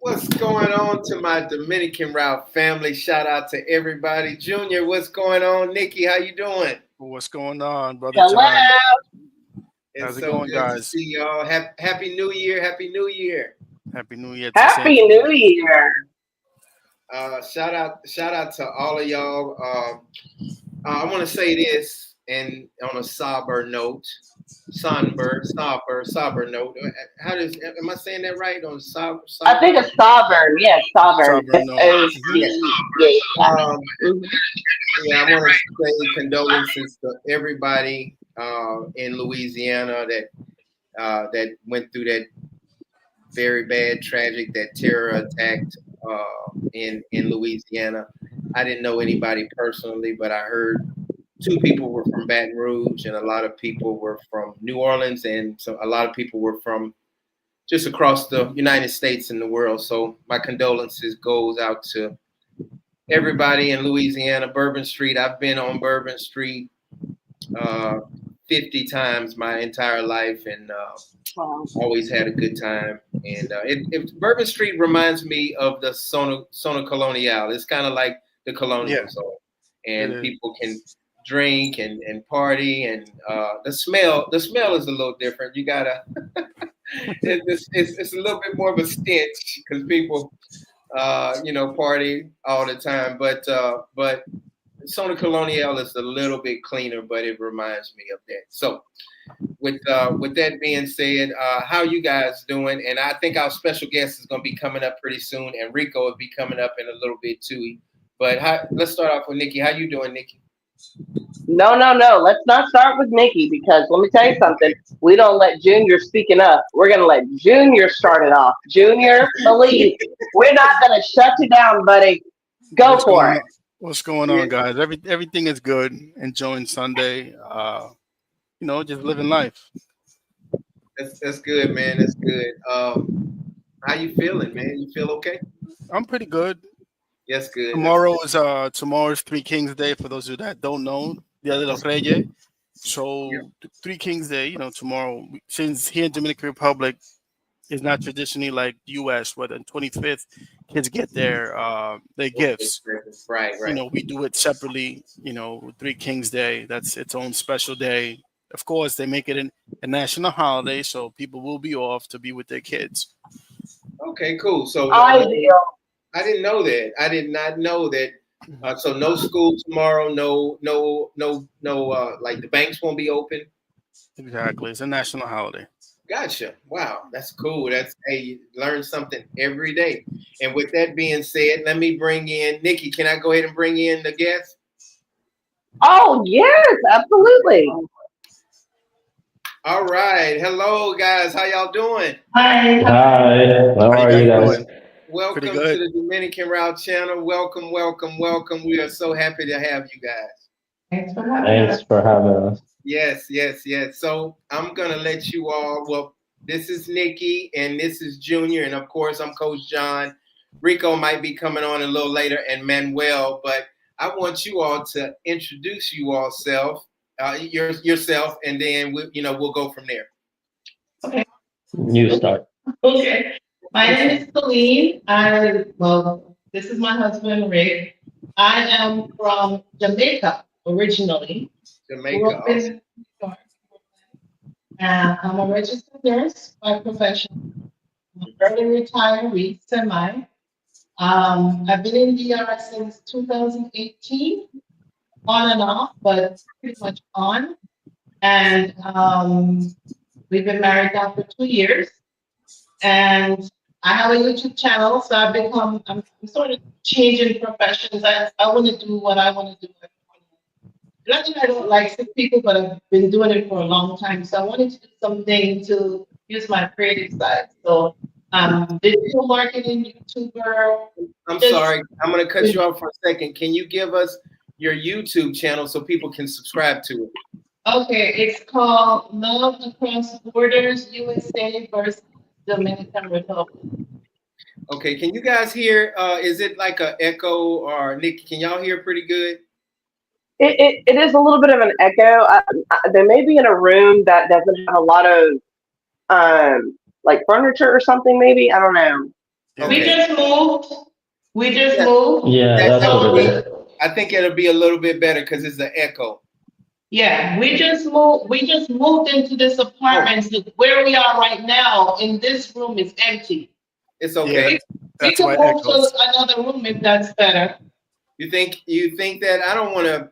What's going on to my Dominican route family? Shout out to everybody. Junior, what's going on? Nikki, how you doing? What's going on, brother Hello. John? It's How's it so going, good to guys? see y'all. Happy New Year. Happy New Year. Happy New Year to same Happy to New you. Year. Shout out to all of y'all. I want to say this, and on a somber note. Am I saying that right? On I think sober? it's sovereign. Yes, sovereign. Sober note. Yeah. S-O-C-H. Um, Mhm. yeah, I want to say condolences to everybody in Louisiana that went through that very bad, tragic, that terror attack in Louisiana. I didn't know anybody personally, but I heard two people were from Baton Rouge, and a lot of people were from New Orleans, and so a lot of people were from just across the United States and the world. So my condolences goes out to everybody in Louisiana. Bourbon Street. I've been on Bourbon Street uh, 50 times my entire life, and Wow. always had a good time. And Bourbon Street reminds me of the Zona Colonial. It's kind of like the colonial Yeah, zone, it and is. people can drink and party, and the smell is a little different. You gotta it's a little bit more of a stench because people party all the time, but Zona Colonial is a little bit cleaner, but it reminds me of that. So with that being said, how you guys doing? And I think our special guest is going to be coming up pretty soon, and Rico will be coming up in a little bit too. But let's start off with Nikki. How you doing, Nikki? No. Let's not start with Nikki because let me tell you something. We don't let Junior speaking up. We're gonna let Junior start it off. Junior, please. We're not gonna shut you down, buddy. Go What's for going it. on? What's going Yeah, on, guys? Everything is good. Enjoying Sunday. Just living life. that's good, man. That's good. How you feeling, man? You feel okay? I'm pretty good. Yes, good. That's Tomorrow's Three Kings Day. For those of you that don't know, Dia de los Reyes. yeah. So Three Kings Day. Tomorrow, since here in Dominican Republic is not traditionally like the U.S., where the 25th kids get their gifts. Right, right. We do it separately. Three Kings Day. That's its own special day. Of course, they make it a national holiday, so people will be off to be with their kids. Okay, cool. So Ideal. I didn't know that. I did not know that. So no school tomorrow. No. Like the banks won't be open. Exactly, it's a national holiday. Gotcha. Wow, that's cool. Hey, you learn something every day. And with that being said, let me bring in Nikki. Can I go ahead and bring in the guest? Oh yes, absolutely. All right. Hello, guys. How y'all doing? Hi. Hi, how How you are guys you guys? doing? Pretty Welcome to good. the Dominican Route Channel. Welcome, welcome, welcome. We are so happy to have you guys. Thanks for having us. Thanks for having us. Yes, yes, yes. So I'm gonna let you all. Well, this is Nikki and this is Junior, and of course I'm Coach John. Rico might be coming on a little later, and Manuel. But I want you all to introduce yourself, and then we'll go from there. Okay. You start. Okay. My name is Coleen. This is my husband, Rick. I am from Jamaica originally. Grew Jamaica. up in New York. I'm a registered nurse by profession. I'm an early retiree, semi. I've been in DR since 2018, on and off, but pretty much on. And we've been married now for 2 years. And I have a YouTube channel, so I'm sort of changing professions. I want to do what I want to do. Not that I don't like sick people, but I've been doing it for a long time. So I wanted to do something to use my creative side. So digital marketing, YouTuber. I'm Just sorry. I'm gonna cut you off for a second. Can you give us your YouTube channel so people can subscribe to it? okay, it's called Love Across Borders, USA versus Dominican Republic. Okay. Can you guys hear? Is it like a echo or Nick? Can y'all hear pretty good? It is a little bit of an echo. They may be in a room that doesn't have a lot of like furniture or something. Maybe I don't know. We just moved. Yeah, That's that's what it is. I think it'll be a little bit better because it's an echo. Yeah, we just moved. We just moved into this apartment. So where we are right now, in this room is empty. It's okay. Yeah, We that's can why it move to echoes. another room if that's better. You think that I don't want to?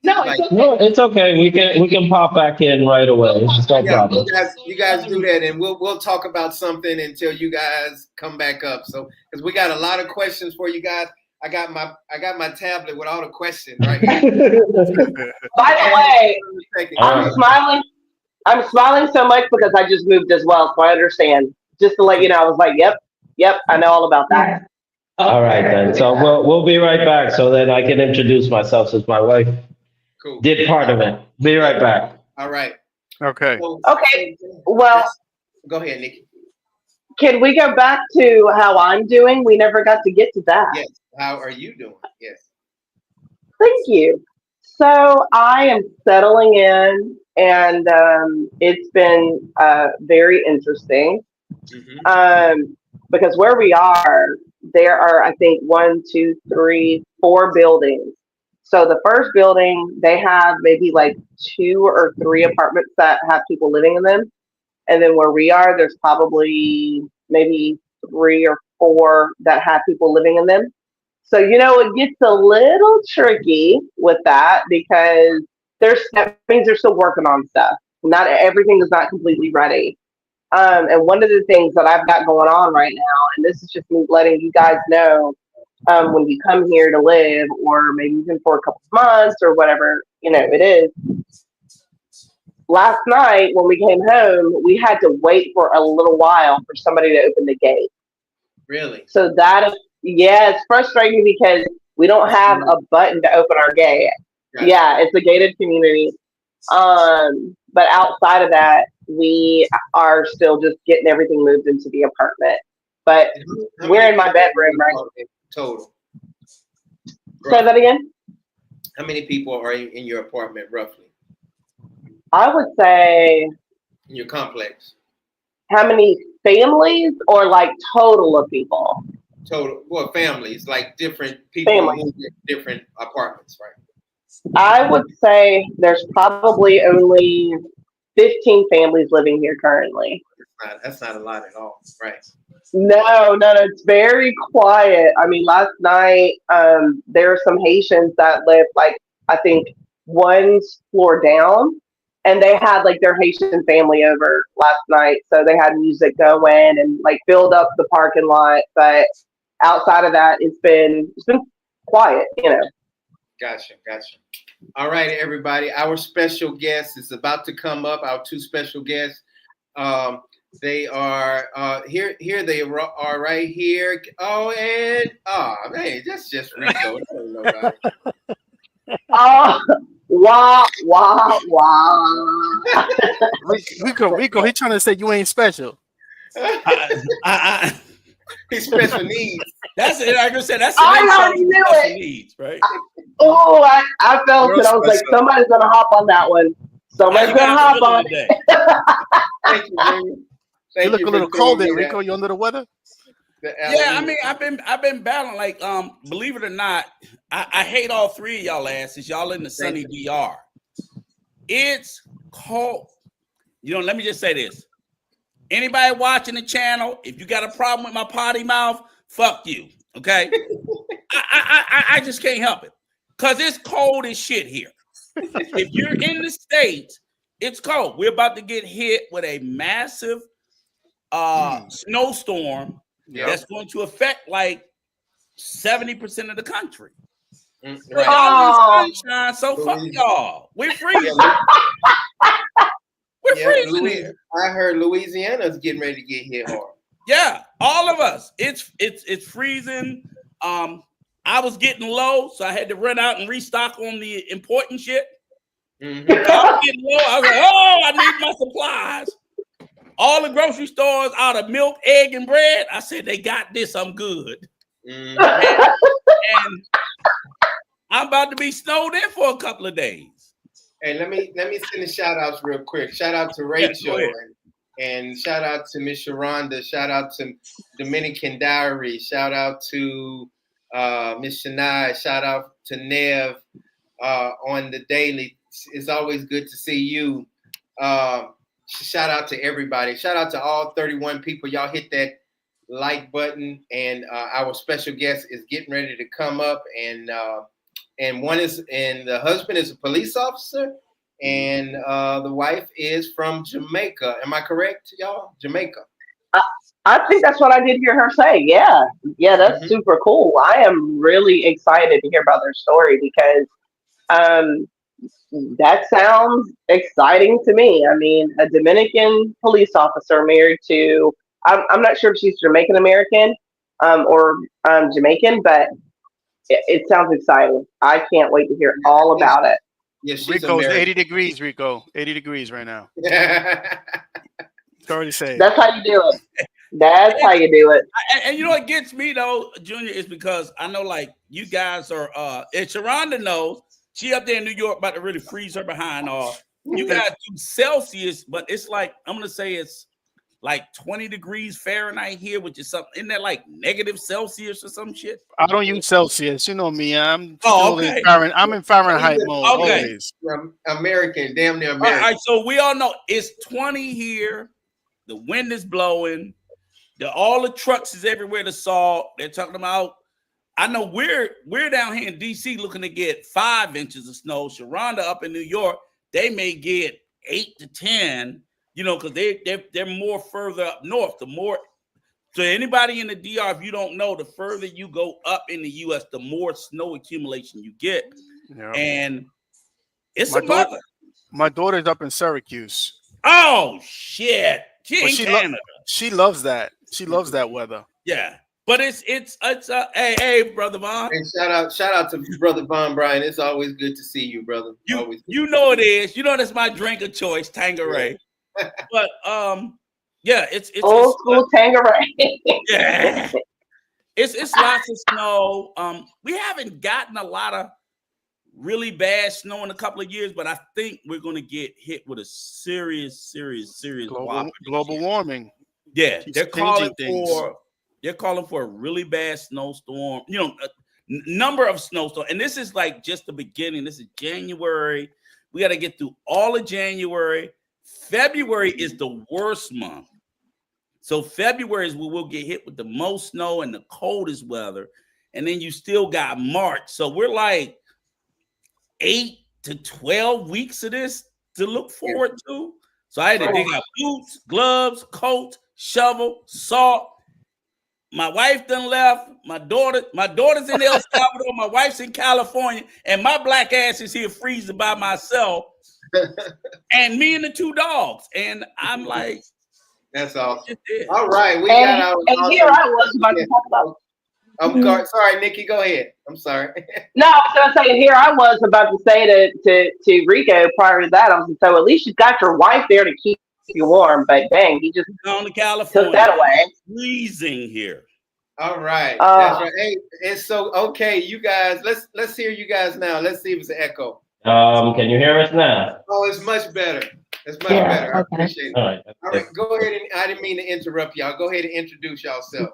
No, Like, it's okay. No, it's okay. We can pop back in right away. It's no Yeah, problem. you guys do that, and we'll talk about something until you guys come back up. So, because we got a lot of questions for you guys, I got my tablet with all the questions right here. By the way, I'm smiling. I'm smiling so much because I just moved as well, so I understand. Just to let you know, I was like, yep, I know all about that. All right then. So we'll be right back. So then I can introduce myself since my wife did part of it. Be right back. All right. Okay. Okay. Well, go ahead, Nikki. can we go back to how I'm doing? We never got to get to that. Yes. How are you doing? Yes. Thank you. So I am settling in, and it's been very interesting. Because where we are, there are, I think, 1, 2, 3, 4 buildings. So the first building, they have maybe like 2 or 3 apartments that have people living in them. And then where we are, there's probably maybe 3 or 4 that have people living in them. So, it gets a little tricky with that because that means they're still working on stuff. Not everything is not completely ready. And one of the things that I've got going on right now, and this is just me letting you guys know, when you come here to live, or maybe even for a couple of months or whatever, it is. Last night when we came home, we had to wait for a little while for somebody to open the gate. Really? So it's frustrating because we don't have a button to open our gate. Gotcha. Yeah, it's a gated community. But outside of that, we are still just getting everything moved into the apartment. But we're in my bedroom, right? Total. Say that again? How many people are in your apartment, roughly? I would say. In your complex? How many families or like total of people? Total. Well, families, like different people moving in different apartments, right? I would say there's probably only 15 families living here currently. That's not a lot at all, right? No, it's very quiet. I mean, last night there are some Haitians that live like I think 1 floor down, and they had like their Haitian family over last night, so they had music going and like filled up the parking lot. But outside of that, it's been quiet, Gotcha. All right, everybody. Our special guest is about to come up. Our 2 special guests. They are here. They are right here. Oh, and man, that's just Rico. That ain't nobody. Rico, he trying to say you ain't special. He's special needs. That's it. Like I said, that's I already knew it. Needs, right? I felt it. I was like, somebody's gonna hop on that one. Somebody's gonna hop on it. Thank you, William. You look a little cold there, Rico. You under the weather? Yeah, I mean, I've been battling. Like, believe it or not, I hate all 3 of y'all asses. Y'all in the sunny DR. It's cold. Let me just say this. Anybody watching the channel, if you got a problem with my potty mouth, fuck you. Okay? I just can't help it. Because it's cold as shit here. If you're in the States, it's cold. We're about to get hit with a massive snowstorm that's going to affect like 70% of the country. Right. Y'all need sunshine, so fuck y'all. We're freezing. We're freezing here. I heard Louisiana's getting ready to get hit hard. Yeah, all of us. It's freezing. I was getting low, so I had to run out and restock on the important shit. Mm-hmm. I was getting low. I was like, I need my supplies. All the grocery stores out of milk, egg, and bread. I said, they got this. I'm good. Mm-hmm. And I'm about to be snowed in for a couple of days. Hey, let me send the shout outs real quick. Shout out to Rachel And shout out to Miss Sharonda. Shout out to Dominican Diary. Shout out to Miss Shania. Shout out to Nev on the daily. It's always good to see you. Shout out to everybody. Shout out to all 31 people. Y'all hit that like button. And our special guest is getting ready to come up. And the husband is a police officer. And the wife is from Jamaica. Am I correct, y'all? Jamaica. I think that's what I did hear her say. Yeah, that's super cool. I am really excited to hear about their story because that sounds exciting to me. I mean, a Dominican police officer married to, I'm not sure if she's Jamaican American or Jamaican, but it sounds exciting. I can't wait to hear all about it. Yeah, she's Rico's American. 80 degrees, Rico. 80 degrees right now. Sorry to say. That's how you do it. That's how you do it. And you know what gets me though, Junior, is because I know like you guys are and Sharonda knows she up there in New York about to really freeze her behind off. You guys do Celsius, but it's like I'm gonna say it's like 20 degrees Fahrenheit here, which is something, isn't that like negative Celsius or some shit? I don't use Celsius. You know me. I'm okay. I'm in Fahrenheit mode always. American, damn near American. All right, so we all know it's 20 here. The wind is blowing. All the trucks is everywhere to salt. They're talking about. I know we're down here in DC looking to get 5 inches of snow. Sharonda up in New York, they may get 8 to 10. You know, because they're more further up north. The more, so anybody in the DR, if you don't know, the further you go up in the U.S., the more snow accumulation you get. Yeah. And it's my daughter's up in Syracuse. Oh shit! She loves that. She loves that weather. Yeah, but it's hey brother Von. And shout out to brother Von Brian. It's always good to see you, brother. You know it is. You know that's my drink of choice, Tanqueray. Yeah. But yeah, it's old school Tanqueray. Yeah, it's lots of snow. We haven't gotten a lot of really bad snow in a couple of years, but I think we're going to get hit with a serious global warming. Yeah, they're calling for a really bad snowstorm. You know, a number of snowstorms, and this is like just the beginning. This is January. We got to get through all of January. February is the worst month. So February is where we'll get hit with the most snow and the coldest weather. And then you still got March. So we're like 8 to 12 weeks of this to look forward to. So I had to dig out boots, gloves, coat, shovel, salt. My wife done left. My daughter's in El Salvador. My wife's in California. And my black ass is here freezing by myself. And me and the 2 dogs. And I'm like, that's awesome. All right. We got our and here I was about to talk about. Sorry, Nikki, go ahead. I'm sorry. No, I was gonna say here I was about to say to Rico prior to that. I was so at least you got your wife there to keep you warm, but dang, he just on to California. Took that away. Freezing here. All right. That's right. Hey, it's so okay, you guys. Let's hear you guys now. Let's see if it's an echo. Can you hear us now? Oh, it's much better. It's much better. I appreciate it. All right, go ahead, and I didn't mean to interrupt y'all. Go ahead and introduce yourself.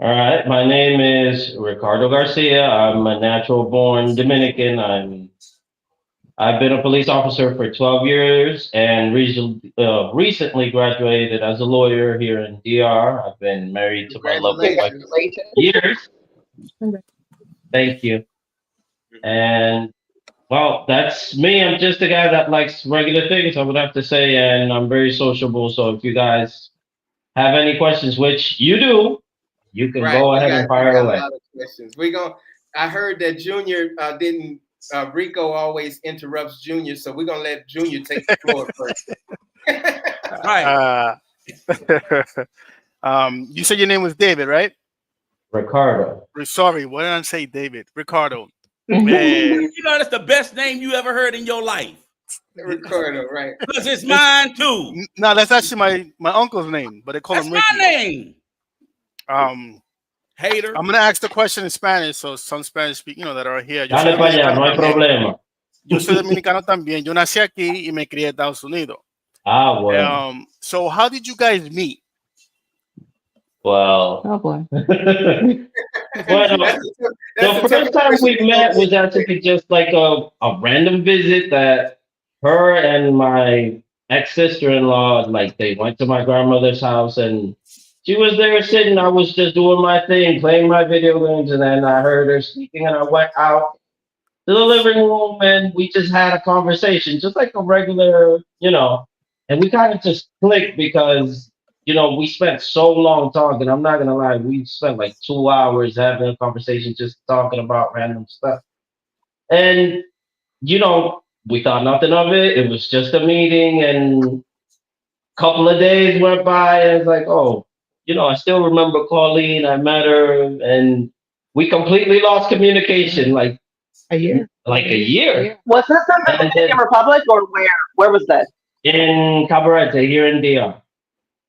All right, my name is Ricardo Garcia. I'm a natural born Dominican. I've been a police officer for 12 years and recently graduated as a lawyer here in DR. I've been married to my lovely wife for years. Thank you. And well, that's me. I'm just a guy that likes regular things, I would have to say, and I'm very sociable. So if you guys have any questions, which you do, you can go ahead and fire away. I heard that Junior didn't. Rico always interrupts Junior, so we're gonna let Junior take the floor first. Right. You said your name was David, right? Ricardo. Sorry, what did I say, David? Ricardo. Man. You know that's the best name you ever heard in your life. Ricardo, right? Because it's mine too. No, that's actually my uncle's name, but they call him Ricky. That's my name. Hater. I'm gonna ask the question in Spanish, so some Spanish speak, that are here. Dale para allá, no hay problema. Yo soy dominicano también. Yo nací aquí y me crié en Estados Unidos. Ah, well. So how did you guys meet? Well. Oh boy. Well, the first time we met was actually just like a random visit that her and my ex-sister-in-law, like they went to my grandmother's house and she was there sitting. I was just doing my thing, playing my video games, and then I heard her speaking and I went out to the living room and we just had a conversation, just like a regular, and we kind of just clicked because, we spent so long talking. I'm not gonna lie, we spent like 2 hours having a conversation, just talking about random stuff. And, we thought nothing of it. It was just a meeting and a couple of days went by and it's like, oh, I still remember Coleen. I met her and we completely lost communication. Like, A year. like a year. Was this in the Dominican Republic or where? Where was this? In Cabarete, here in DR.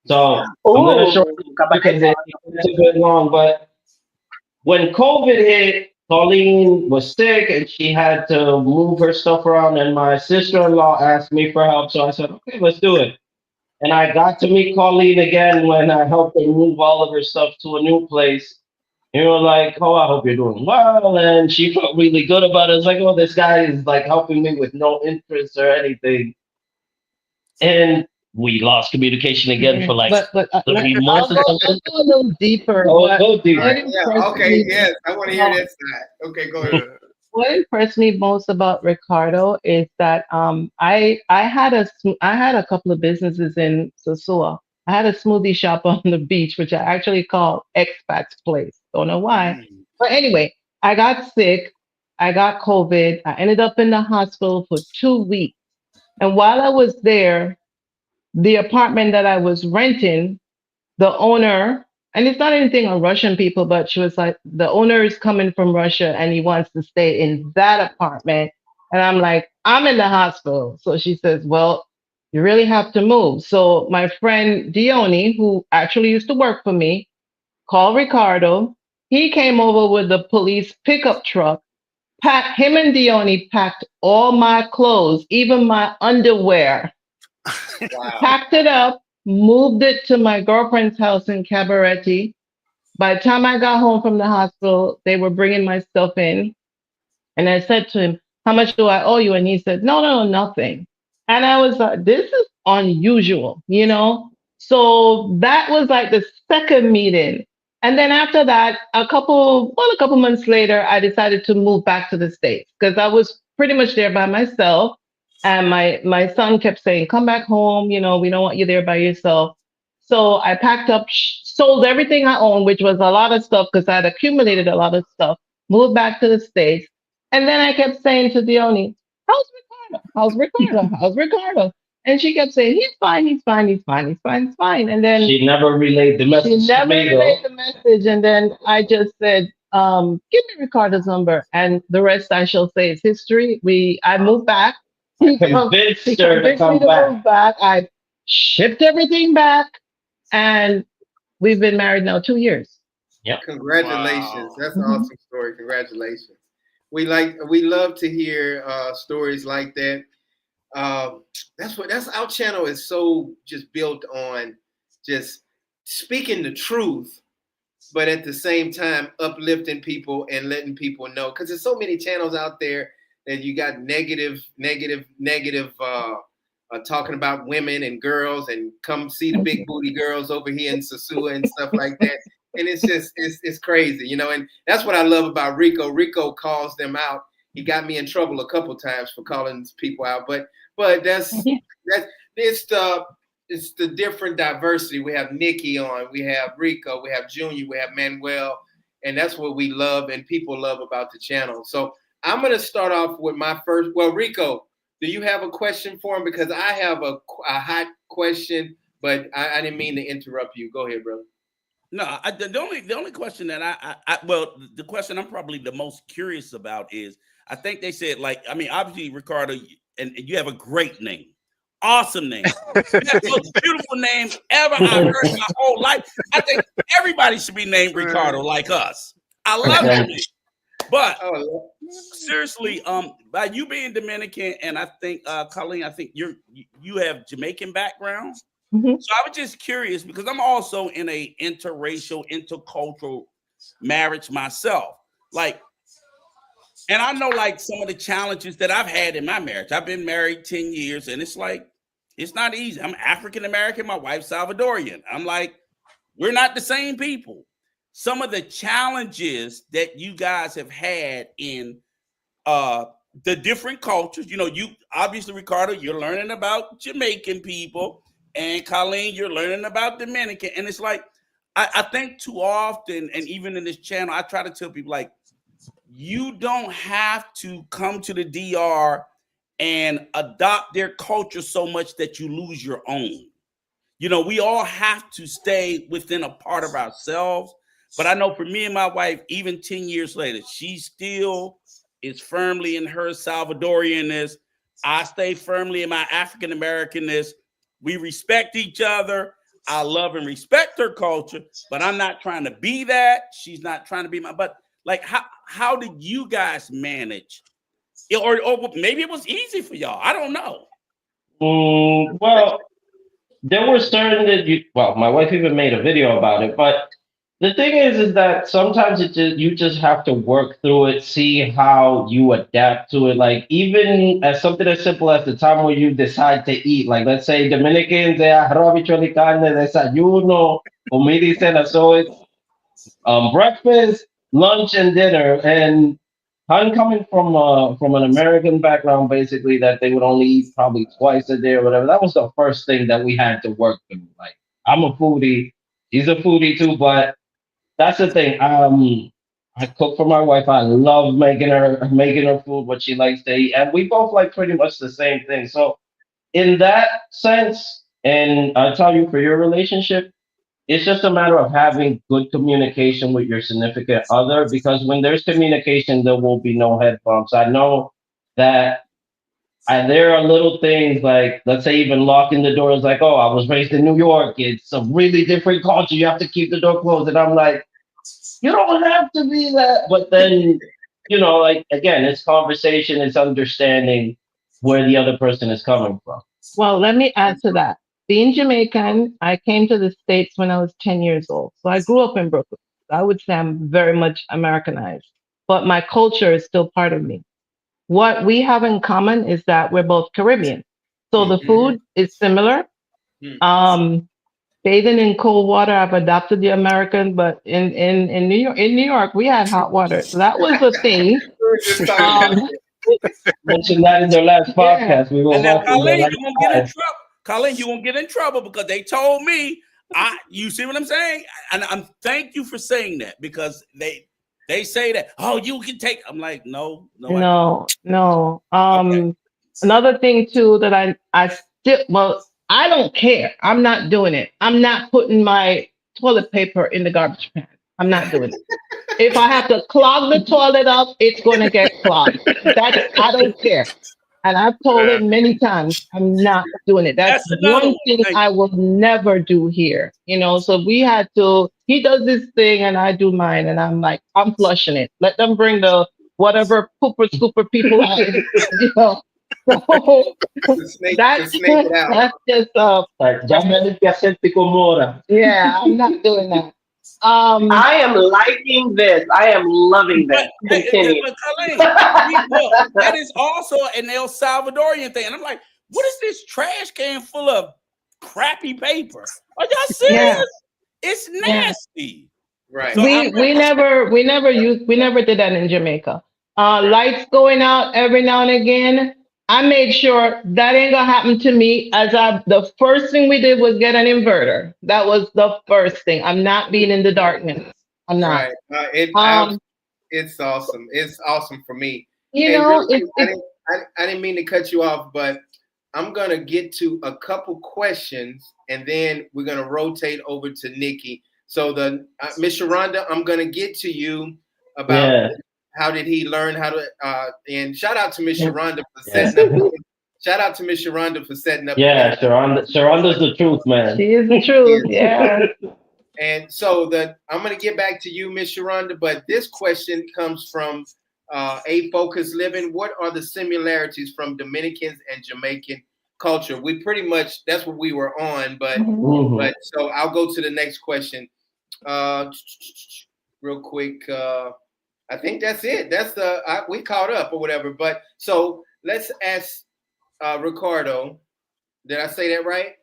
So I'm gonna show you because it's a bit long, but when COVID hit, Coleen was sick and she had to move her stuff around, and my sister-in-law asked me for help. So I said, okay, let's do it. And I got to meet Coleen again when I helped her move all of her stuff to a new place. Like, oh, I hope you're doing well. And she felt really good about it. It's like, oh, this guy is like helping me with no interest or anything. And we lost communication again for like 3 months. I'll go a little deeper. Go deeper. Yeah, okay, yes. I want to hear that side. Okay, go ahead. What impressed me most about Ricardo is that I had a couple of businesses in Sosua. I had a smoothie shop on the beach, which I actually call Expat's Place. Don't know why. But anyway, I got sick. I got COVID. I ended up in the hospital for 2 weeks. And while I was there, the apartment that I was renting, the owner, and it's not anything on Russian people, but she was like, the owner is coming from Russia and he wants to stay in that apartment. And I'm like, I'm in the hospital. So she says, well, you really have to move. So my friend Dione, who actually used to work for me, called Ricardo. He came over with the police pickup truck. Him and Dione packed all my clothes, even my underwear. Wow. Packed it up, moved it to my girlfriend's house in Cabarete. By the time I got home from the hospital, they were bringing my stuff in. And I said to him, how much do I owe you? And he said, no, nothing. And I was like, this is unusual, So that was like the second meeting. And then after that, a couple months later, I decided to move back to the States because I was pretty much there by myself. And my son kept saying, come back home. We don't want you there by yourself. So I packed up, sold everything I owned, which was a lot of stuff because I had accumulated a lot of stuff, moved back to the States. And then I kept saying to Dione, how's Ricardo? How's Ricardo? How's Ricardo? And she kept saying, he's fine. And then she never relayed the message. And then I just said, give me Ricardo's number. And the rest I shall say is history. I moved back. He convinced her to come back. I shipped everything back. And we've been married now 2 years. Yep. Congratulations. Wow. That's an awesome story. Congratulations. We love to hear stories like that. That's our channel is so just built on just speaking the truth, but at the same time uplifting people and letting people know, because there's so many channels out there that you got negative talking about women and girls and come see the big booty girls over here in Sosua and stuff like that. And it's just it's crazy, and that's what I love about Rico. Rico calls them out. He got me in trouble a couple times for calling people out, but it's the different diversity. We have Nikki on, we have Rico, we have Junior, we have Manuel, and that's what we love and people love about the channel. So I'm gonna start off with my first. Well, Rico, do you have a question for him? Because I have a hot question, but I didn't mean to interrupt you. Go ahead, brother. No, the only question that the question I'm probably the most curious about is, I think they said, obviously, Ricardo, and you have a great name, awesome name, that's the most beautiful name ever I've heard in my whole life. I think everybody should be named Ricardo like us. I love it. But Oh, seriously, by you being Dominican, and I think Coleen, I think you have Jamaican background. Mhm. So I was just curious because I'm also in a interracial, intercultural marriage myself. Like, and I know like some of the challenges that I've had in my marriage. I've been married 10 years, and it's like it's not easy. I'm African American, my wife's Salvadorian. I'm like, we're not the same people. Some of the challenges that you guys have had in the different cultures, you obviously, Ricardo, you're learning about Jamaican people, and Colleen, you're learning about Dominican. And it's like, I think too often, and even in this channel, I try to tell people like, you don't have to come to the DR and adopt their culture so much that you lose your own. We all have to stay within a part of ourselves. But I know for me and my wife, even 10 years later, she still is firmly in her Salvadorianness. I stay firmly in my African Americanness. We respect each other. I love and respect her culture, but I'm not trying to be that. She's not trying to be but like, how did you guys manage? Or maybe it was easy for y'all. I don't know. Well, there were certain my wife even made a video about it, but the thing is that sometimes you just have to work through it, see how you adapt to it. Like even as something as simple as the time where you decide to eat, like let's say Dominicans, they arroz, habichuela y carne, desayuno, comida y cena. So it's breakfast, lunch, and dinner. And I'm coming from an American background, basically that they would only eat probably twice a day or whatever. That was the first thing that we had to work through. Like I'm a foodie, he's a foodie too, but that's the thing. I cook for my wife. I love making her food, what she likes to eat, and we both like pretty much the same thing. So in that sense, and I tell you, for your relationship, it's just a matter of having good communication with your significant other. Because when there's communication, there will be no head bumps. I know that. There are little things like, let's say, even locking the doors. Like, oh, I was raised in New York. It's a really different culture. You have to keep the door closed, and I'm like, you don't have to be that. But then, like again, it's conversation, it's understanding where the other person is coming from. Well, let me add to that. Being Jamaican, I came to the States when I was 10 years old. So I grew up in Brooklyn. I would say I'm very much Americanized, but my culture is still part of me. What we have in common is that we're both Caribbean. So the food is similar. Bathing in cold water, I've adopted the American, but in New York, we had hot water. So that was a thing. Mentioned that in their last podcast. We were and now, walking. Colleen, you won't get in trouble. Colleen, you won't get in trouble because they told me. You see what I'm saying? And I'm thank you for saying that, because they say that, oh, you can take. I'm like, no. Okay. Another thing too that I still, I don't care. I'm not doing it. I'm not putting my toilet paper in the garbage can. I'm not doing it. If I have to clog the toilet up, it's going to get clogged. I don't care. And I've told him many times, I'm not doing it. That's one thing I will never do here. So we had to, he does this thing and I do mine. And I'm like, I'm flushing it. Let them bring the whatever pooper scooper people out. So that's just yeah, I'm not doing that. I am liking this. I am loving this. Continue. But Colleen, that is also an El Salvadorian thing. And I'm like, what is this trash can full of crappy paper? Are y'all serious? Yeah. It's nasty. Right. So we never did that in Jamaica. Lights going out every now and again. I made sure that ain't gonna happen to me. The first thing we did was get an inverter. That was the first thing. I'm not being in the darkness. I'm not. Right. It's awesome. It's awesome for me. I didn't mean to cut you off, but I'm gonna get to a couple questions, and then we're gonna rotate over to Nikki. So Miss Sharonda, I'm gonna get to you about how did he learn how to and shout out to Miss Sharonda for setting up. Shout out to Miss Sharonda for setting up. Yeah, Sharonda's the truth, man. She is the truth. Yeah. And so I'm gonna get back to you, Miss Sharonda, but this question comes from A Focus Living. What are the similarities from Dominicans and Jamaican culture? We pretty much, that's what we were on, but so I'll go to the next question. Real quick. I think that's it. That's we caught up or whatever. But so let's ask Ricardo. Did I say that right?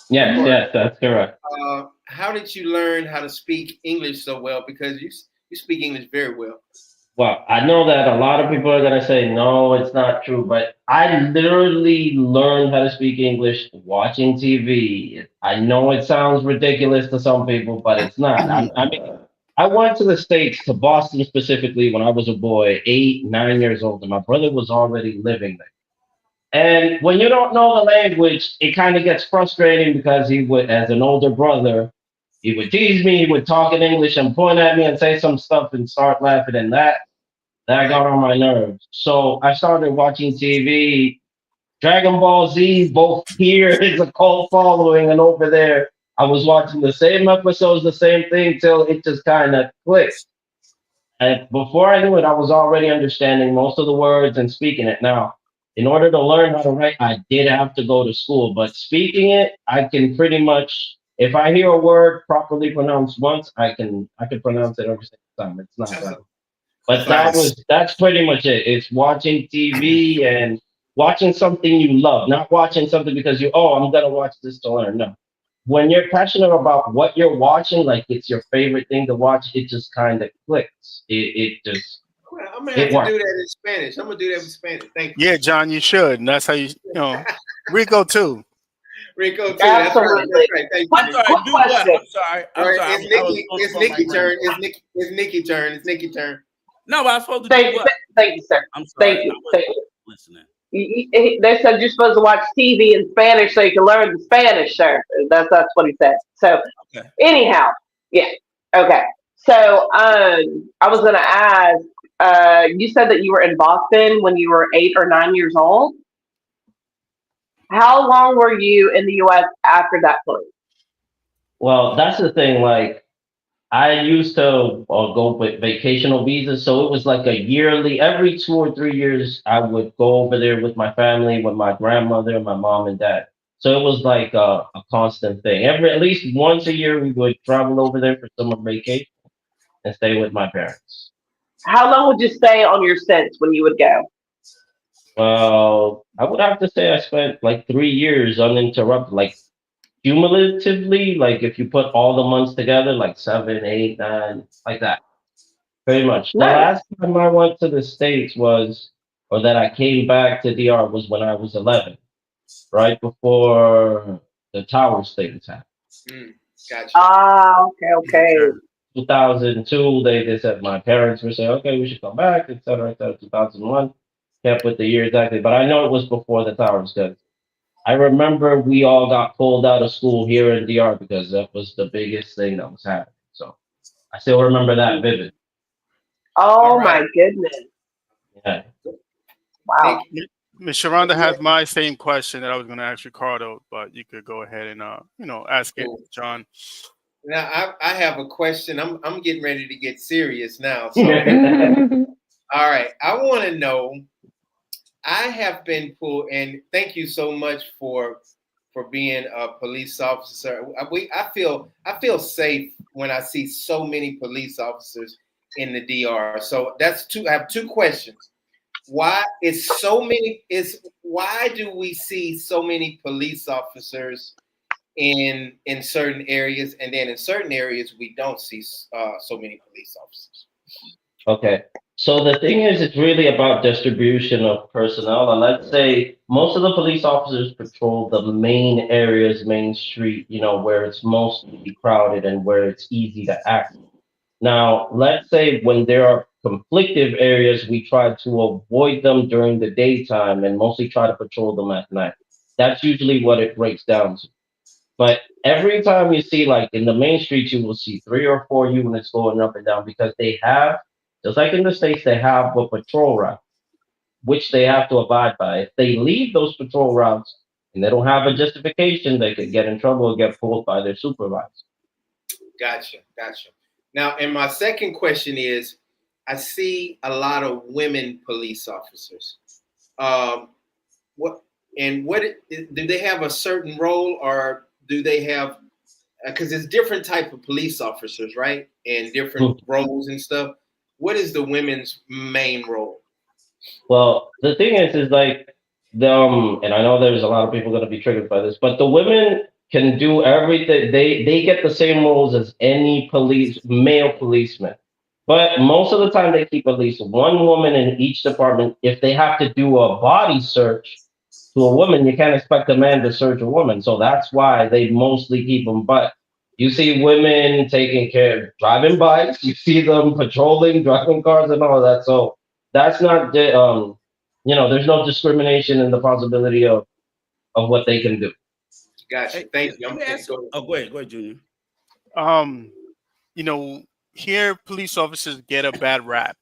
Yes, Ricardo, yes, that's correct. How did you learn how to speak English so well? Because you speak English very well. Well, I know that a lot of people are gonna say no, it's not true, but I literally learned how to speak English watching TV. I know it sounds ridiculous to some people, but it's not. I mean, I went to the States, to Boston specifically, when I was a boy, 8, 9 years old, and my brother was already living there. And when you don't know the language, it kind of gets frustrating because he would, as an older brother, he would tease me, he would talk in English and point at me and say some stuff and start laughing, and that got on my nerves. So I started watching TV. Dragon Ball Z, both here is a cult following, and over there, I was watching the same episodes, the same thing, till it just kind of clicked. And before I knew it, I was already understanding most of the words and speaking it. Now, in order to learn how to write, I did have to go to school, but speaking it, I can pretty much, if I hear a word properly pronounced once, I can pronounce it every single time. It's not bad. But that's pretty much it. It's watching TV and watching something you love, not watching something because I'm gonna watch this to learn. No. When you're passionate about what you're watching, like it's your favorite thing to watch, it just kind of clicks. It just Well, I'm gonna have to do that in Spanish. I'm gonna do that in Spanish. Thank you. Yeah, John, you should. And that's how Rico too. Rico too. Absolutely. That's right. Thank you. I'm sorry. Do what? I'm sorry. I'm sorry. It's Nikki's turn. It's Nikki's turn. It's Nikki's turn. No, I was supposed to do what? Thank you, sir. I'm sorry. Thank you. Thank you. Listening. They said you're supposed to watch TV in Spanish so you can learn the Spanish, sir. That's what he said. So anyhow, yeah. Okay. So I was gonna ask, you said that you were in Boston when you were 8 or 9 years old. How long were you in the US after that point? Well, that's the thing. Like, I used to go with vacational visas, so it was like a yearly. Every 2 or 3 years, I would go over there with my family, with my grandmother, my mom and dad. So it was like a constant thing. At least once a year, we would travel over there for summer vacation and stay with my parents. How long would you stay on your stints when you would go? Well, I would have to say I spent like 3 years uninterrupted, like cumulatively, like if you put all the months together, like 7, 8, 9, like that. Pretty much. The last time I went to the States or that I came back to DR was when I was 11, right before the Towers things happened. Gotcha. Ah, okay. 2002, they said my parents were saying, okay, we should come back, et cetera, et cetera. 2001, can't put the year exactly, but I know it was before the Towers because I remember we all got pulled out of school here in DR because that was the biggest thing that was happening. So I still remember that vivid. Oh my goodness. Yeah. Wow. Ms. Sharonda has my same question that I was going to ask Ricardo, but you could go ahead and ask it, John. Now I have a question. I'm getting ready to get serious now. So all right. I want to know. I have been pulled, and thank you so much for being a police officer. I feel safe when I see so many police officers in the DR. So that's two. I have two questions. Why do we see so many police officers in certain areas, and then in certain areas we don't see so many police officers? Okay. So the thing is, it's really about distribution of personnel. And let's say most of the police officers patrol the main areas, main street, where it's mostly crowded and where it's easy to access. Now, let's say when there are conflictive areas, we try to avoid them during the daytime and mostly try to patrol them at night. That's usually what it breaks down to. But every time you see, like in the main streets, you will see 3 or 4 units going up and down because they have, just like in the States, they have a patrol route, which they have to abide by. If they leave those patrol routes and they don't have a justification, they could get in trouble or get pulled by their supervisor. Gotcha. Now, and my second question is, I see a lot of women police officers. What do they have a certain role, or do they have? Because it's different type of police officers, right? And different roles and stuff. What is the women's main role? Well, the thing is like and I know there's a lot of people going to be triggered by this, but the women can do everything. They get the same roles as any male policeman, but most of the time they keep at least one woman in each department. If they have to do a body search to a woman, you can't expect a man to search a woman, so that's why they mostly keep them. But you see women taking care, driving bikes. You see them patrolling, driving cars, and all of that. So that's not the there's no discrimination in the possibility of what they can do. Gotcha. Thank you. Go ahead, Junior. Here police officers get a bad rap.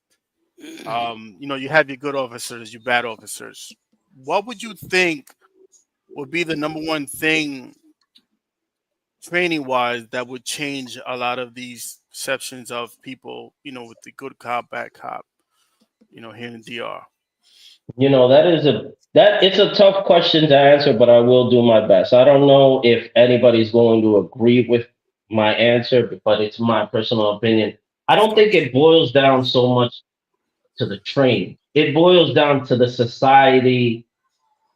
You have your good officers, your bad officers. What would you think would be the number one thing training wise that would change a lot of these perceptions of people, with the good cop, bad cop, here in DR? It's a tough question to answer, but I will do my best. I don't know if anybody's going to agree with my answer, but it's my personal opinion. I don't think it boils down so much to the training. It boils down to the society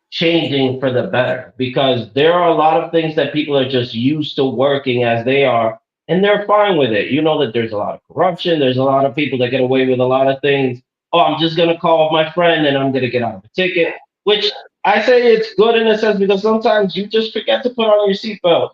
changing for the better, because there are a lot of things that people are just used to working as they are, and they're fine with it. You know that there's a lot of corruption. There's a lot of people that get away with a lot of things. Oh, I'm just going to call my friend and I'm going to get out of a ticket, which I say it's good in a sense, because sometimes you just forget to put on your seatbelt,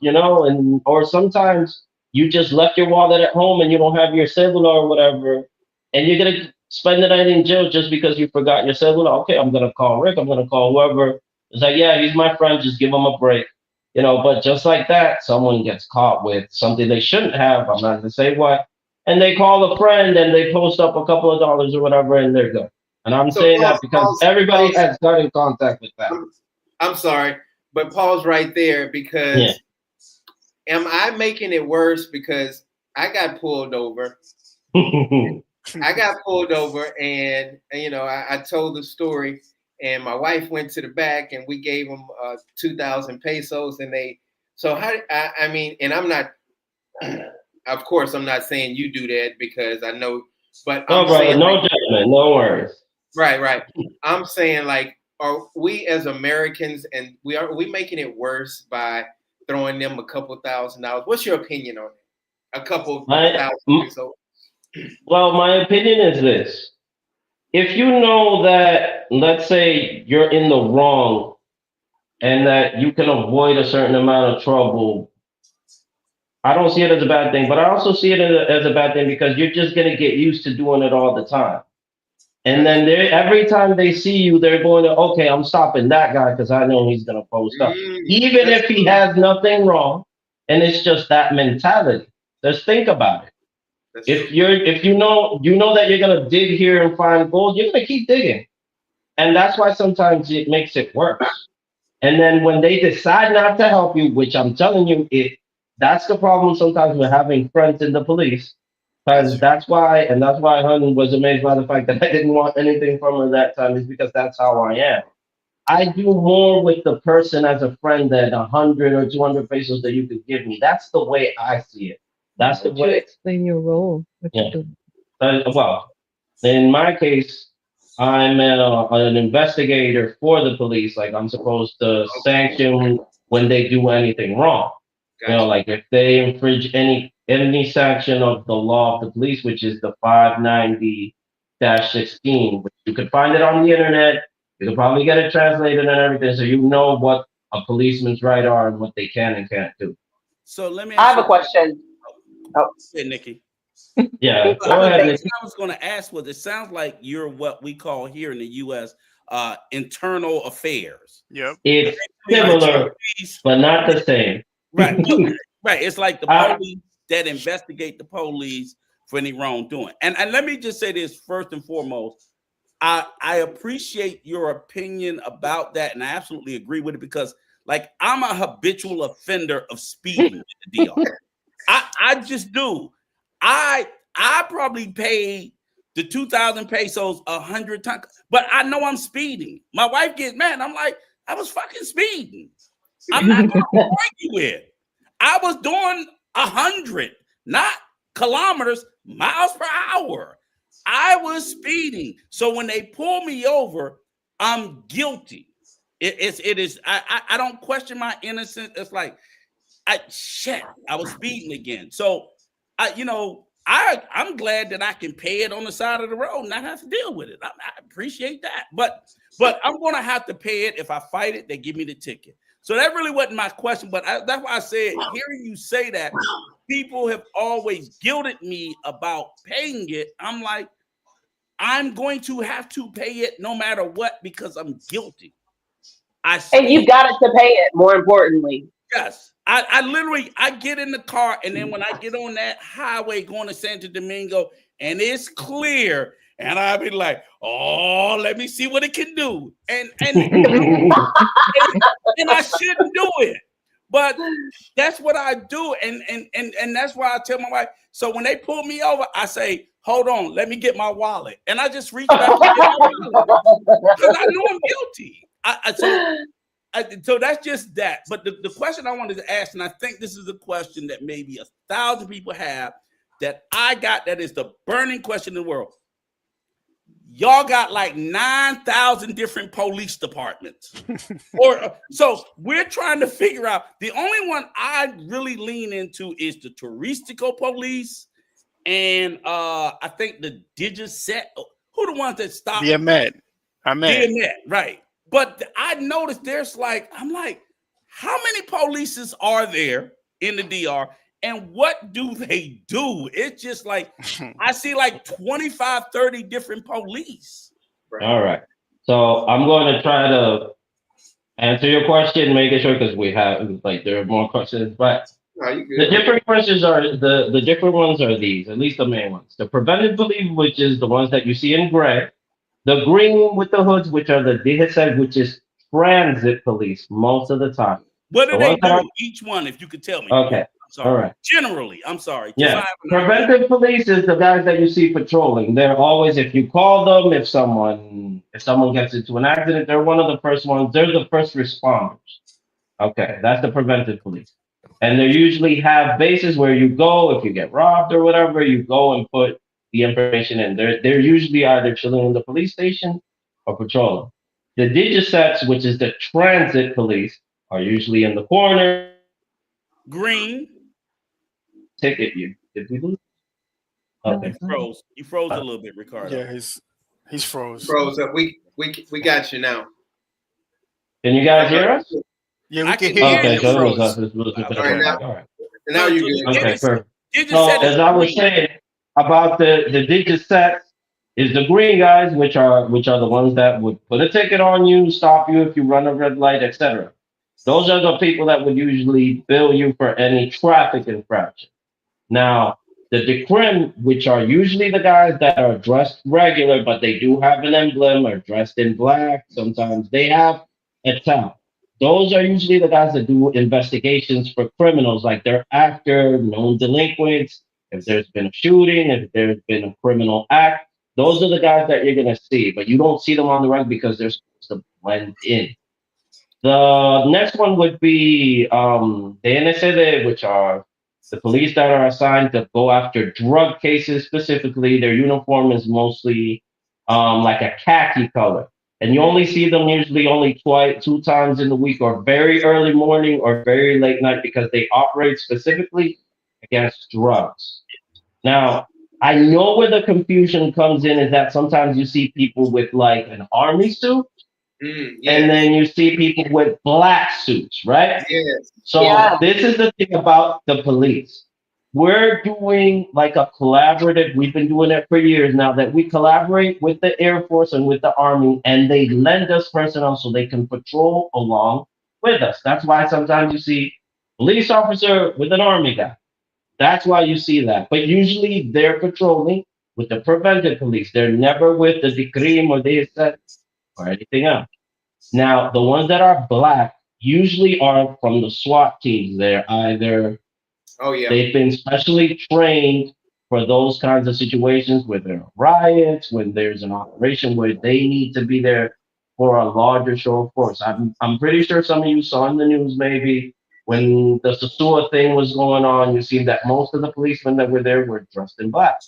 or sometimes you just left your wallet at home and you don't have your cellular or whatever, and you're going to spend the night in jail just because you forgot your cellular. Okay, I'm going to call Rick. I'm going to call whoever. It's like, yeah, he's my friend. Just give him a break. But just like that, someone gets caught with something they shouldn't have. I'm not going to say what. And they call a friend and they post up a couple of dollars or whatever, and they're good. And I'm saying that because everybody has got in contact with that. I'm sorry, but pause right there, because am I making it worse because I got pulled over? I got pulled over, and I told the story, and my wife went to the back, and we gave them 2,000 pesos, and and I'm not. Of course, I'm not saying you do that, because I know, but no, brother, no judgment, no worries. Right. I'm saying, like, are we as Americans, and we making it worse by throwing them a couple $1,000? What's your opinion on it? A couple $1,000. Well, my opinion is this: if you know that, let's say you're in the wrong, and that you can avoid a certain amount of trouble, I don't see it as a bad thing, but I also see it as a bad thing because you're just going to get used to doing it all the time. And then every time they see you, they're going to, okay, I'm stopping that guy because I know he's going to post up. Even if he has nothing wrong, and it's just that mentality. Just think about it. If you know that you're going to dig here and find gold, you're going to keep digging. And that's why sometimes it makes it worse. And then when they decide not to help you, which I'm telling you, that's the problem sometimes with having friends in the police, because that's why Hun was amazed by the fact that I didn't want anything from her that time, is because that's how I am. I do more with the person as a friend than 100 or 200 pesos that you could give me. That's the way I see it. That's the way. You explain your role. What you do? Well, in my case, I'm an investigator for the police. Like, I'm supposed to sanction when they do anything wrong. Gotcha. Like if they infringe any sanction of the law of the police, which is the 590-16, which you can find it on the internet. You can probably get it translated and everything, so you know what a policeman's rights are and what they can and can't do. So let me. I have a question. Oh, hey, Nikki. Yeah, go ahead, Nikki. I was going to ask it sounds like you're what we call here in the U.S. Internal affairs. Yep. It's similar, but not the same. Right. Right. It's like the police that investigate the police for any wrongdoing. And let me just say this first and foremost. I appreciate your opinion about that, and I absolutely agree with it, because like I'm a habitual offender of speeding in the DR. I just do. I probably paid the 2,000 pesos 100 times. But I know I'm speeding. My wife gets mad. I'm like, I was fucking speeding. I'm not going to argue with. I was doing 100, not kilometers, miles per hour. I was speeding. So when they pull me over, I'm guilty. It is. I don't question my innocence. It's like, I was speeding again. So I'm glad that I can pay it on the side of the road and not have to deal with it. I appreciate that. But I'm gonna have to pay it if I fight it. They give me the ticket. So that really wasn't my question. But that's why I said, hearing you say that, people have always guilted me about paying it. I'm like, I'm going to have to pay it no matter what because I'm guilty. And you got it to pay it, more importantly. Yes. I literally get in the car, and then when I get on that highway going to Santo Domingo and it's clear, and I'll be like, oh, let me see what it can do. And and I shouldn't do it. But that's what I do. And that's why I tell my wife. So when they pull me over, I say, hold on, let me get my wallet. And I just reach back to get my wallet because I know I'm guilty. So that's just that. But the question I wanted to ask, and I think this is a question that maybe 1,000 people have that I got, that is the burning question in the world. Y'all got like 9,000 different police departments. So we're trying to figure out, the only one I really lean into is the Turistico police. And I think the Digiset, who the ones that stop? The Ahmed, right. But I noticed there's I'm like, how many polices are there in the DR and what do they do? It's just like, I see like 25, 30 different police. All right. So I'm going to try to answer your question, making sure, because we have, there are more questions, but the different questions are, the different ones are these, at least the main ones. The preventive police, which is the ones that you see in gray. The green with the hoods, which are the DHS, which is transit police most of the time. What do they do? Each one, if you could tell me. Okay. I'm sorry. All right. Generally, I'm sorry. Yeah. Preventive police is the guys that you see patrolling. They're always, if you call them, if someone gets into an accident, they're one of the first ones. They're the first responders. Okay, that's the preventive police. And they usually have bases where you go if you get robbed or whatever, you go and put the information in. They're usually either chilling in the police station or patrolling. The Digisets, which is the transit police, are usually in the corner. Green. Ticket you. Did we lose? Okay. You froze a little bit, Ricardo. Yeah, he's froze. Froze up. We got you now. Can you guys hear us? Yeah, we can hear you. Okay, so it was All right, now you're good. Okay, perfect. So as I was saying about the Digiset is the green guys, which are the ones that would put a ticket on you, stop you if you run a red light, etc. Those are the people that would usually bill you for any traffic infraction. Now, the decrim, which are usually the guys that are dressed regular, but they do have an emblem or dressed in black. Sometimes they have a towel. Those are usually the guys that do investigations for criminals, like they're after known delinquents. If there's been a shooting, if there's been a criminal act, those are the guys that you're going to see, but you don't see them on the reg because they're supposed to blend in. The next one would be the NSD, which are the police that are assigned to go after drug cases specifically. Their uniform is mostly like a khaki color. And you only see them usually only 2 times in the week, or very early morning or very late night, because they operate specifically against drugs. Now, I know where the confusion comes in is that sometimes you see people with like an army suit, and then you see people with black suits, right? Yes. So this is the thing about the police. We're doing like a collaborative. We've been doing it for years now, that we collaborate with the Air Force and with the Army, and they lend us personnel so they can patrol along with us. That's why sometimes you see police officer with an Army guy. That's why you see that. But usually they're patrolling with the preventive police. They're never with the DCRIM or the DSS or anything else. Now, the ones that are black usually are from the SWAT teams. They're either they've been specially trained for those kinds of situations where there are riots, when there's an operation where they need to be there for a larger show of force. I'm pretty sure some of you saw in the news maybe when the Sasua thing was going on, you see that most of the policemen that were there were dressed in black.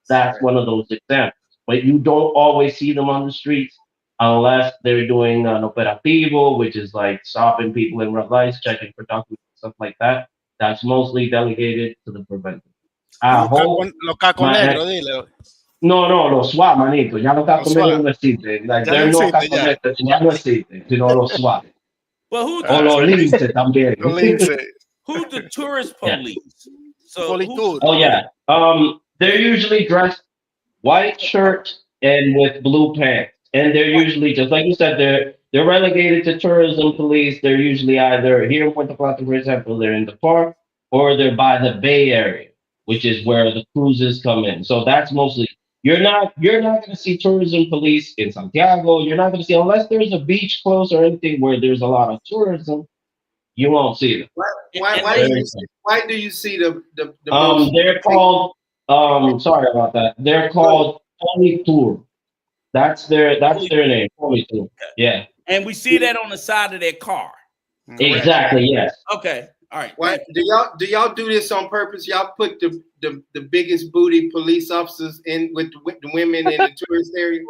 That's one of those examples. But you don't always see them on the streets unless they're doing an operativo, which is like stopping people in red lights, checking for documents, stuff like that. That's mostly delegated to the preventive. I hope Los cacos my negros, dile. no, los SWAT, manito. Ya los Los cacos negros SWAT. no existen. Like, Ya no they're no existe, cacos ya. negros, ya no existen, sino los SWAT. Well, who's O los lince también. Coleen say, who's the tourist Yeah. police? So Politur. Oh, yeah. They're usually dressed white shirt and with blue pants. And they're usually, just like you said, they're relegated to tourism police. They're usually either here in Puerto Plata, for example, they're in the park, or they're by the Bay Area, which is where the cruises come in. So that's mostly you're not gonna see tourism police in Santiago. You're not gonna see unless there's a beach close or anything where there's a lot of tourism, you won't see them. Why do you see the most? They're called sorry about that. They're called Politur. That's their name. Politur. Yeah. and we see that on the side of their car. Exactly, yes. Okay. All right. Why do y'all do this on purpose? Y'all put the biggest booty police officers in with the women in the tourist area?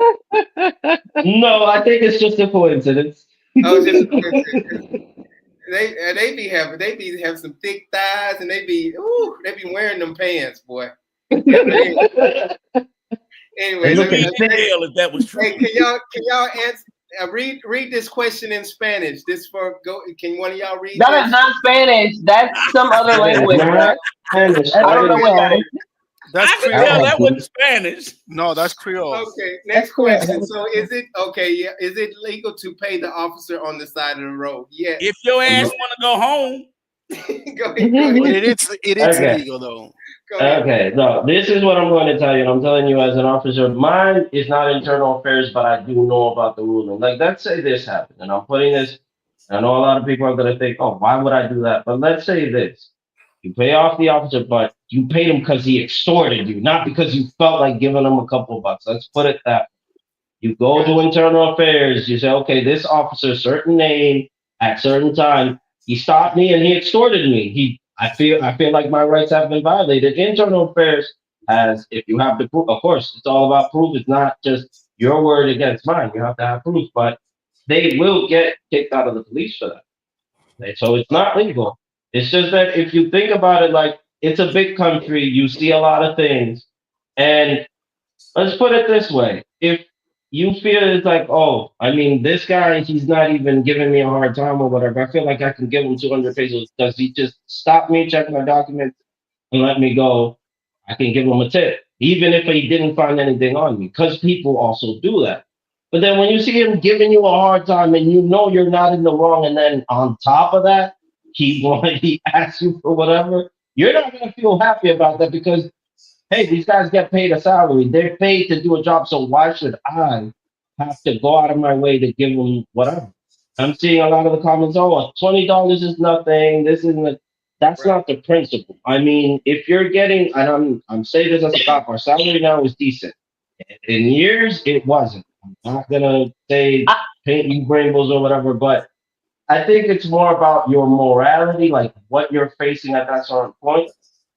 No, I think it's just a coincidence. Oh, just they be having some thick thighs and they be wearing them pants, boy. Anyway, Look We at can tell if that was true. hey, can y'all answer? Read this question in Spanish. Can one of y'all read? That this? is not Spanish. That's some other language, bro. Spanish. I don't know what that is. That's I could Creole. tell that wasn't Spanish. No, that's Creole. Okay, next question. So is it legal to pay the officer on the side of the road? Yeah. If your ass want to go home, Go ahead. But it is Okay. illegal though. Go ahead. Okay, no, this is what I'm going to tell you. And I'm telling you as an officer, mine is not internal affairs, but I do know about the ruling. Like, let's say this happened, and I'm putting this, I know a lot of people are going to think, oh, why would I do that? But let's say this. You pay off the officer, but you paid him because he extorted you, not because you felt like giving him a couple of bucks. Let's put it that way. You go to internal affairs, you say, okay, this officer, certain name, at certain time, he stopped me and he extorted me. I feel like my rights have been violated. Internal affairs has, if you have the proof, of course, it's all about proof. It's not just your word against mine. You have to have proof, but they will get kicked out of the police for that. Okay, so it's not legal. It's just that if you think about it, like, it's a big country, you see a lot of things, and let's put it this way: if you feel it's like, oh, I mean, this guy, he's not even giving me a hard time or whatever. I feel like I can give him 200 pesos because he just stopped me, checked my documents, and let me go. I can give him a tip, even if he didn't find anything on me, because people also do that. But then when you see him giving you a hard time and you know you're not in the wrong, and then on top of that, he asks you for whatever, you're not going to feel happy about that because, hey, these guys get paid a salary. They're paid to do a job, so why should I have to go out of my way to give them whatever? I'm seeing a lot of the comments, oh, $20 is nothing. This isn't. That's not the principle. I mean, if you're getting, and I'm saying this as a cop, our salary now is decent. In years, it wasn't. I'm not gonna say paint you rainbows or whatever, but I think it's more about your morality, like what you're facing at that certain point.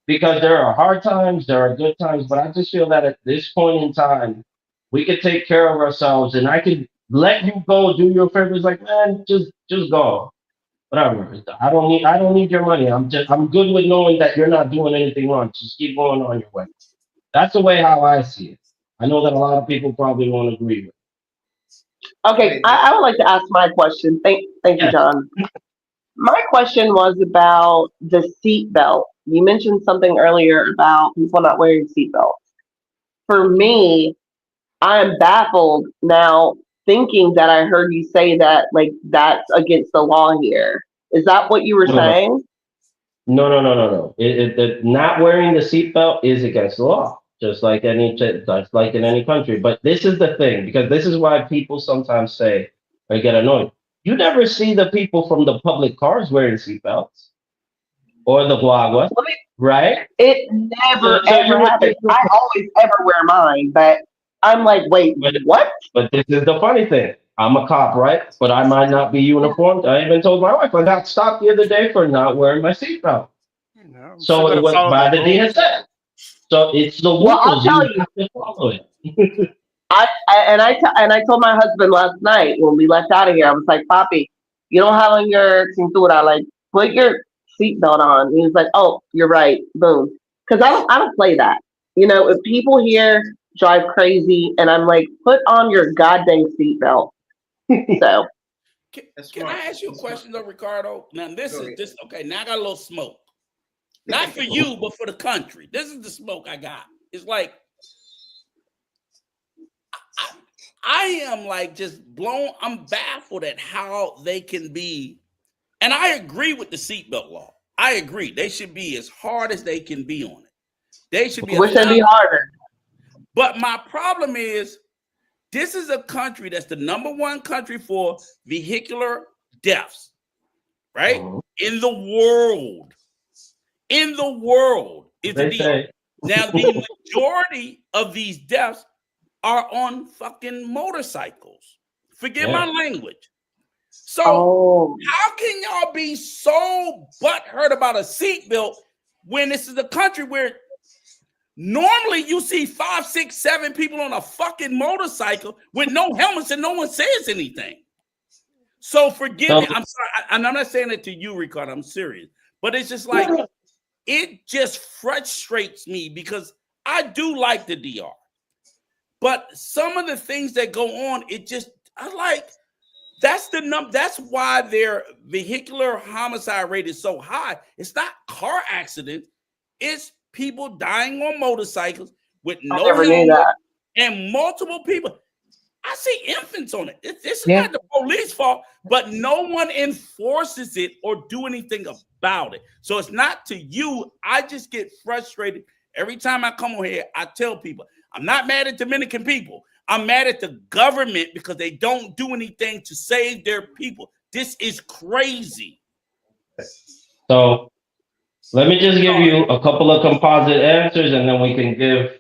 Because there are hard times, there are good times, but I just feel that at this point in time, we could take care of ourselves, and I could let you go do your favors. Like, man, just go, whatever. I don't need your money. I'm good with knowing that you're not doing anything wrong. Just keep going on your way. That's the way how I see it. I know that a lot of people probably won't agree with. Okay, I would like to ask my question. Thank you, Yeah. John. My question was about the seatbelt. You mentioned something earlier about people not wearing seatbelts. For me, I am baffled now thinking that I heard you say that like that's against the law here. Is that what you were No. saying? No. Not wearing the seatbelt is against the law, just like in any country. But this is the thing, because this is why people sometimes say or get annoyed. You never see the people from the public cars wearing seatbelts. or the guagua, Let me, right? it never So you ever would happens. think, I always ever wear mine, but I'm like, wait, but, what? but this is the funny thing. I'm a cop, right? But I might not be uniformed. I even told my wife I got stopped the other day for not wearing my seatbelt. You know, I'm still So it gonna was follow the by the rules. DSS. So it's the Well, I'll rules. tell You you. have to follow it. I told my husband last night when we left out of here. I was like, Poppy, you don't have on your cintura. Like, put your seatbelt on. He was like, oh, you're right. Boom. Because I don't play that. You know, if people here drive crazy, and I'm like, put on your goddamn seatbelt. So Can I ask you a question though, Ricardo? Now this is this okay. Now I got a little smoke. Not for you, but for the country. This is the smoke I got. It's like I am like just blown. I'm baffled at how they can be. And I agree with the seatbelt law. I agree. They should be as hard as they can be on it. They should be. wish they'd be harder. But my problem is, this is a country that's the #1 country for vehicular deaths, right? In the world. In the world is the deal. Now, the majority of these deaths are on fucking motorcycles. Forget my language. So how can y'all be so butthurt about a seatbelt when this is a country where normally you see 5, 6, 7 people on a fucking motorcycle with no helmets and no one says anything? So forgive me. I'm sorry. And I'm not saying it to you, Ricardo. I'm serious. But it's just like, it just frustrates me because I do like the DR. But some of the things that go on, it just, I like, that's the number. That's why their vehicular homicide rate is so high. It's not car accidents. It's people dying on motorcycles with no helmet and multiple people. I see infants on it. It's not the police fault, but no one enforces it or do anything about it. So it's not to you. I just get frustrated every time I come on here. I tell people, I'm not mad at Dominican people. I'm mad at the government because they don't do anything to save their people. This is crazy. So let me just give you a couple of composite answers, and then we can give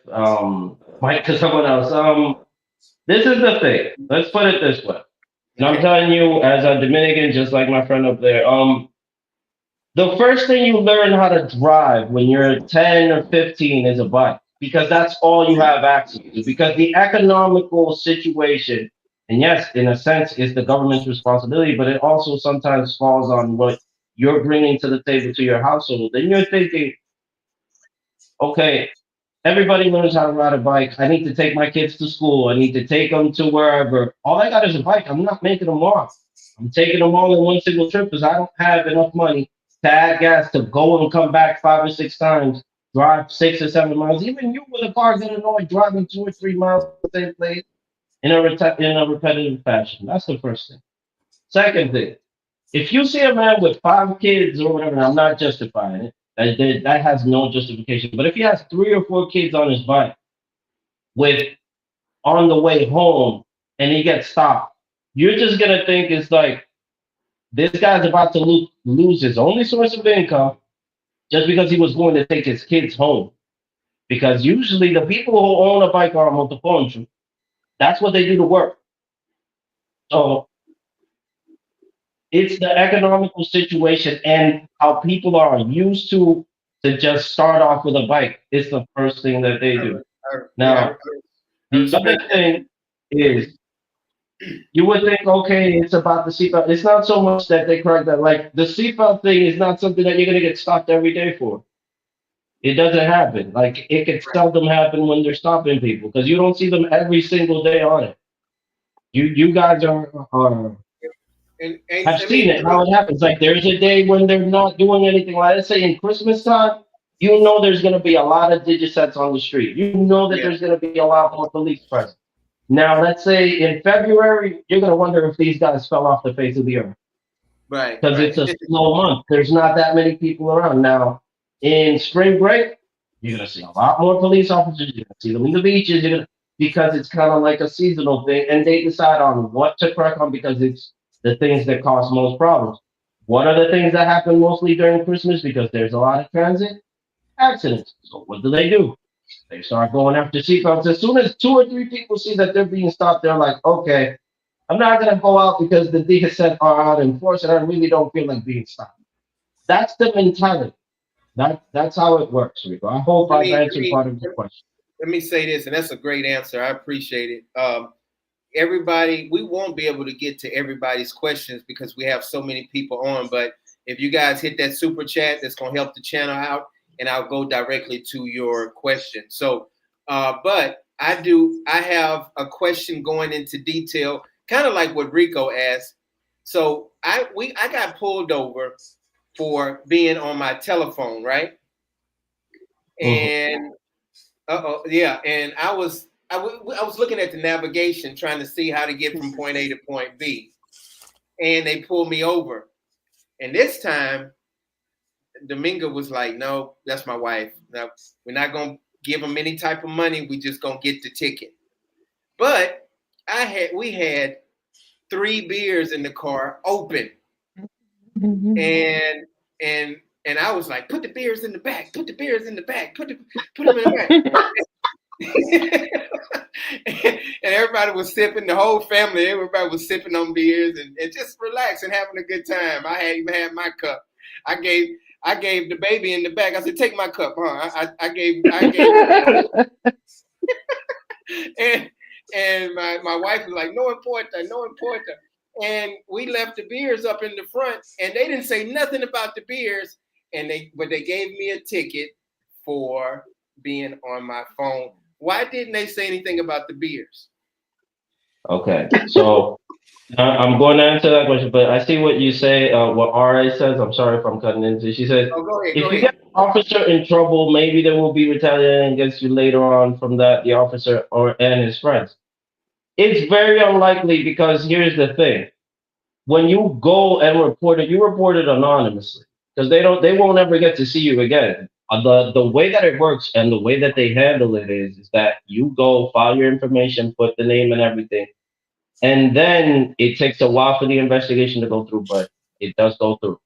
mic to someone else. This is the thing. Let's put it this way. And I'm telling you, as a Dominican, just like my friend up there, the first thing you learn how to drive when you're 10 or 15 is a bike, because that's all you have access to. Because the economical situation, and yes, in a sense, is the government's responsibility, but it also sometimes falls on what you're bringing to the table to your household. Then you're thinking, okay, everybody learns how to ride a bike. I need to take my kids to school. I need to take them to wherever. All I got is a bike. I'm not making them walk. I'm taking them all in one single trip because I don't have enough money to add gas to go and come back 5 or 6 times, drive 6 or 7 miles. Even you with a car get annoyed driving 2 or 3 miles to the same place in a repetitive fashion. That's the first thing. Second thing, if you see a man with 5 kids or whatever, I'm not justifying it. That has no justification. But if he has 3 or 4 kids on his bike with on the way home and he gets stopped, you're just gonna think it's like this guy's about to lose his only source of income just because he was going to take his kids home. Because usually the people who own a bike are motoponcho. That's what they do to work. So it's the economical situation and how people are used to just start off with a bike. It's the first thing that they do. Now, the other thing is, you would think, okay, it's about the seatbelt. It's not so much that they correct that. Like, the seatbelt thing is not something that you're going to get stopped every day for. It doesn't happen. Like, it can seldom happen when they're stopping people because you don't see them every single day on it. You guys are I've seen it, how it happens. Like, there's a day when they're not doing anything. Like, let's say in Christmas time, you know there's going to be a lot of digisets on the street. You know that there's going to be a lot more police present. Now, let's say in February, you're going to wonder if these guys fell off the face of the earth. Right. Because it's a slow month. There's not that many people around. Now, in spring break, you're going to see a lot more police officers. You're going to see them in the beaches. Because it's kind of like a seasonal thing. And they decide on what to crack on because it's the things that cause most problems. What are the things that happen mostly during Christmas? Because there's a lot of transit accidents. So what do? They start going after seatbelts. As soon as 2 or 3 people see that they're being stopped, they're like, okay, I'm not going to go out because the DHS are out in force and I really don't feel like being stopped. That's the mentality. That's how it works, Rico. I hope I've answered part of the question. Let me say this, and that's a great answer. I appreciate it. Everybody, we won't be able to get to everybody's questions because we have so many people on. But if you guys hit that super chat, that's going to help the channel out, and I'll go directly to your question. So, but I have a question going into detail, kind of like what Rico asked. So I got pulled over for being on my telephone, right? And yeah, and I was looking at the navigation trying to see how to get from point A to point B, and they pulled me over. And this time, Domingo was like, "No, that's my wife. No, we're not gonna give them any type of money. We just gonna get the ticket." But we had 3 beers in the car open, and I was like, "Put the beers in the back. Put the beers in the back. Put them in the back." And everybody was sipping, the whole family, everybody was sipping on beers and just relaxing, having a good time. I had even had my cup. I gave the baby in the back. I said, "Take my cup, huh?" I gave and my wife was like, "No importa, no importa." And we left the beers up in the front, and they didn't say nothing about the beers, but they gave me a ticket for being on my phone. Why didn't they say anything about the beers? Okay, so I'm going to answer that question, but I see what you say, what RA says. I'm sorry if I'm cutting into. She says, if you get an officer in trouble, maybe there will be retaliation against you later on from the officer and his friends. It's very unlikely because here's the thing. When you go and report it, you report it anonymously because they won't ever get to see you again. The way that it works and the way that they handle it is that you go file your information, put the name and everything, and then it takes a while for the investigation to go through, but it does go through.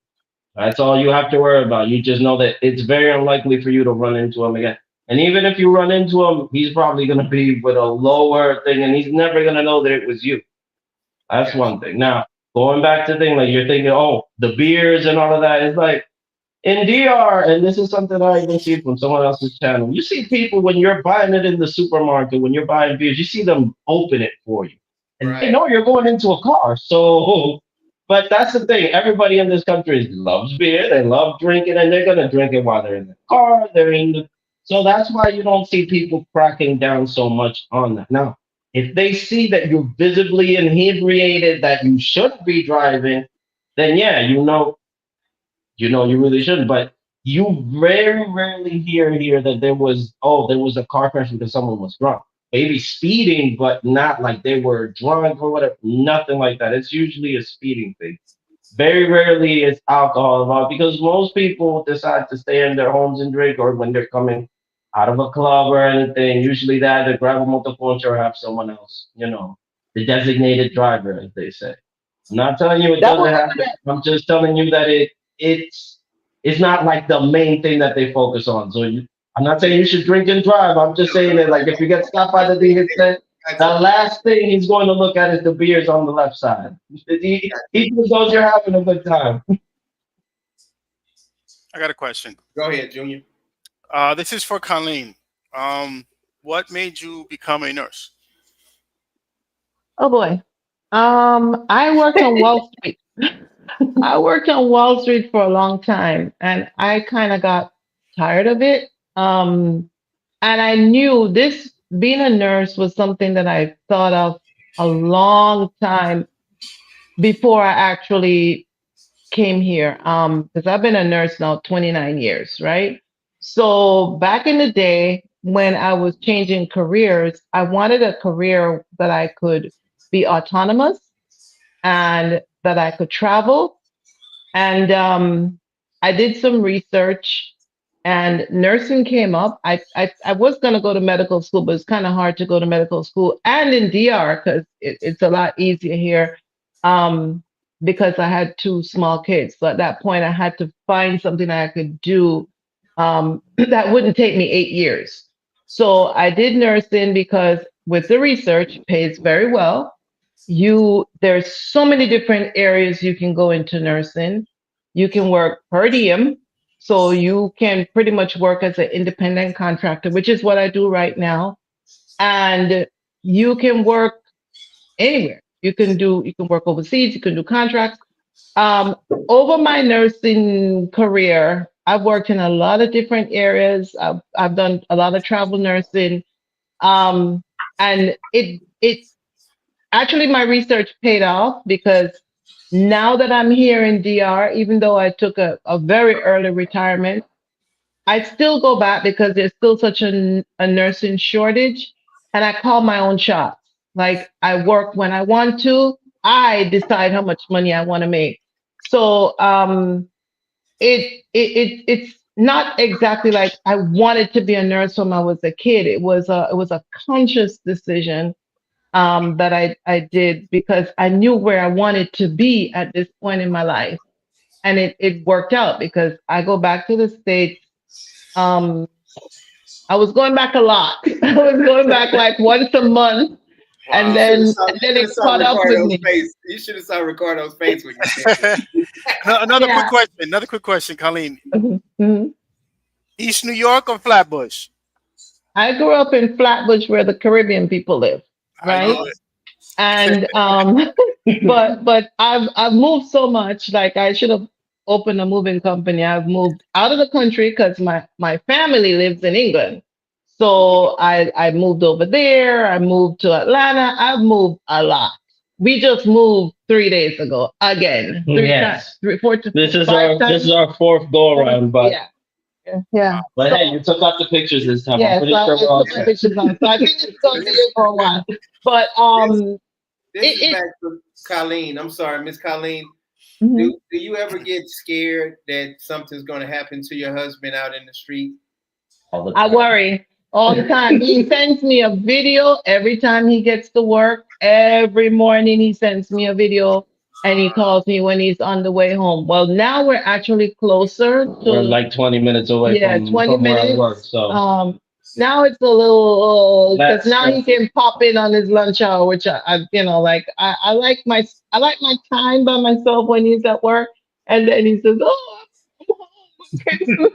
That's all you have to worry about. You just know that it's very unlikely for you to run into him again. And even if you run into him, he's probably going to be with a lower thing, and he's never going to know that it was you. That's one thing. Now, going back to the thing, like you're thinking, oh, the beers and all of that, it's like in DR, and this is something I even see from someone else's channel. You see people when you're buying it in the supermarket, when you're buying beers, you see them open it for you. And they know you're going into a car. So, but that's the thing. Everybody in this country loves beer. They love drinking, and they're going to drink it while they're in the car. So that's why you don't see people cracking down so much on that. Now, if they see that you're visibly inebriated, that you shouldn't be driving, then yeah, you really shouldn't. But you very rarely hear that there was a car crash because someone was drunk. Maybe speeding, but not like they were drunk or whatever. Nothing like that. It's usually a speeding thing. Very rarely it's alcohol involved because most people decide to stay in their homes and drink, or when they're coming out of a club or anything. Usually they either grab a motorcoach or have someone else, the designated driver, as they say. I'm not telling you it doesn't happen. I'm just telling you that it's not like the main thing that they focus on. So I'm not saying you should drink and drive. I'm just saying that, like, if you get stopped by the DHS, the last thing he's going to look at is the beers on the left side. He just knows you're having a good time. I got a question. Go ahead, Junior. This is for Coleen. What made you become a nurse? Oh boy. I worked on Wall Street. I worked on Wall Street for a long time, and I kind of got tired of it. And I knew this being a nurse was something that I thought of a long time before I actually came here. Because I've been a nurse now 29 years, right? So back in the day when I was changing careers, I wanted a career that I could be autonomous and that I could travel. And I did some research, and nursing came up. I was going to go to medical school, but it's kind of hard to go to medical school and in DR because it's a lot easier here. because I had two small kids. So at that point, I had to find something that I could do that wouldn't take me 8 years. So I did nursing because with the research, pays very well. There's so many different areas you can go into nursing. You can work per diem, so you can pretty much work as an independent contractor, which is what I do right now. And you can work anywhere. You can work overseas, you can do contracts. Um, Over my nursing career, I've worked in a lot of different areas. I've done a lot of travel nursing. Um, and it actually my research paid off because now that I'm here in DR, even though I took a very early retirement, I still go back because there's still such a nursing shortage, and I call my own shots. Like I work when I want to. I decide how much money I want to make. So it's not exactly like I wanted to be a nurse when I was a kid. It was a conscious decision that I did because I knew where I wanted to be at this point in my life, and it worked out because I go back to the States. um, I was going back a lot. I was going back like once a month, and You then should have it saw caught up with Ricardo's me. face. You should have saw Ricardo's face when you said that. Another quick Yeah. question. Another quick question, Colleen. Mhm. East New York or Flatbush? I grew up in Flatbush where the Caribbean people live, I right? knew it. And but I've moved so much. Like I should have opened a moving company. I've moved out of the country because my family lives in England. So I moved over there. I moved to Atlanta. I've moved a lot. We just moved 3 days ago again. Three times, Yes. three, four to This is five our times. fourth go around, but Yeah, yeah. but So hey, you took out the pictures this time. I'm yeah, pretty so sure I we're all put my set. pictures on. So I think it's gonna be here for a while. But This, this is it back to Colleen. I'm sorry, Miss Colleen. mhm. Do you ever get scared that something's going to happen to your husband out in the street? All the I time. worry all the time. He sends me a video every time he gets to work. Every morning he sends me a video and he calls me when he's on the way home. Well, now we're actually closer We're to, like 20 minutes away yeah, 20 from where I minutes. work, so Now it's a little because that's now he can pop in on his lunch hour, which like I like my time by myself when he's at work, and then he says, "Oh, I'm home."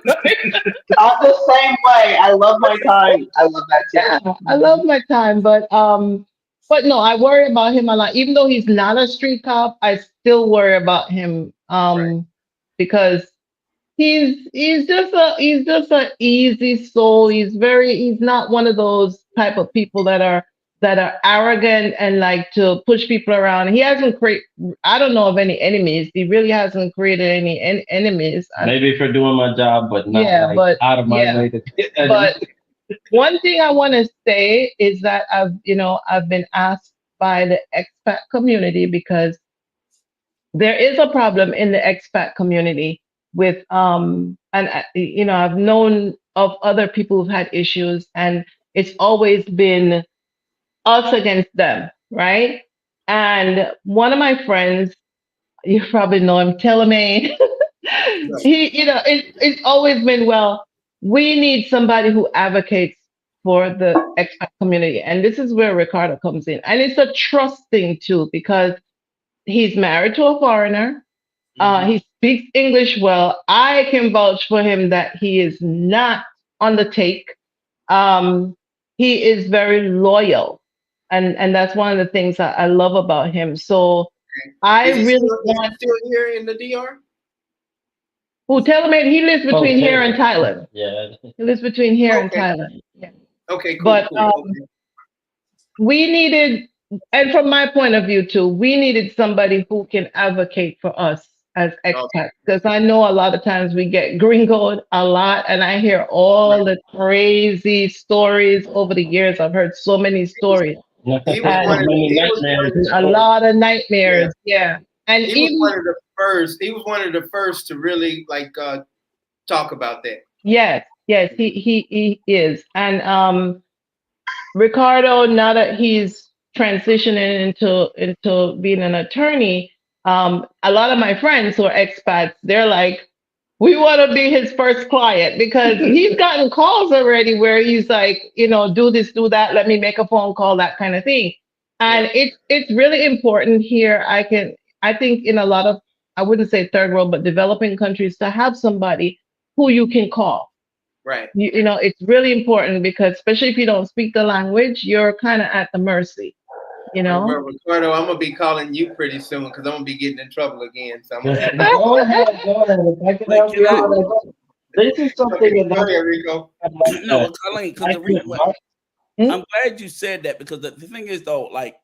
I'm the same way. I love my time. I love that too. Yeah, I love my time, but no, I worry about him a lot. Even though he's not a street cop, I still worry about him, Right. because he's just a easy soul. He's not one of those type of people that are arrogant and like to push people around. He hasn't created. I don't know of any enemies. He really hasn't created any enemies. maybe for doing my job, but not Yeah, like but out of my yeah, way to get but one thing I want to say is that I've been asked by the expat community because there is a problem in the expat community with and I've known of other people who've had issues, and it's always been us against them, right? And one of my friends, you probably know him, Telemaine. Right. It's always been, well, we need somebody who advocates for the expat community. And this is where Ricardo comes in. And it's a trust thing too, because he's married to a foreigner. Mhm. He speaks English well. I can vouch for him that he is not on the take. Um, he is very loyal. And that's one of the things I love about him. So I really Is he want still here in the DR? who tell me he lives between here and Okay. Thailand. Yeah. He lives between here and Okay. Thailand. Yeah. Okay. Cool. But Cool. Okay. we needed, and from my point of view too, we needed somebody who can advocate for us as Okay. expats. Because I know a lot of times we get gringoed a lot, and I hear Right. all the crazy stories over the years. I've heard so many stories He was one and of the, Many he was one of nightmares. the, a lot of yeah. nightmares. Yeah. And He was even, one of the first. He was one of the first to really talk about that. yes, yes, he is. And Ricardo, now that he's transitioning into being an attorney, A lot of my friends who are expats, they're like, we want to be his first client because he's gotten calls already where he's like, do this, do that, let me make a phone call, that kind of thing. And it's really important here. I think in a lot of, I wouldn't say third world, but developing countries, to have somebody who you can call. Right. It's really important because especially if you don't speak the language, you're kind of at the mercy. Remember, Ricardo, I'm gonna be calling you pretty soon because I'm gonna be getting in trouble again. So I'm gonna Go ahead. If I can help you out, this is something Go ahead, Rico. No, Coleen, because the reason I'm glad you said that, because the thing is though, like,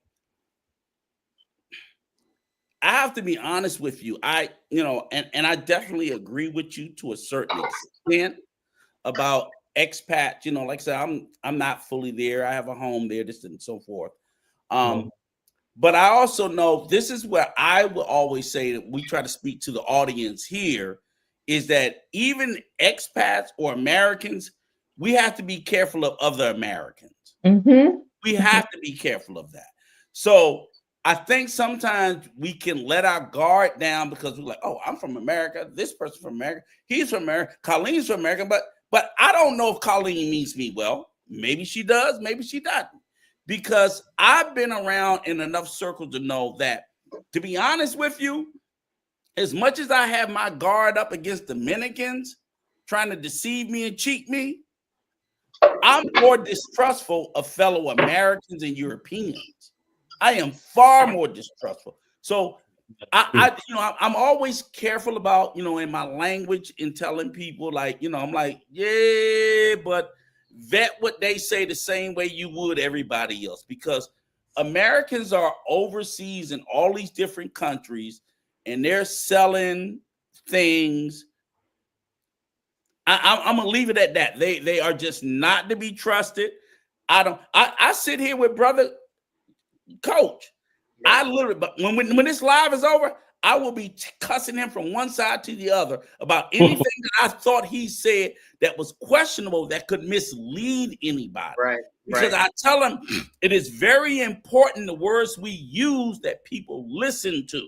I have to be honest with you. And I definitely agree with you to a certain extent about expat. Like I said, I'm not fully there. I have a home there, this and so forth. But I also know this is where I will always say that we try to speak to the audience here, is that even expats or Americans, we have to be careful of other Americans. We have to be careful of that. So I think sometimes we can let our guard down because we're like, oh, I'm from America. This person from America. He's from America. Colleen's from America. But I don't know if Coleen means me well. Maybe she does. Maybe she doesn't. Because I've been around in enough circles to know that, to be honest with you, as much as I have my guard up against Dominicans trying to deceive me and cheat me, I'm more distrustful of fellow Americans and Europeans. I am far more distrustful. So I'm always careful about, in my language, in telling people, like, I'm like, yeah, but vet what they say the same way you would everybody else, because Americans are overseas in all these different countries and they're selling things. I'm gonna leave it at that. They are just not to be trusted. I sit here with brother Coach. I literally, but when this live is over, I will be cussing him from one side to the other about anything that I thought he said that was questionable, that could mislead anybody. Right. Because I tell him it is very important the words we use that people listen to.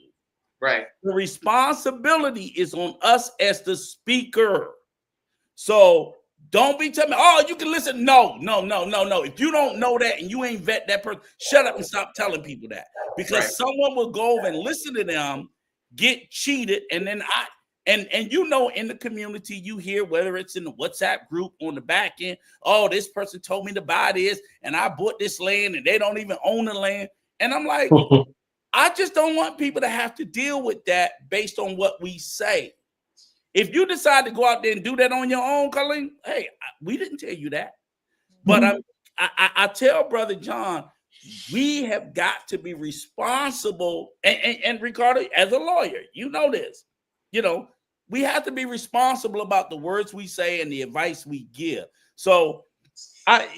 Right. The responsibility is on us as the speaker. So don't be telling me, oh, you can listen. No. If you don't know that and you ain't vet that person, shut up and stop telling people that. Because someone will go over and listen to them, get cheated, and then in the community, you hear, whether it's in the WhatsApp group on the back end, oh, this person told me to buy this, and I bought this land, and they don't even own the land. And I'm like, I just don't want people to have to deal with that based on what we say. If you decide to go out there and do that on your own, Coleen, hey, we didn't tell you that. But I tell Brother John, we have got to be responsible. And Ricardo, as a lawyer, you know this. We have to be responsible about the words we say and the advice we give. So, I'm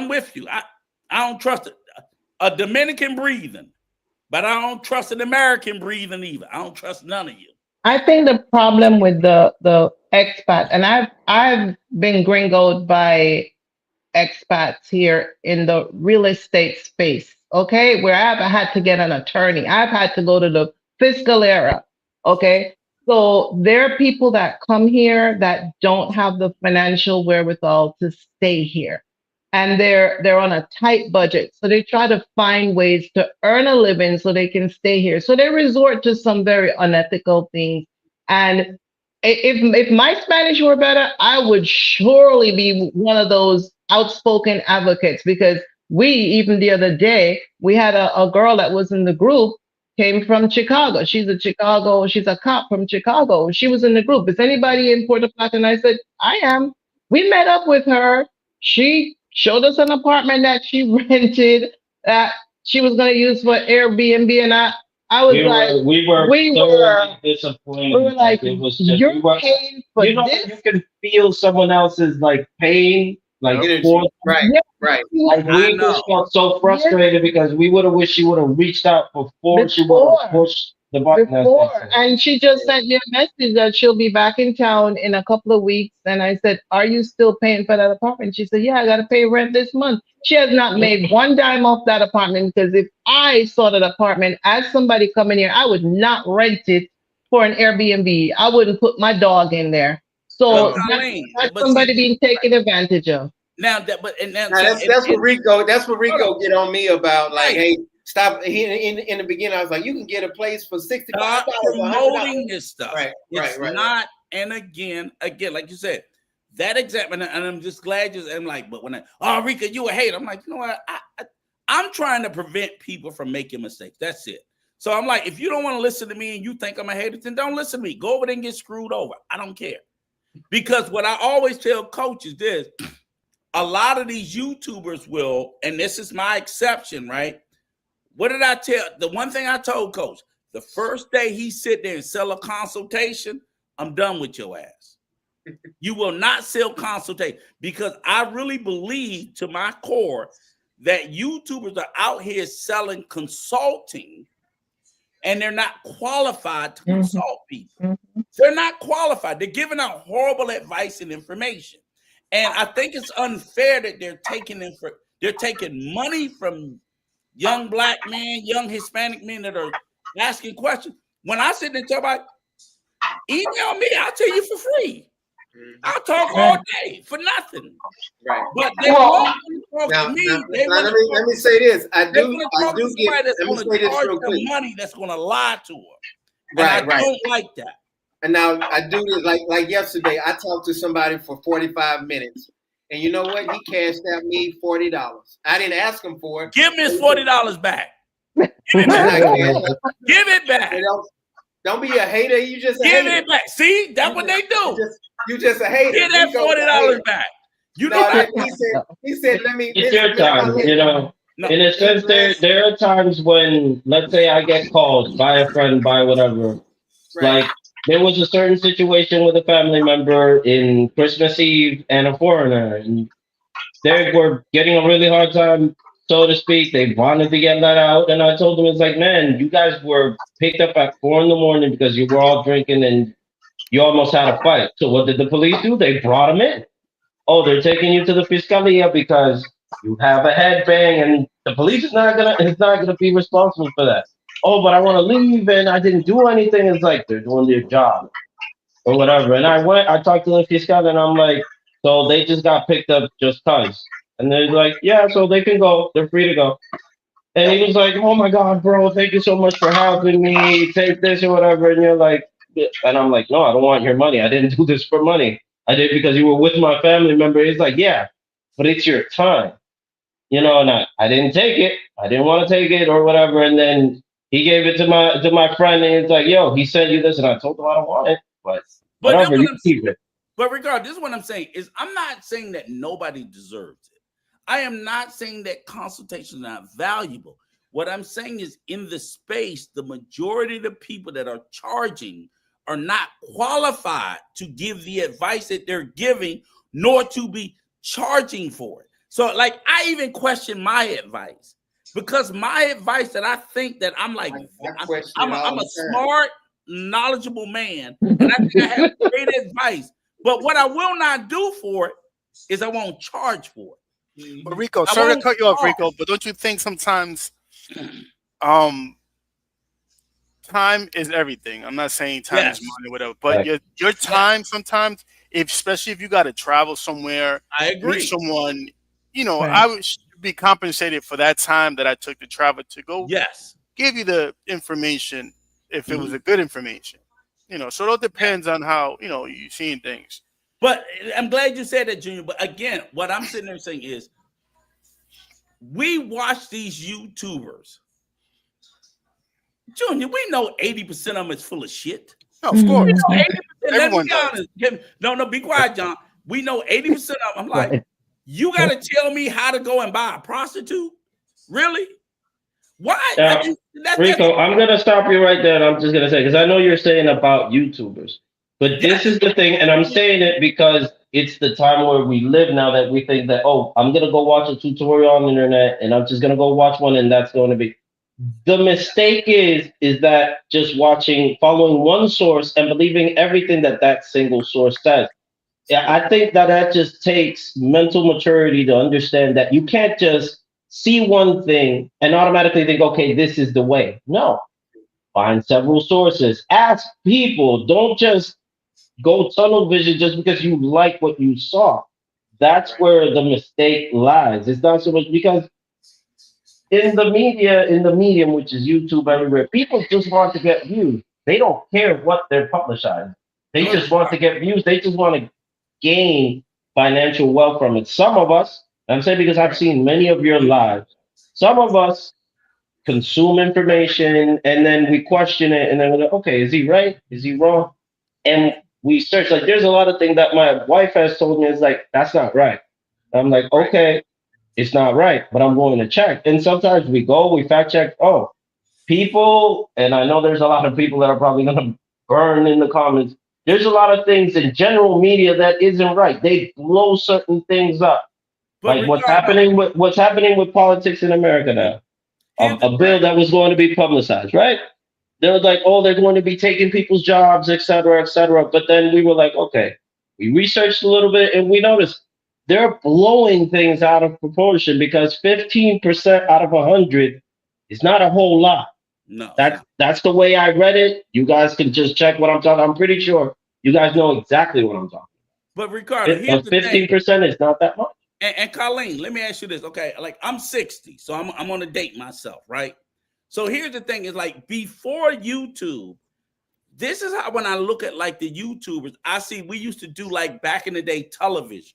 with you. I don't trust a Dominican breathing, but I don't trust an American breathing either. I don't trust none of you. I think the problem with the expat, and I've been gringoed by expats here in the real estate space, okay, where I've had to get an attorney. I've had to go to the fiscal era, okay? So there are people that come here that don't have the financial wherewithal to stay here. And they're on a tight budget. So they try to find ways to earn a living so they can stay here. So they resort to some very unethical things. And if my Spanish were better, I would surely be one of those outspoken advocates, because even the other day, we had a girl that was in the group, came from Chicago. She's a cop from Chicago. She was in the group. Is anybody in Puerto Plata? And I said, I am. We met up with her. She showed us an apartment that she rented that she was going to use for Airbnb. And I was we were disappointed. We were like, it was just, you're paying for this? You can feel someone else's like pain, like for right. Like we just felt so frustrated because we would have wished she would have reached out before she would have pushed before, and she just sent me a message that she'll be back in town in a couple of weeks. And I said, "Are you still paying for that apartment?" She said, "Yeah, I got to pay rent this month." She has not made one dime off that apartment, because if I saw that apartment as somebody coming here, I would not rent it for an Airbnb. I wouldn't put my dog in there. So that's somebody being taken advantage of. Now that, that's what Rico. That's what Rico get on me about. Like, hey, stop. In the beginning, I was like, you can get a place for $65. Promoting this stuff. Right. It's not. And again, like you said, that example. And I'm just glad I'm like, but when Rico, you a hater. I'm like, you know what? I'm trying to prevent people from making mistakes. That's it. So I'm like, if you don't want to listen to me and you think I'm a hater, then don't listen to me. Go over there and get screwed over. I don't care. Because what I always tell coaches is, a lot of these YouTubers will, and this is my exception, right? What did I tell? The one thing I told Coach, the first day he sit there and sell a consultation, I'm done with your ass. You will not sell consultation, because I really believe to my core that YouTubers are out here selling consulting, and they're not qualified to consult people. They're not qualified. They're giving out horrible advice and information. And I think it's unfair that they're taking money from young Black men, young Hispanic men that are asking questions. When I sit there and tell about, email me, I'll tell you for free. I'll talk all day for nothing. Right. But they won't talk to me. Let me say this. I do get. Let me say this real quick. Money that's going to lie to her. And I don't like that. And now I do this like yesterday. I talked to somebody for 45 minutes, and you know what? He cashed out me $40. I didn't ask him for it. Give me his $40 back. Give it back. Don't be a hater. You just give it back. See, that's what they do. You just a hater. Get that $40 back. He said, let me. It's your time. You know, in a sense, there are times when, let's say, I get called by a friend, by whatever, like. There was a certain situation with a family member in Christmas Eve and a foreigner, and they were getting a really hard time, so to speak. They wanted to get let out, and I told them, it's like, man, you guys were picked up at 4 a.m. because you were all drinking and you almost had a fight. So what did the police do? They brought them in. Oh, they're taking you to the Fiscalia because you have a headbang, and the police is not gonna be responsible for that. Oh, but I want to leave and I didn't do anything. It's like, they're doing their job or whatever. And I talked to the fiscal, and I'm like, so they just got picked up just cause. And they're like, yeah, so they can go. They're free to go. And he was like, oh my God, bro, thank you so much for helping me. Take this or whatever. And you're like, and I'm like, no, I don't want your money. I didn't do this for money. I did because you were with my family member. He's like, yeah, but it's your time. You know, and I didn't take it. I didn't want to take it or whatever. And then he gave it to my friend, and it's like, yo, he sent you this, and I told him I don't want it, but whatever, you keep it. But regardless, this is what I'm saying is, I'm not saying that nobody deserves it. I am not saying that consultation is not valuable. What I'm saying is, in the space, the majority of the people that are charging are not qualified to give the advice that they're giving, nor to be charging for it. So, like, I even question my advice. Because my advice that I think that I'm like, I'm a smart, knowledgeable man, and I think I have great advice. But what I will not do for it is I won't charge for it. But Rico, sorry to cut you off, Rico, but don't you think sometimes time is everything? I'm not saying time is money or whatever, but your time sometimes, especially if you got to travel somewhere, I agree. Meet someone, you know, I would be compensated for that time that I took to travel to go give you the information if it was a good information, you know. So it all depends on how, you know, you're seeing things. But I'm glad you said that, Junior. But again, what I'm sitting there saying is, we watch these YouTubers, Junior. We know 80% of them is full of shit. No, of course. You know, 80%, everyone does. No, be quiet, John. We know 80% of them. I'm like, you got to tell me how to go and buy a prostitute? Really? Why? Rico, I'm going to stop you right there. I'm just going to say, because I know you're saying about YouTubers, but this is the thing, and I'm saying it because it's the time where we live now, that we think that, oh, I'm going to go watch a tutorial on the internet, and I'm just going to go watch one, and that's going to be. The mistake is that just following one source and believing everything that that single source says. Yeah, I think that that just takes mental maturity to understand that you can't just see one thing and automatically think, okay, this is the way. No, find several sources. Ask people. Don't just go tunnel vision just because you like what you saw. That's where the mistake lies. It's not so much because in the media, in the medium, which is YouTube everywhere, people just want to get views. They don't care what they're publicizing. They just want to get views. They just want to gain financial wealth from it. Some of us, I'm saying because I've seen many of your lives, some of us consume information and then we question it and then we're like, okay, is he right? Is he wrong? And we search. Like there's a lot of things that my wife has told me is like, that's not right. I'm like, okay, it's not right, but I'm going to check. And sometimes we fact check. Oh, people, and I know there's a lot of people that are probably going to burn in the comments. There's a lot of things in general media that isn't right. They blow certain things up, But like Ricardo, what's happening with politics in America now. here's the A bill thing. that was going to be publicized, right? They were like, oh, they're going to be taking people's jobs, et cetera, et cetera. But then we were like, okay, we researched a little bit and we noticed they're blowing things out of proportion because 15% out of 100 is not a whole lot. No, That's the way I read it. You guys can just check what I'm talking. I'm pretty sure you guys know exactly what I'm talking but Ricardo, about. here's But the thing. 15% is not that much. And Coleen, let me ask you this. Okay, like I'm 60, so I'm gonna date myself, right? So here's the thing: is like before YouTube, this is how when I look at like the YouTubers, I see we used to do like back in the day television.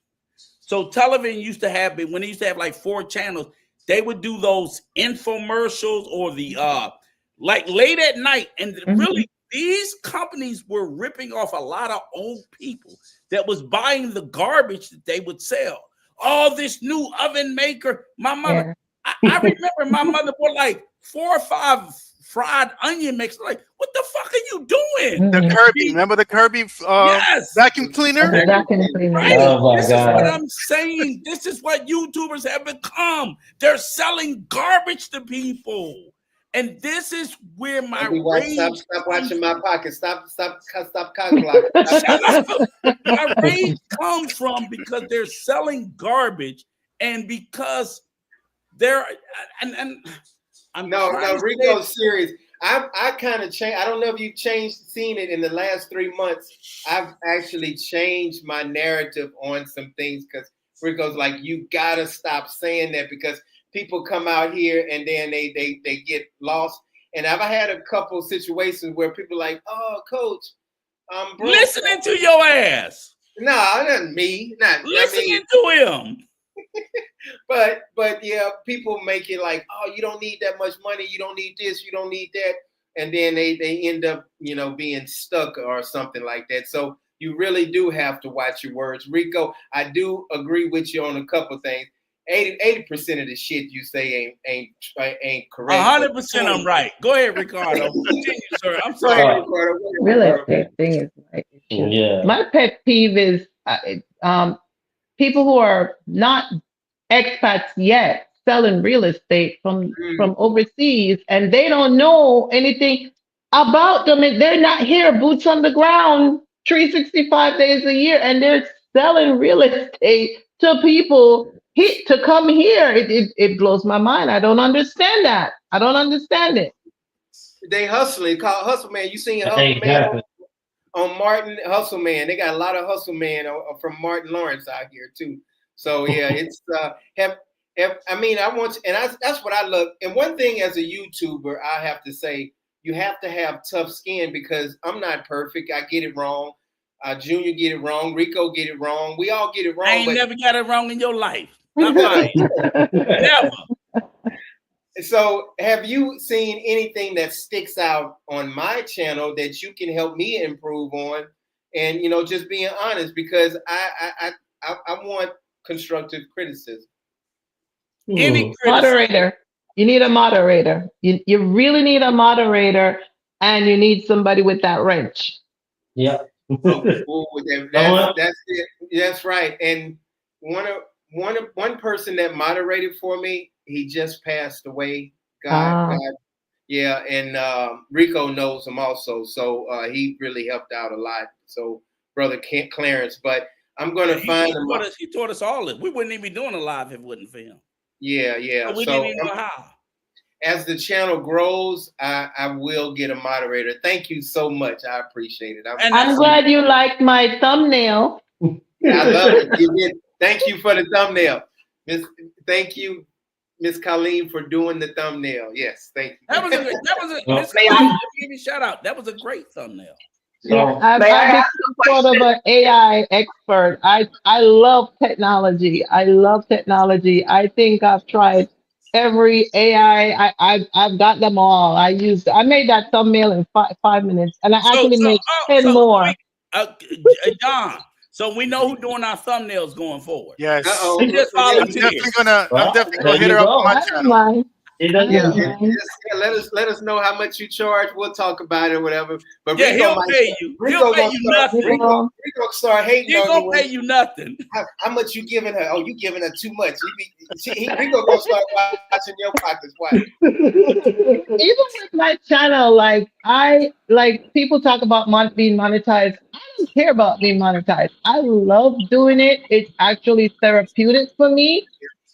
So television used to have when they used to have like 4 channels, they would do those infomercials or the like late at night, and really these companies were ripping off a lot of old people that was buying the garbage that they would sell. Oh, this new oven maker. My mother, I remember my mother bought like 4 or 5 fried onion mixes. Like, what the fuck are you doing? The Kirby, remember the Kirby Yes. vacuum cleaner? The vacuum cleaner. Right. Oh my This is what God. I'm saying. This is what YouTubers have become. They're selling garbage to people. And this is where my rage Stop watching my pocket. Stop cock blocking. Shut up. My rage comes from because they're selling garbage and because they're and I'm No, trying to Rico's serious. I kind of changed. I don't know if you've seen it in the last 3 months. I've actually changed my narrative on some things because Rico's like, you gotta stop saying that because people come out here and then they get lost. And I've had a couple situations where people are like, oh, coach, listening to your ass. No, not me. Not listening to him. But yeah, people make it like, oh, you don't need that much money, you don't need this, you don't need that, and then they end up, being stuck or something like that. So you really do have to watch your words. Rico, I do agree with you on a couple things. 80% of the shit you say ain't correct. 100% I'm right. Go ahead, Ricardo. Continue, sir. I'm sorry. Ricardo. Real estate thing is like, Yeah. my pet peeve is people who are not expats yet selling real estate from overseas and they don't know anything about them. They're not here, boots on the ground, 365 days a year, and they're selling real estate to people to come here. It blows my mind. I don't understand that. I don't understand it. They hustling, called Hustle Man. You seen Hustle Exactly. Man on Martin Hustle Man? They got a lot of Hustle Man from Martin Lawrence out here too. So yeah, it's I want to, and that's what I love. And one thing as a YouTuber, I have to say, you have to have tough skin because I'm not perfect. I get it wrong. Junior get it wrong. Rico get it wrong. We all get it wrong. I ain't never got it wrong in your life. Not lying. Never. So have you seen anything that sticks out on my channel that you can help me improve on? And, just being honest, because I want constructive criticism. Any moderator. You need a moderator. You really need a moderator, and you need somebody with that wrench. Yeah. That's it. That's right. And one person that moderated for me, he just passed away. God Yeah, and Rico knows him also, so he really helped out a lot. So, brother Clarence, but I'm going to find him. He taught us all this. We wouldn't even be doing a live if it wasn't for him. Yeah. So we didn't even know how. As the channel grows, I will get a moderator. Thank you so much. I appreciate it. I'm glad you liked my thumbnail. I love it. You did. Thank you for the thumbnail. Thank you, Miss Coleen, for doing the thumbnail. Yes, thank you. That was a Miss Coleen, give me a shout out. That was a great thumbnail. Yeah, I've become sort of an AI expert. I love technology. I think I've tried every AI. I've got them all. I made that thumbnail in 5 minutes, and I actually made 10 more. John. So we know who's doing our thumbnails going forward. Yes. We just volunteer. I'm definitely gonna hit her up on my channel. Let us know how much you charge. We'll talk about it or whatever. But yeah, he'll pay you. He'll pay you nothing. Rico start hating on you. He gonna pay you nothing. How much you giving her? Oh, you giving her too much. Rico gonna start watching your pockets. Why? Even with my channel, like people talk about being monetized. I don't care about being monetized. I love doing it. It's actually therapeutic for me.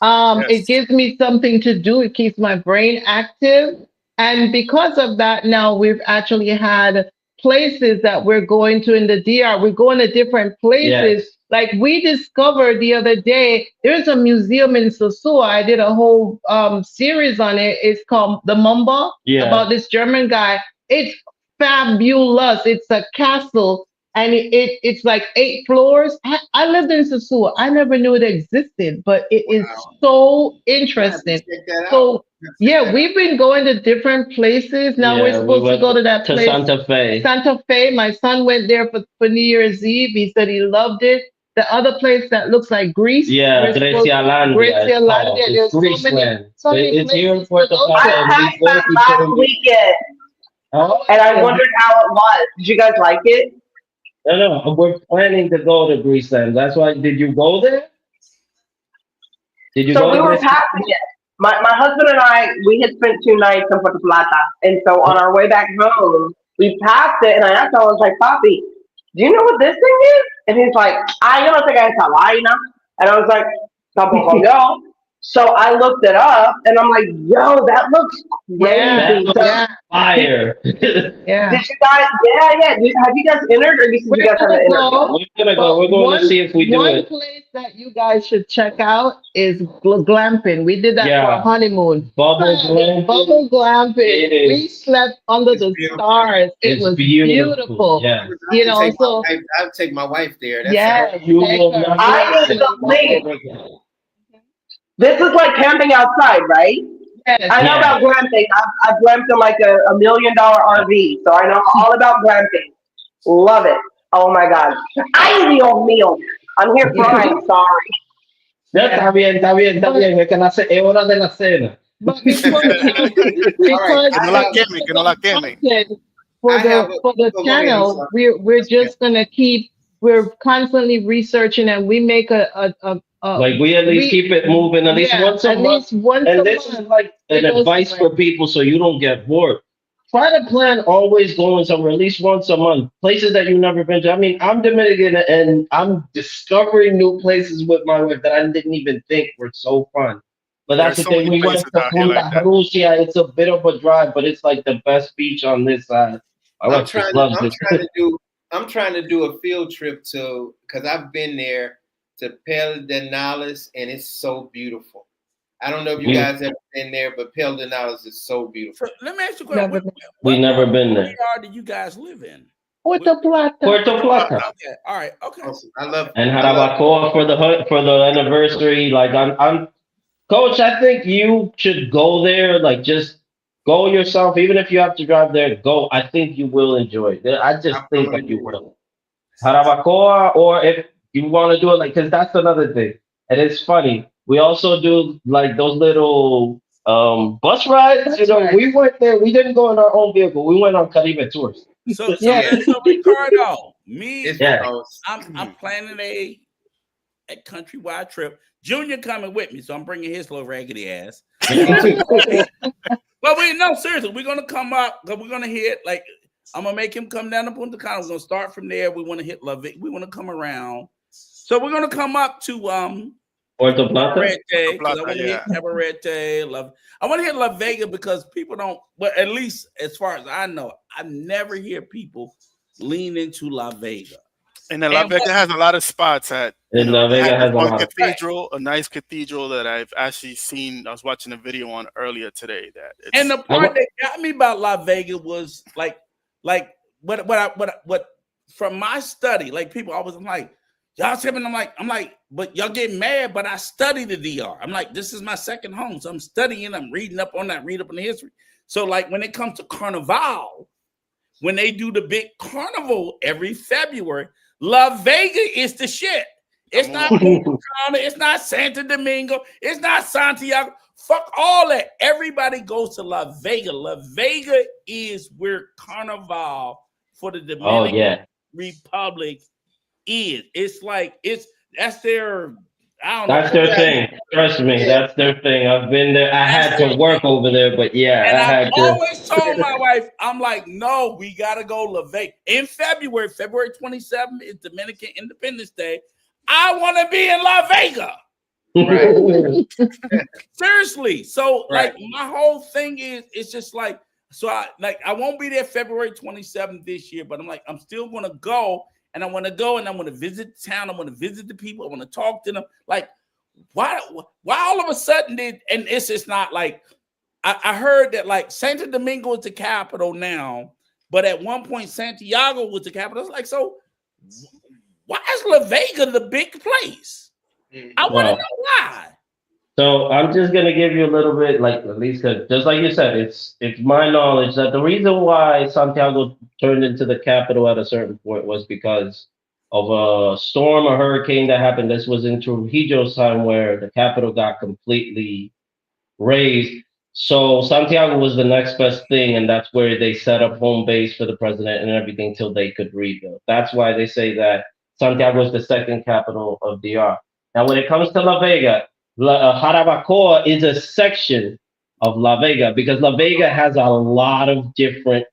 It gives me something to do. It keeps my brain active. And because of that, now we've actually had places that we're going to in the DR. We're going to different places. Yes. Like we discovered the other day, there's a museum in Sosua. I did a whole series on it. It's called The Mumba, about this German guy. It's fabulous. It's a castle. And it's like 8 floors. I lived in Sosua. I never knew it existed, but it is so interesting. So we've been going to different places. Now we're supposed to go to that place. Santa Fe. Santa Fe. My son went there for New Year's Eve. He said he loved it. The other place that looks like Greece. Yeah, Grecia-landia. There's so many it's here in Puerto I passed that last weekend, and I wondered how it was. Did you guys like it? No, we're planning to go to Greece then. That's why. Did you go there? Did you go we were passing it. My husband and I, we had spent 2 nights in Puerto Plata. And so on our way back home, we passed it. And I asked him, I was like, Papi, do you know what this thing is? And he's like, yo no sé qué es esa vaina. And I was like, tampoco yo. So I looked it up and I'm like, yo, that looks crazy. Fire. Did you guys, have you guys entered or you guys haven't entered? We're gonna go. We're going to see if we do it. One place that you guys should check out is glamping. We did that for a honeymoon. Bubble glamping. We slept under the stars. It was beautiful. Yeah. You know, so I'll take my wife there. You will not. I need to leave. This is like camping outside, right? Yes. I know about glamping. I've glamped in like a $1 million RV, so I know all about glamping. Love it. Oh my God. Ay, Dios mío. I'm here crying. Sorry. Está bien. Es que es hora de la cena. But because for the channel, we're just gonna we're constantly researching, and we make we at least keep it moving at least once a month. And this is like an advice for people so you don't get bored. Try to plan always going somewhere at least once a month. Places that you've never been to. I mean, I'm Dominican and I'm discovering new places with my wife that I didn't even think were so fun. But that's the thing. We went to Punta Rusia. It's a bit of a drive, but it's like the best beach on this side. I'm trying to do a field trip because I've been there to Pedernales, and it's so beautiful. I don't know if you guys ever been there, but Pedernales is so beautiful. So let me ask you a question. We've never been there. What do you guys live in? Puerto Plata. Okay. All right. Okay. Awesome. I love. And Jarabacoa for the anniversary. Like I'm, Coach. I think you should go there. Like just go yourself. Even if you have to drive there, go. I think you will enjoy it. I just think that you will. Jarabacoa, or if you want to do it because that's another thing. And it's funny. We also do like those little bus rides. We went there. We didn't go in our own vehicle. We went on Caribe tours. So Ricardo, I'm planning a countrywide trip. Junior coming with me, so I'm bringing his little raggedy ass. But No, seriously, we're gonna come up because we're gonna hit like I'm gonna make him come down to Punta Cana. We're gonna start from there. We want to hit La Vega. We want to come around. So we're gonna come up to Puerto Plata. because I want to hit Cabarete. I want to hit La Vega because people don't. Well, at least as far as I know, I never hear people lean into La Vega. And then La Vega has a lot of spots at. And La Vega has a lot of cathedral, a nice cathedral that I've actually seen. I was watching a video on earlier today. And the part that got me about La Vega was like what from my study, like people always like, y'all tripping. I'm like, but y'all get mad, but I study the DR. I'm like, this is my second home. So I'm studying, I'm reading up on that, read up on the history. So like when it comes to Carnival, when they do the big carnival every February, La Vega is the shit. It's not it's not Santo Domingo, it's not Santiago. Fuck all that. Everybody goes to La Vega. La Vega is where Carnival for the Dominican Republic is. It's like that's their that's their thing. Trust me, that's their thing. I've been there. I had to work over there, but I always told my wife, I'm like, no, we gotta go La Vega in February. February 27th is Dominican Independence Day. I want to be in La Vega. Right. Seriously. So like my whole thing is it's just like I won't be there February 27th this year, but I'm like I'm still gonna go and I want to go and I want to visit the town. I want to visit the people. I want to talk to them. Like why all of a sudden and it's just not like I heard that like Santo Domingo is the capital now, but at one point Santiago was the capital. It's like so why is La Vega the big place? I want to know why. So I'm just gonna give you a little bit, like at least, just like you said, it's my knowledge that the reason why Santiago turned into the capital at a certain point was because of a storm or hurricane that happened. This was in Trujillo's time where the capital got completely razed. So Santiago was the next best thing, and that's where they set up home base for the president and everything till they could rebuild. That's why they say that Santiago is the second capital of DR. Now, when it comes to La Vega, Jarabacoa is a section of La Vega because La Vega has a lot of different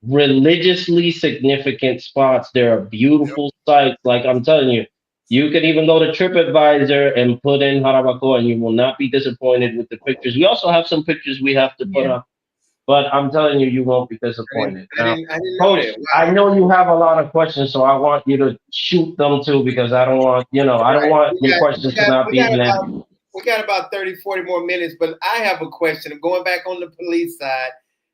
religiously significant spots. There are beautiful sites. Like I'm telling you, you can even go to TripAdvisor and put in Jarabacoa and you will not be disappointed with the pictures. We also have some pictures we have to put up. But I'm telling you, you won't be disappointed. I didn't Coach, I know you have a lot of questions, so I want you to shoot them too because I don't want, I don't want your questions to not be answered. We got about 30, 40 more minutes, but I have a question. I'm going back on the police side.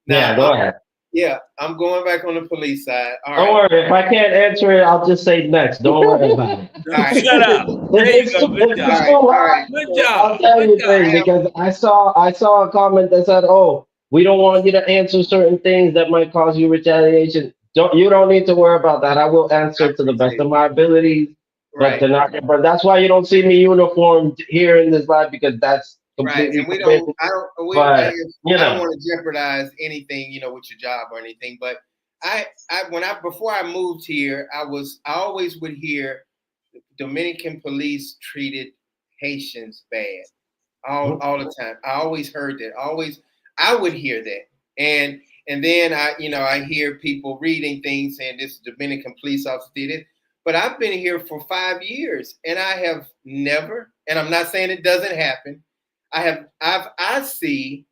Now, go ahead. Yeah, I'm going back on the police side. Don't worry. If I can't answer it, I'll just say next. Don't worry about it. Right. Shut up. Good job. I'll tell you things because I saw a comment that said, "Oh, we don't want you to answer certain things that might cause you retaliation." You don't need to worry about that. I will answer to the best of my abilities. Right. But that's why you don't see me uniformed here in this live because that's completely right. And I don't want to jeopardize anything, with your job or anything. But before I moved here, I always would hear Dominican police treated Haitians bad all the time. I always heard that. I would hear that. And then I hear people reading things saying this Dominican police officer did it. But I've been here for 5 years and I have never, and I'm not saying it doesn't happen. I see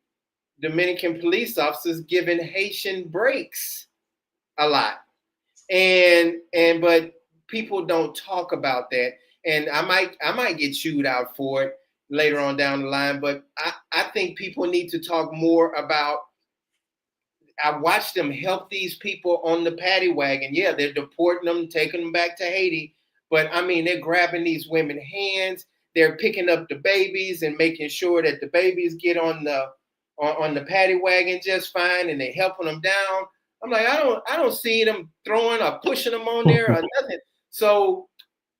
Dominican police officers giving Haitian breaks a lot. But people don't talk about that. And I might get chewed out for it later on down the line, but I think people need to talk more about. I watched them help these people on the paddy wagon. Yeah, they're deporting them, taking them back to Haiti. But I mean, they're grabbing these women's hands. They're picking up the babies and making sure that the babies get on the paddy wagon just fine, and they're helping them down. I'm like, I don't see them throwing or pushing them on there or nothing. So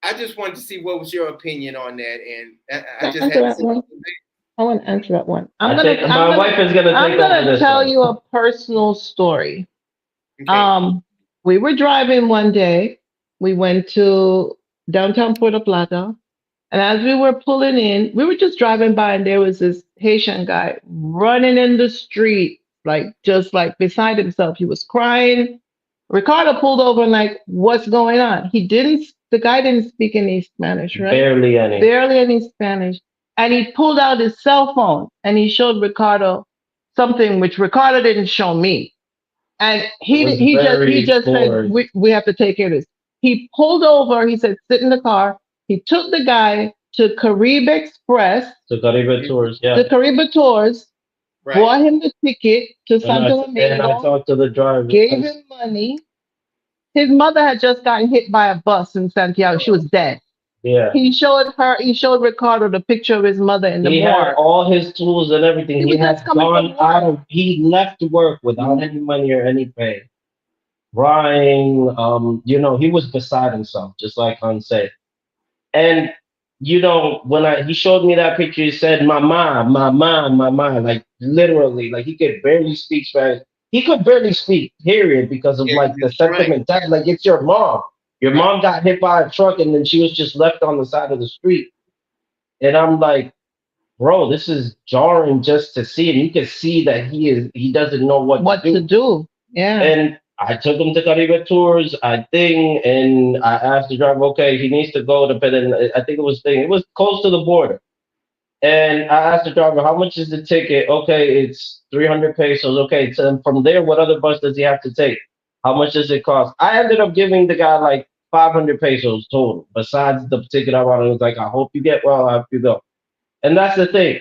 I just wanted to see what was your opinion on that, and I just had to I want to answer that one. My wife is going to take over this. Tell you a personal story. Okay. We were driving one day. We went to downtown Puerto Plata. And as we were pulling in, we were just driving by and there was this Haitian guy running in the street like just like beside himself. He was crying. Ricardo pulled over and like, what's going on? The guy didn't speak any Spanish, right? Barely any. Barely any Spanish. And he pulled out his cell phone and he showed Ricardo something which Ricardo didn't show me. And he just said, we have to take care of this. He pulled over, he said, sit in the car. He took the guy to Caribe Express. To Caribe Tours, yeah. The Caribe Tours. Right. Bought him the ticket to Santo And I Domingo. talked to the driver. Gave him money. His mother had just gotten hit by a bus in Santiago. She was dead. Yeah. He showed Ricardo the picture of his mother in the morgue. He had all his tools and everything. He had gone he left work without any money or any pay. Crying, he was beside himself, just like Han said. And when he showed me that picture, he said, "Mama, mama, mama," like literally, like he could barely speak Spanish. He could barely speak, period, because of like the sentiment. Right. Like it's your mom. Your mom got hit by a truck and then she was just left on the side of the street. And I'm like, bro, this is jarring just to see it. You can see that he doesn't know what to do. Yeah. And I took him to Caribe Tours, and I asked the driver, okay, he needs to go to Pedern. I think it was close to the border. And I asked the driver, how much is the ticket? Okay, it's 300 pesos. Okay, so from there, what other bus does he have to take? How much does it cost? I ended up giving the guy like 500 pesos total, besides the ticket I bought. It was like, I hope you get well, I hope you go. And that's the thing.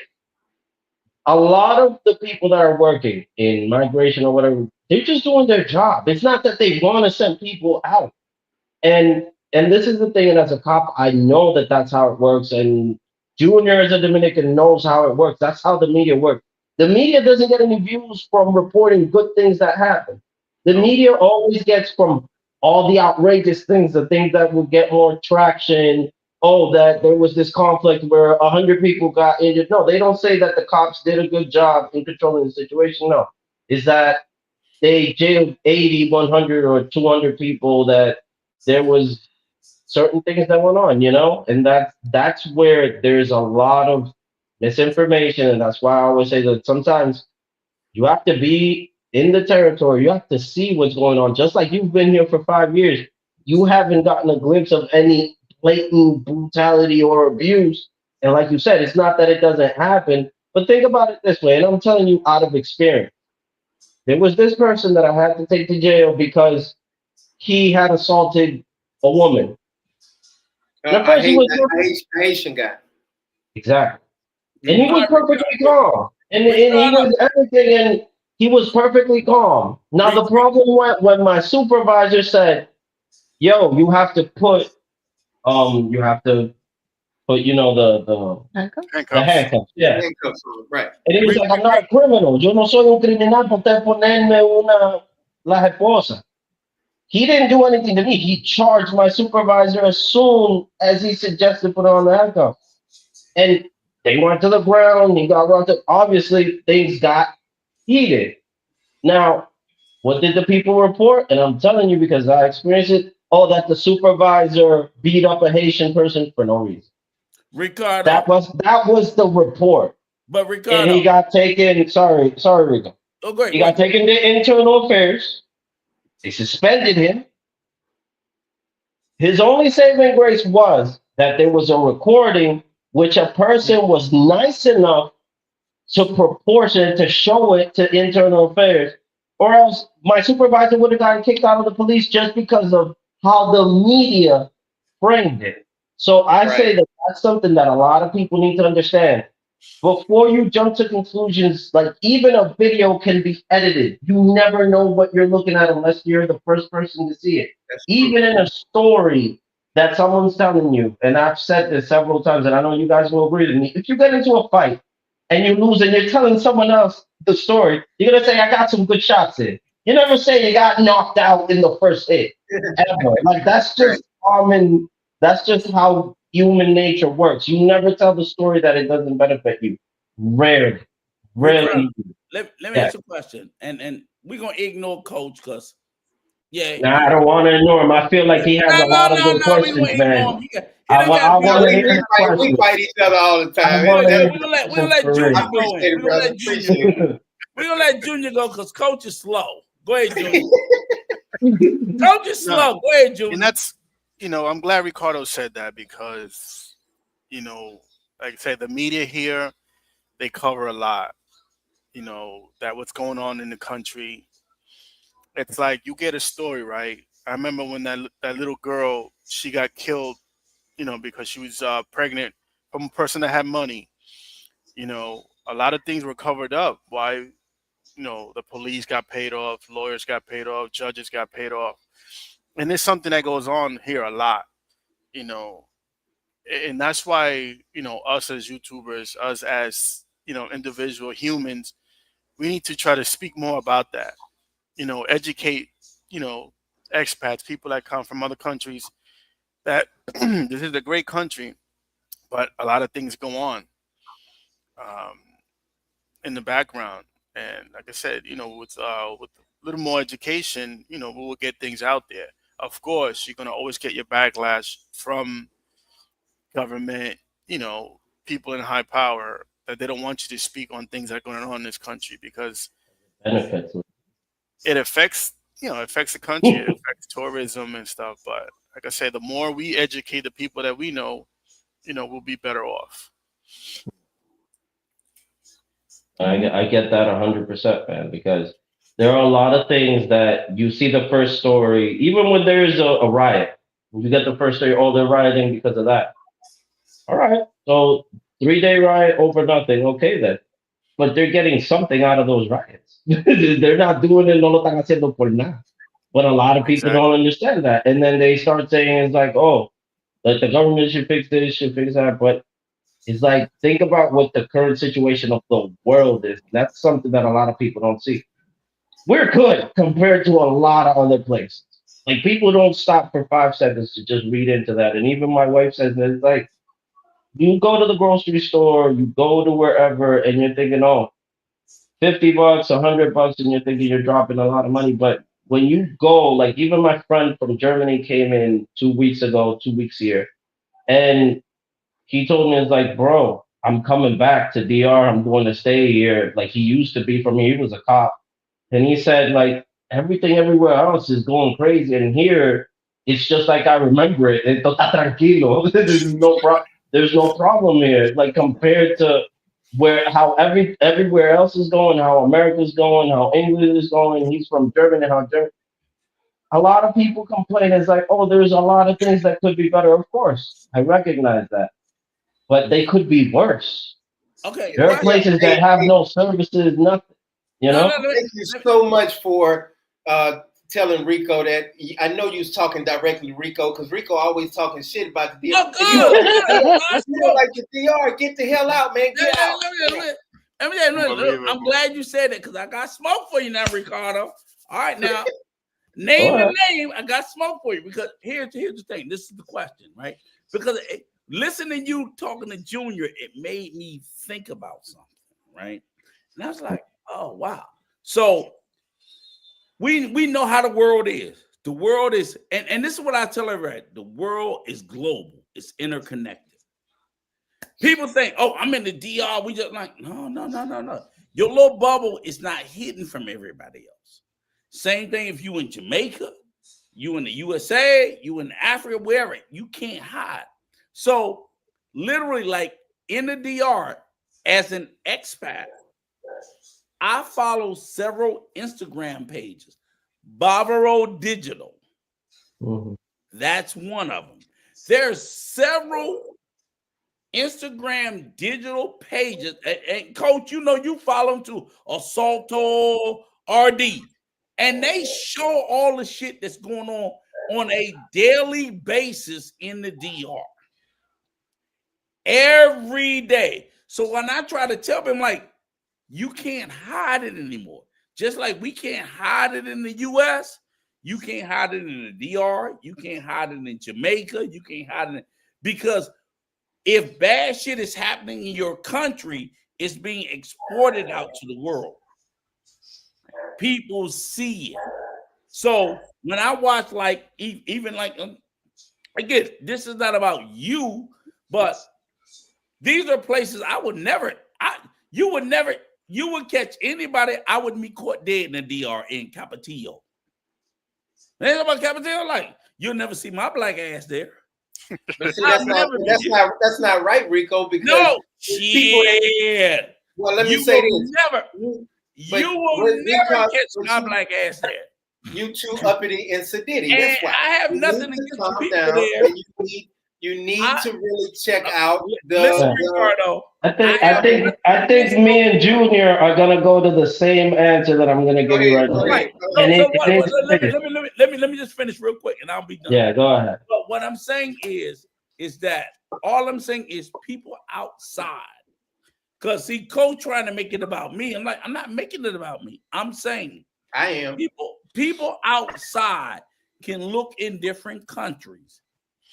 A lot of the people that are working in migration or whatever, they're just doing their job. It's not that they want to send people out. And this is the thing, and as a cop, I know that that's how it works. And Junior, as a Dominican, knows how it works. That's how the media works. The media doesn't get any views from reporting good things that happen. The media always gets from all the outrageous things, the things that will get more traction. Oh, that there was this conflict where 100 people got injured. No, they don't say that the cops did a good job in controlling the situation. No, is that they jailed 80, 100, or 200 people, that there was certain things that went on, and that's where there's a lot of misinformation. And that's why I always say that sometimes you have to be in the territory. You have to see what's going on. Just like you've been here for 5 years, you haven't gotten a glimpse of any blatant brutality or abuse. And like you said, it's not that it doesn't happen, but think about it this way, and I'm telling you out of experience. There was this person that I had to take to jail because he had assaulted a woman. Haitian guy. Exactly. And he was perfectly calm. And he was everything, and he was perfectly calm. Now the problem went when my supervisor said, yo, you have to put the handcuffs. Yeah. Handcuffs, right. And he was like, I'm not a criminal. Yo no soy un criminal por ponerme la esposa. He didn't do anything to me. He charged my supervisor as soon as he suggested put on the handcuffs. And they went to the ground. He got run to. Obviously, things got heated. Now, what did the people report? And I'm telling you because I experienced it. Oh, that the supervisor beat up a Haitian person for no reason. Ricardo. That was the report. But Ricardo. And he got taken. Sorry, Rico. Oh, great. He got taken to internal affairs. They suspended him. His only saving grace was that there was a recording which a person was nice enough to proportion to show it to internal affairs, or else my supervisor would have gotten kicked out of the police just because of how the media framed it. So I say that that's something that a lot of people need to understand. Before you jump to conclusions, like even a video can be edited. You never know what you're looking at unless you're the first person to see it. Even in a story that someone's telling you, and I've said this several times, and I know you guys will agree with me. If you get into a fight and you lose and you're telling someone else the story, you're going to say, I got some good shots in. You never say you got knocked out in the first hit, ever. Like, that's just common. That's just how human nature works. You never tell the story that it doesn't benefit you. Rarely. Let me ask you a question. And we're going to ignore Coach because, I don't want to ignore him. I feel like he has a lot of good questions, man. I want to hear his questions. We fight each other all the time. We'll let Junior go in. We're gonna let Junior go because Coach is slow. Go ahead, Junior. Coach is slow. Go ahead, Junior. And that's, I'm glad Ricardo said that because, like I said, the media here, they cover a lot. That what's going on in the country. It's like you get a story, right? I remember when that little girl, she got killed, because she was pregnant from a person that had money. A lot of things were covered up. Why, the police got paid off, lawyers got paid off, judges got paid off. And it's something that goes on here a lot, and that's why, us as YouTubers, us as, individual humans, we need to try to speak more about that, educate, expats, people that come from other countries, that this is a great country, but a lot of things go on in the background. And like I said, with a little more education, we will get things out there. Of course, you're gonna always get your backlash from government, people in high power, that they don't want you to speak on things that are going on in this country because Benefits. it affects, it affects the country, it affects tourism and stuff. But like I said, the more we educate the people that we know, we'll be better off. I get that 100%, man, because there are a lot of things that you see the first story, even when there's a riot, you get the first story, oh, they're rioting because of that. All right, so 3-day riot over nothing, okay then. But they're getting something out of those riots. They're not doing it, no lo están haciendo por nada. But a lot of people don't understand that. And then they start saying it's like, oh, like the government should fix this, should fix that. But it's like, think about what the current situation of the world is. That's something that a lot of people don't see. We're good compared to a lot of other places. Like, people don't stop for 5 seconds to just read into that. And even my wife says that it's like, you go to the grocery store, you go to wherever, and you're thinking, oh, $50, $100, and you're thinking you're dropping a lot of money. But when you go, like, even my friend from Germany came in 2 weeks ago, 2 weeks here, and he told me, it's like, bro, I'm coming back to DR. I'm going to stay here. Like, he used to be from here. He was a cop. And he said, like, everything everywhere else is going crazy. And here, it's just like I remember it. Esto está tranquilo. There's no problem here. Like, compared to how everywhere else is going, how America's going, how England is going. He's from Germany, a lot of people complain. It's like, oh, there's a lot of things that could be better. Of course, I recognize that. But they could be worse. Okay. There are places that have no services, nothing. Thank you so much for telling Rico that. I know you was talking directly to Rico because Rico always talking shit about the DR. You know, like the DR, get the hell out, man. Get out. I'm glad you said that because I got smoke for you now, Ricardo. All right, now name the name. I got smoke for you because here's the thing. This is the question, right? Because listening to you talking to Junior, it made me think about something, right? And I was like, oh, wow. So we know how the world is. The world is, and this is what I tell everybody, the world is global. It's interconnected. People think, oh, I'm in the DR. We just like, no. Your little bubble is not hidden from everybody else. Same thing if you in Jamaica, you in the USA, you in Africa, wherever, you can't hide. So literally, like in the DR, as an expat, I follow several Instagram pages. Bavaro Digital. Mm-hmm. That's one of them. There's several Instagram digital pages. And Coach, you follow them too. Assalto RD. And they show all the shit that's going on a daily basis in the DR. Every day. So when I try to tell them, like, you can't hide it anymore. Just like we can't hide it in the US, you can't hide it in the DR, you can't hide it in Jamaica, you can't hide it because if bad shit is happening in your country, it's being exported out to the world. People see it. So when I watch, like, even like, again, this is not about you, but these are places you would never, you would catch anybody I would meet caught dead in the DR in Capatillo. Ain't about Capatillo, like you'll never see my black ass there. But see, that's not right, Rico. Because no people. Well, let me say this. You will never catch my black ass there. You too uppity and sedity. And that's why I have nothing against the people there. You need to really check out the. Listen, Ricardo. I think me and Junior are gonna go to the same answer that I'm gonna give you right now. Right. Let me just finish real quick, and I'll be done. Yeah, go ahead. But what I'm saying is that all I'm saying is people outside. Because see, Cole trying to make it about me. I'm like, I'm not making it about me. I'm saying I am. People outside can look in different countries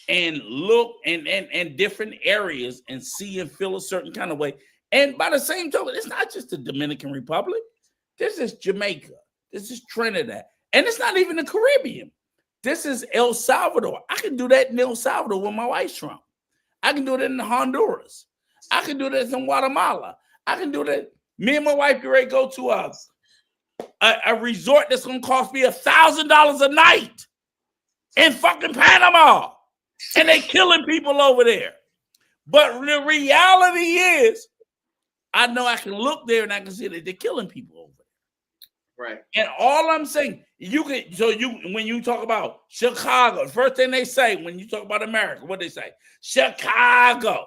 and look in different areas and see and feel a certain kind of way. And by the same token, it's not just the Dominican Republic. This is Jamaica. This is Trinidad. And it's not even the Caribbean. This is El Salvador. I can do that in El Salvador where my wife's from. I can do that in Honduras. I can do this in Guatemala. I can do that. Me and my wife get ready to go to a resort that's going to cost me $1,000 a night in fucking Panama. And they killing people over there. But the reality is, I know I can look there and I can see that they're killing people over there. Right. And all I'm saying, when you talk about Chicago, the first thing they say when you talk about America, what they say? Chicago.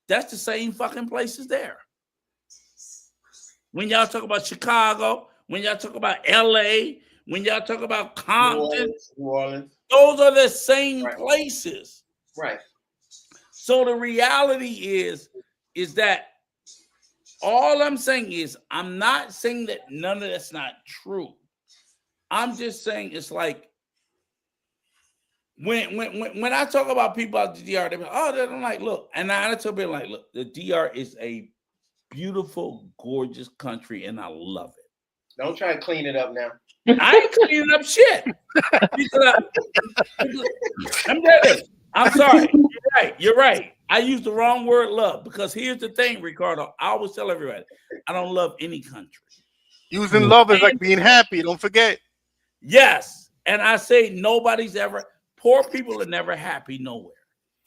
That's the same fucking places there. When y'all talk about Chicago, when y'all talk about LA, when y'all talk about Compton, New Orleans. Those are the same places. Right. So the reality is that all I'm saying is I'm not saying that none of that's not true. I'm just saying it's like when I talk about people out the DR, they're like, oh, they're like, look, and I tell people like, look, the DR is a beautiful, gorgeous country, and I love it. Don't try to clean it up now. I ain't cleaning up shit. I'm sorry. You're right. I used the wrong word, love, because here's the thing, Ricardo. I always tell everybody, I don't love any country. Using love is like being happy. Don't forget. Yes, and I say poor people are never happy nowhere.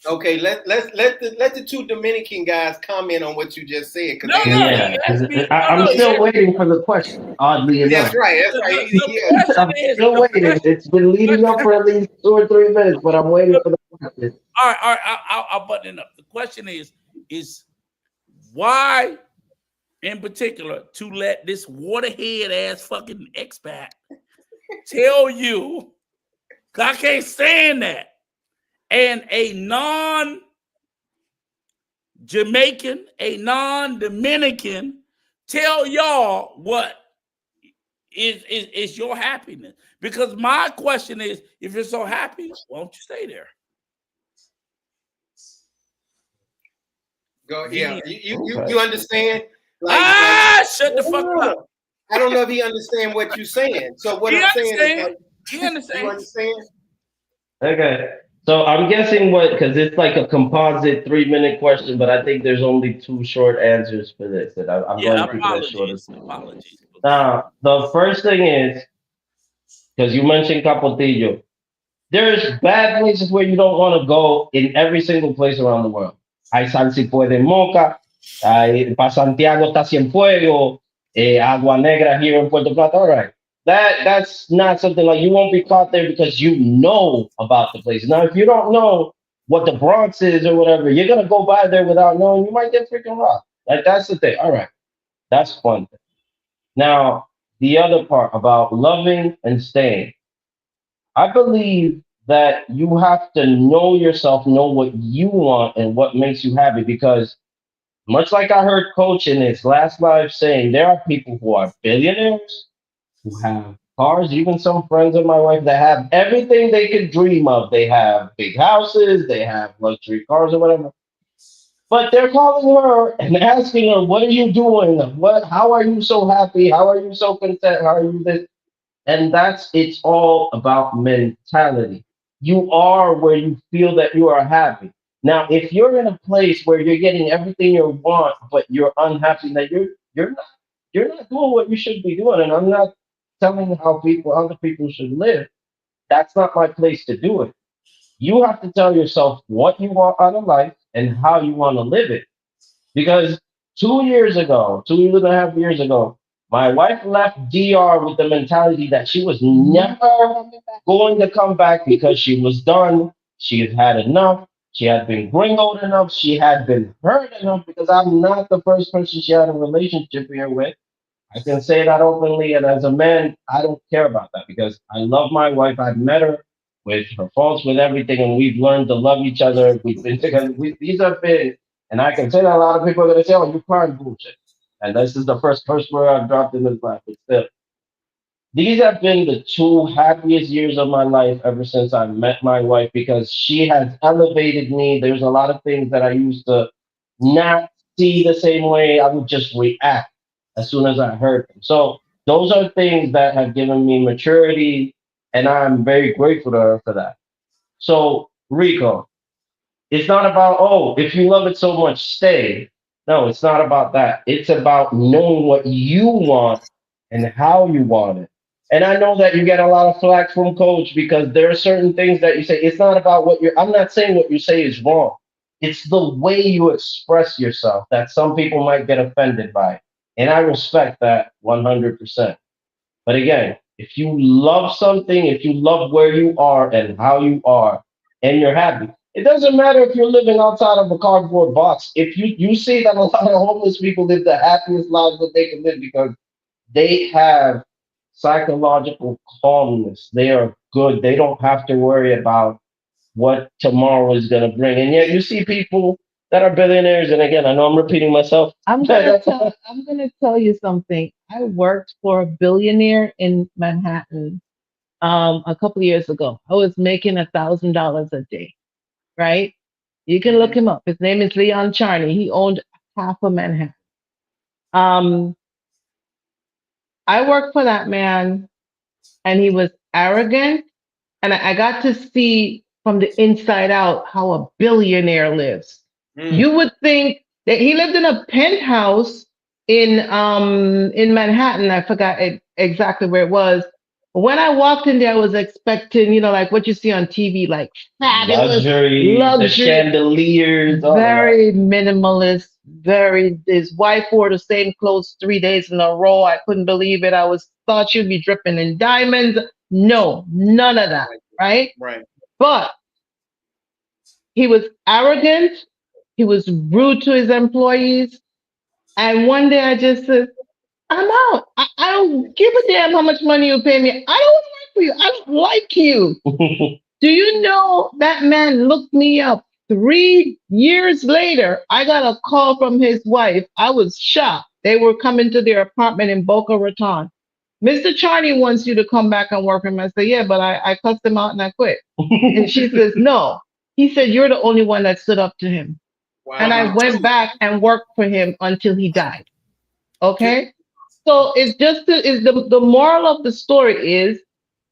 Okay, let the two Dominican guys comment on what you just said. I'm still waiting for the question. Oddly enough, that's right. I'm still waiting. It's been leading up for at least 2 or 3 minutes, but I'm waiting for the question. All right. I'll button it up. The question is why, in particular, to let this waterhead ass fucking expat tell you? 'Cause I can't stand that. And a non-Jamaican, a non-Dominican tell y'all what is your happiness. Because my question is, if you're so happy, why don't you stay there? Go, yeah. You understand? Shut the fuck up. I don't know if he understands what you're saying. So what I'm saying is, he understands. You understand? Okay. So I'm guessing because it's like a composite 3-minute question, but I think there's only 2 short answers for this. And I'm going to keep that short. Apologies. Now, the first thing is, because you mentioned Capotillo, there's bad places where you don't want to go in every single place around the world. Hay San Cipuede en Moca, para Santiago está Cienfuegos, Agua Negra here in Puerto Plata. All right. That's not something like you won't be caught there because you know about the place. Now, if you don't know what the Bronx is or whatever, you're gonna go by there without knowing. You might get freaking robbed. Like that's the thing. All right, that's fun. Now, the other part about loving and staying, I believe that you have to know yourself, know what you want and what makes you happy. Because much like I heard Coach in his last live saying, there are people who are billionaires, who have cars, even some friends of my wife that have everything they could dream of. They have big houses, they have luxury cars or whatever. But they're calling her and asking her, what are you doing? How are you so happy? How are you so content? How are you this? And it's all about mentality. You are where you feel that you are happy. Now, if you're in a place where you're getting everything you want, but you're unhappy, that you're not you're not doing what you should be doing. And I'm not telling how other people should live. That's not my place to do it. You have to tell yourself what you want out of life and how you want to live it. Because 2 years ago, 2.5 years ago, my wife left DR with the mentality that she was never going to come back because she was done. She had had enough. She had been gringoed enough. She had been hurt enough because I'm not the first person she had a relationship here with. I can say that openly, and as a man, I don't care about that because I love my wife. I've met her with her faults, with everything, and we've learned to love each other. We've been together. These have been, and I can say that a lot of people are going to say, "Oh, you're crying bullshit," and this is the first curse word I've dropped in this life. But still, these have been the two happiest years of my life ever since I met my wife because she has elevated me. There's a lot of things that I used to not see the same way. I would just react as soon as I heard them. So those are things that have given me maturity, and I'm very grateful to her for that. So Rico, it's not about, oh, if you love it so much, stay. No, it's not about that. It's about knowing what you want and how you want it. And I know that you get a lot of flack from coach because there are certain things that you say. It's not about what you're, I'm not saying what you say is wrong. It's the way you express yourself that some people might get offended by. And I respect that 100%. But again, if you love something, if you love where you are and how you are, and you're happy, it doesn't matter if you're living outside of a cardboard box. If you see that a lot of homeless people live the happiest lives that they can live because they have psychological calmness. They are good. They don't have to worry about what tomorrow is going to bring. And yet you see people that are billionaires. And again, I know I'm repeating myself. I'm gonna tell you something. I worked for a billionaire in Manhattan a couple of years ago. I was making $1,000 a day, right? You can look him up. His name is Leon Charney. He owned half of Manhattan. Um, I worked for that man, and he was arrogant, and I got to see from the inside out how a billionaire lives. You would think that he lived in a penthouse in Manhattan. I forgot exactly where it was. When I walked in there, I was expecting, like what you see on TV, like fabulous Luxury, the luxury, chandeliers, all of that. very minimalist, very. His wife wore the same clothes 3 days in a row. I couldn't believe it. I was thought she'd be dripping in diamonds. No, none of that, right? Right. But he was arrogant. He was rude to his employees. And one day I just said, I'm out. I don't give a damn how much money you pay me. I don't want to work for you. I don't like you. Do you know that man looked me up 3 years later? I got a call from his wife. I was shocked. They were coming to their apartment in Boca Raton. Mr. Charney wants you to come back and work for him. I said, yeah, but I cussed him out and I quit. And she says, no. He said, you're the only one that stood up to him. Wow. And I went back and worked for him until he died. Okay? So it's just the moral of the story is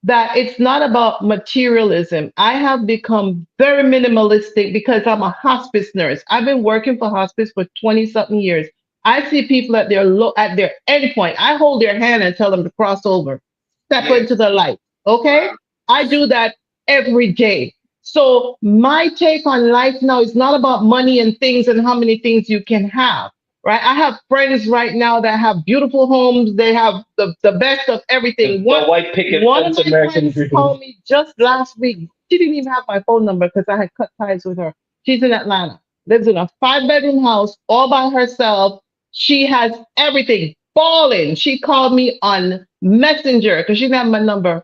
that it's not about materialism. I have become very minimalistic because I'm a hospice nurse. I've been working for hospice for 20 something years. I see people at their at their end point. I hold their hand and tell them to cross over, step into the light. Okay? Wow. I do that every day. So my take on life now is not about money and things and how many things you can have. Right? I have friends right now that have beautiful homes. They have the best of everything. The white picket One of fence my American friends dream. called me just last week. She didn't even have my phone number because I had cut ties with her. She's in Atlanta, lives in a 5-bedroom house all by herself. She has everything falling. She called me on Messenger because she didn't have my number.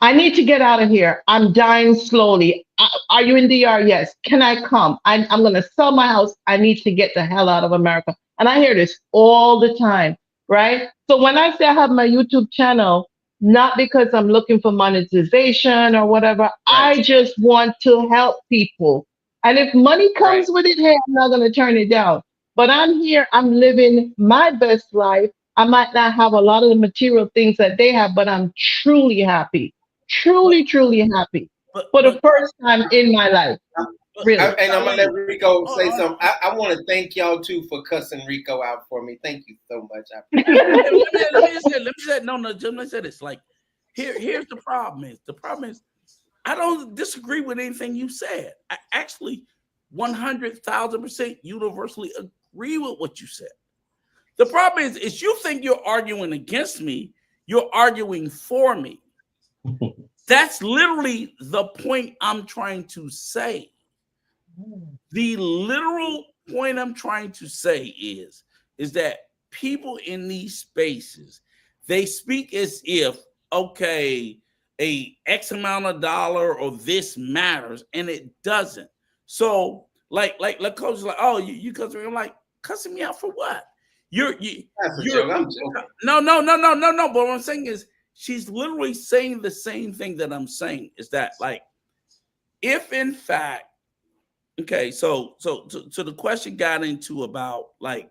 I need to get out of here. I'm dying slowly. Are you in DR? Yes. Can I come? I'm going to sell my house. I need to get the hell out of America. And I hear this all the time, right? So when I say I have my YouTube channel, not because I'm looking for monetization or whatever, Right. I just want to help people. And if money comes with it, hey, I'm not going to turn it down. But I'm here, I'm living my best life. I might not have a lot of the material things that they have, but I'm truly happy. Truly, truly happy But for the first time in my life. Really. And I'm gonna let Rico say Uh-uh. something. I want to thank y'all too for cussing Rico out for me. Thank you so much. let me say no, Jim, let me say this. Like, here's the problem is I don't disagree with anything you said. I actually 100,000% universally agree with what you said. The problem is you think you're arguing against me, you're arguing for me. That's literally the point I'm trying to say. The literal point I'm trying to say is that people in these spaces, they speak as if, okay, a X amount of dollar or this matters, and it doesn't. So like coach is like, oh, you cussing me. I'm like, cussing me out for what? That's a joke. I'm joking. No. But what I'm saying is she's literally saying the same thing that I'm saying, is that like, if in fact, okay, so the question got into about like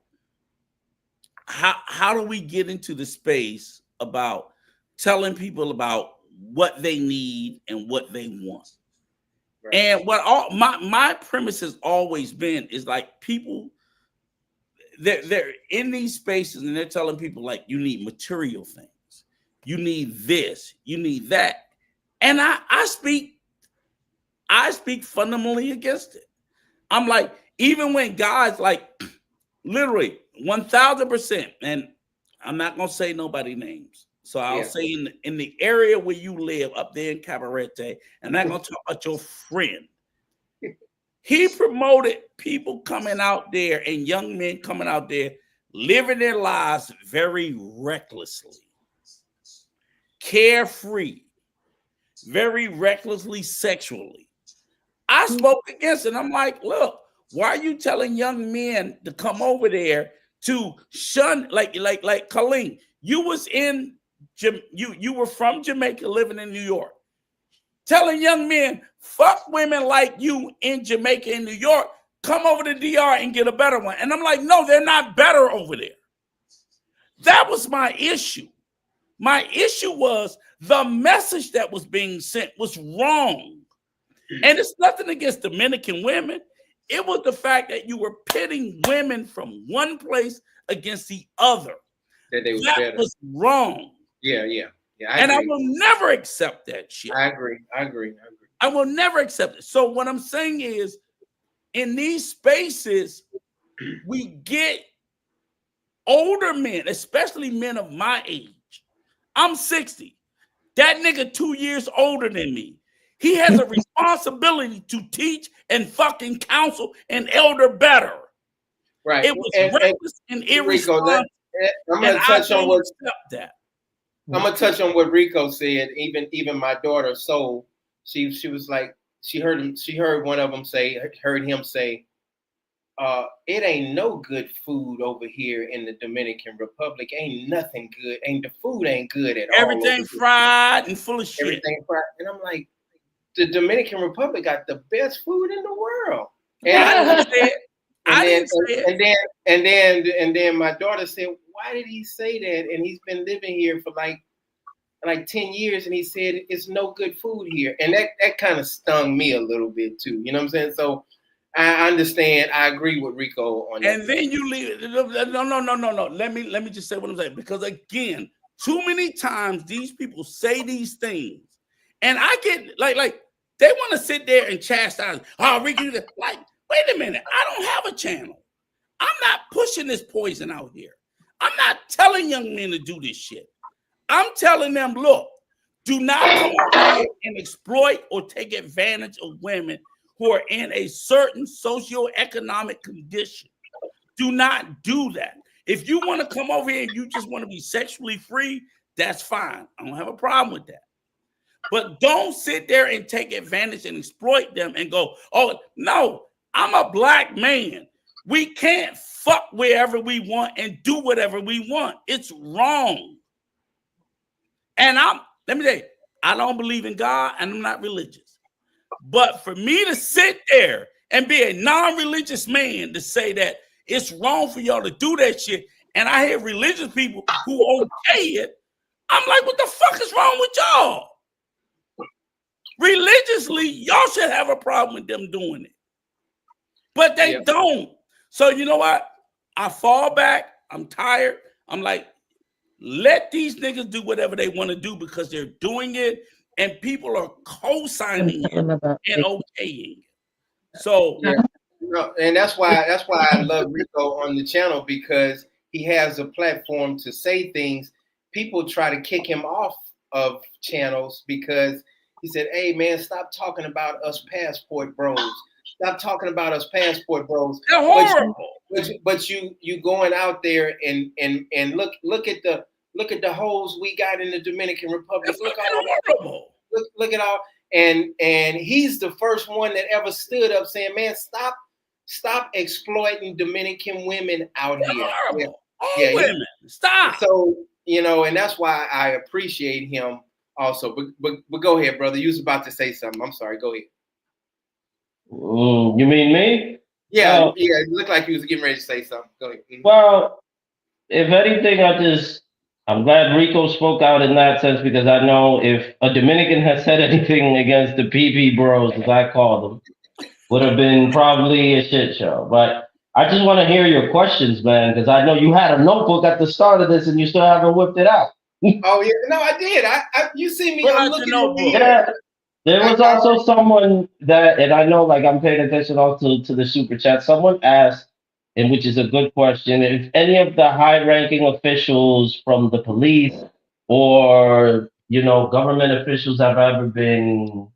how do we get into the space about telling people about what they need and what they want. Right. And what all my premise has always been is like people they're in these spaces and they're telling people like you need material things, you need this, you need that. And I speak fundamentally against it. I'm like, even when guys like literally 1,000%, and I'm not gonna say nobody names, so I'll say in the area where you live up there in Cabarete, and I'm not gonna talk about your friend. He promoted people coming out there and young men coming out there living their lives very recklessly, carefree, very recklessly sexually. I spoke against it. I'm like, look, why are you telling young men to come over there to shun like Coleen? You was in you were from Jamaica living in New York. Telling young men, fuck women like you in Jamaica and New York, come over to DR and get a better one. And I'm like, no, they're not better over there. That was my issue. My issue was the message that was being sent was wrong. And it's nothing against Dominican women. It was the fact that you were pitting women from one place against the other. That was wrong. Yeah. I will never accept that shit. I agree. I will never accept it. So what I'm saying is, in these spaces, we get older men, especially men of my age. I'm 60. That nigga 2 years older than me. He has a responsibility to teach and fucking counsel an elder better. Right. It was reckless and irresponsible. I'm gonna touch on what that. I'm gonna touch on what Rico said. Even my daughter, so she was like, she heard him say, it ain't no good food over here in the Dominican Republic. Ain't nothing good. The food ain't good at all. Everything fried and full of shit. Everything fried. And I'm like, the Dominican Republic got the best food in the world. And then my daughter said, why did he say that? And he's been living here for like 10 years, and he said it's no good food here. And that kind of stung me a little bit too. You know what I'm saying? So I understand. I agree with Rico on that. And then you leave. No. Let me just say what I'm saying. Because again, too many times these people say these things, and I get like they want to sit there and chastise. Oh, Ricky, like, wait a minute. I don't have a channel. I'm not pushing this poison out here. I'm not telling young men to do this shit. I'm telling them, look, do not come over here and exploit or take advantage of women who are in a certain socioeconomic condition. Do not do that. If you want to come over here and you just want to be sexually free, that's fine. I don't have a problem with that. But don't sit there and take advantage and exploit them and go, oh, no, I'm a black man. We can't fuck wherever we want and do whatever we want. It's wrong. And let me tell you, I don't believe in God and I'm not religious. But for me to sit there and be a non-religious man to say that it's wrong for y'all to do that shit, and I hear religious people who okay it, I'm like, what the fuck is wrong with y'all? Religiously, y'all should have a problem with them doing it. but they don't. So you know what? I fall back. I'm tired. I'm like, let these niggas do whatever they want to do because they're doing it, and people are co-signing it and okaying it. So and that's why I love Rico on the channel, because he has a platform to say things. People try to kick him off of channels because he said, "Hey man, stop talking about us passport bros. Stop talking about us passport bros." They're horrible. But you going out there and look at the holes we got in the Dominican Republic. Look at all. And he's the first one that ever stood up saying, "Man, stop exploiting Dominican women out here." All women. Stop. So, and that's why I appreciate him also. But go ahead, brother. You was about to say something. I'm sorry. Go ahead. You mean me? Yeah, it looked like you was getting ready to say something. Go ahead. Well, if anything, I'm glad Rico spoke out in that sense, because I know if a Dominican has said anything against the PP bros, as I call them, would have been probably a shit show. But I just want to hear your questions, man, because I know you had a notebook at the start of this and you still haven't whipped it out. Oh yeah, no, I did. You see me? I'm looking over here. Yeah. There was also someone that, and I know, like, I'm paying attention also to the super chat. Someone asked, and which is a good question, if any of the high-ranking officials from the police or government officials have ever been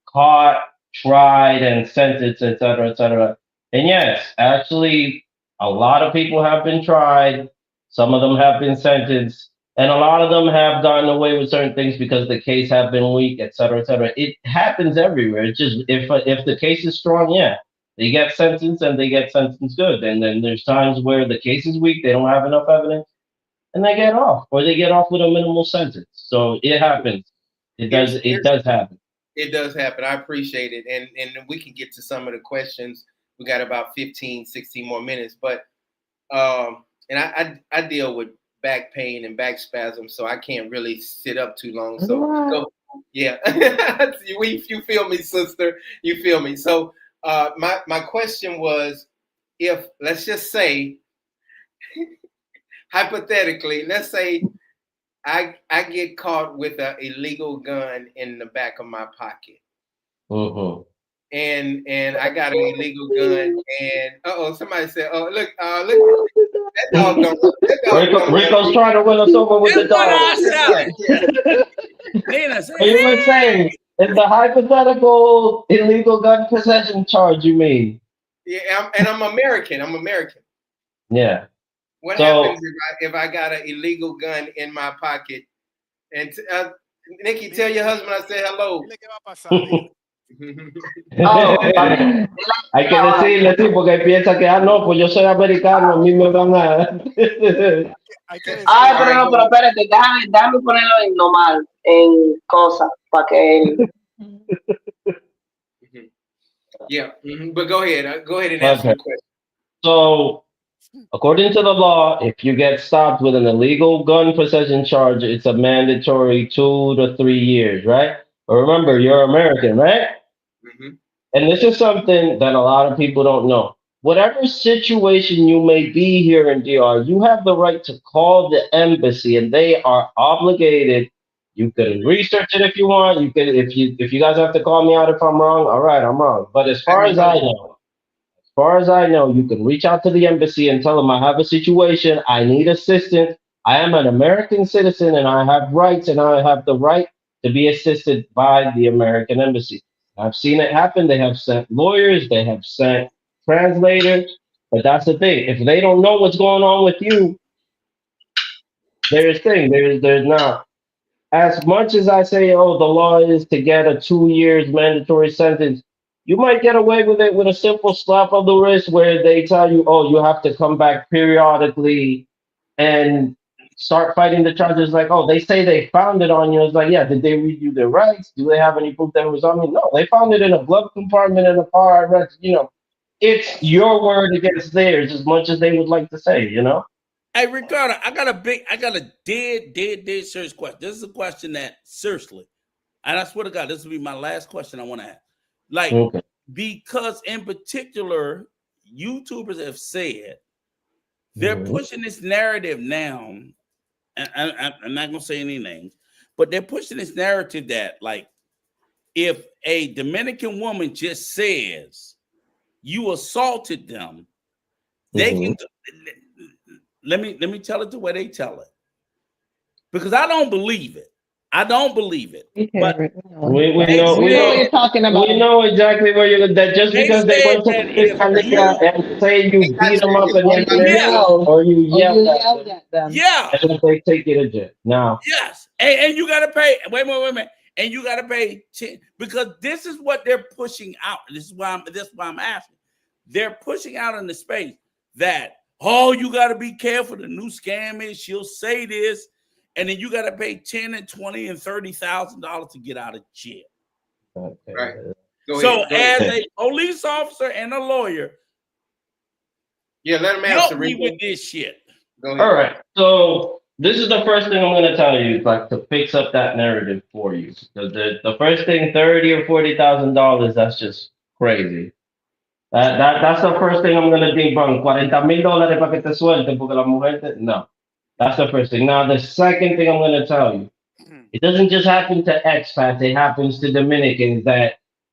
caught, tried, and sentenced, et cetera, et cetera. And yes, actually, a lot of people have been tried. Some of them have been sentenced. And a lot of them have gotten away with certain things because the case have been weak, et cetera, et cetera. It happens everywhere. It's just if the case is strong, they get sentenced and they get sentenced good. And then there's times where the case is weak, they don't have enough evidence, and they get off, or they get off with a minimal sentence. So it happens. It does happen. It does happen. I appreciate it. And we can get to some of the questions. We got about 15, 16 more minutes. But and I deal with back pain and back spasms, so I can't really sit up too long. So yeah. You feel me, sister. You feel me. So my question was, if, let's just say, hypothetically, let's say I get caught with an illegal gun in the back of my pocket. Mm-hmm. And I got an illegal gun, and somebody said, look, that dog don't Rico's trying to win us over with the dog. You were saying, if the hypothetical illegal gun possession charge, you mean? Yeah, and I'm American. Yeah. What happens if I got an illegal gun in my pocket? And Nikki, tell your husband I said hello. Hay que decirle, sí, porque piensa que, no, pues yo soy americano, a mí me van a... Pero espérate, déjame ponerlo en normal, en cosas, para que... Yeah, but go ahead and answer the question. So, according to the law, if you get stopped with an illegal gun possession charge, it's a mandatory 2 to 3 years, right? But remember, you're American, right? Mm-hmm. And this is something that a lot of people don't know. Whatever situation you may be here in DR, you have the right to call the embassy, and they are obligated. You can research it if you want. You can, if you guys have to call me out if I'm wrong. All right, I'm wrong. But as far as I know, you can reach out to the embassy and tell them, I have a situation. I need assistance. I am an American citizen, and I have rights, and I have the right to be assisted by the American embassy. I've seen it happen. They have sent lawyers, they have sent translators, but that's the thing. If they don't know what's going on with you, there's not. As much as I say, the law is to get a 2 years mandatory sentence, you might get away with it with a simple slap of the wrist where they tell you, you have to come back periodically and start fighting the charges. Like, they say they found it on you. It's like, yeah, did they read you their rights? Do they have any proof that it was on me? No, they found it in a glove compartment in a car. I read, it's your word against theirs as much as they would like to say, Hey, Ricardo, I got a dead serious question. This is a question that, seriously, and I swear to God, this will be my last question I want to ask. Like, because in particular, YouTubers have said they're pushing this narrative now. And I'm not gonna say any names, but they're pushing this narrative that, like, if a Dominican woman just says you assaulted them, they can. Let me tell it the way they tell it, because I don't believe it. I don't believe it. But we know what you're talking about. We know exactly where you're. That just because they went to the fiscalía and say you beat them up and or you yelled at them, and they take you to jail. Now, yes, and you gotta pay. Wait a minute. And you gotta pay 10, because this is what they're pushing out. This is why I'm asking. They're pushing out in the space that, oh, you gotta be careful. The new scam is she'll say this, and then you gotta pay $10 and $20 and $30,000 to get out of jail. Right. So as a police officer and a lawyer, let him help answer me with this shit. Go ahead. all right. So this is the first thing I'm going to tell you, like, to fix up that narrative for you. The first thing, $30,000 or $40,000, that's just crazy. That's the first thing I'm going to debunk. $40,000 para que te suelten porque la mujer no. That's the first thing. Now, the second thing I'm going to tell you, it doesn't just happen to expats, it happens to Dominicans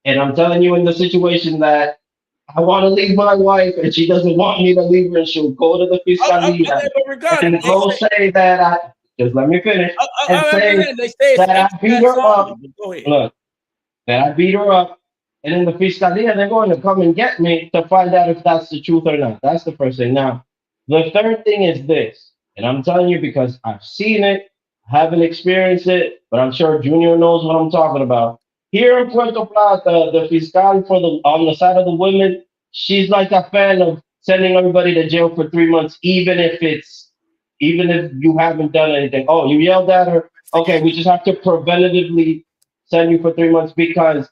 and I'm telling you, in the situation that I want to leave my wife and she doesn't want me to leave her, and she'll go to the fiscalía and go say that just let me finish, and say that I beat her up. Look, that I beat her up, and in the fiscalía, they're going to come and get me to find out if that's the truth or not. That's the first thing. Now, the third thing is this, and I'm telling you because I've seen it, haven't experienced it, but I'm sure Junior knows what I'm talking about. Here in Puerto Plata, the fiscal on the side of the women, she's like a fan of sending everybody to jail for 3 months, even if you haven't done anything. Oh, you yelled at her? Okay, we just have to preventatively send you for 3 months, because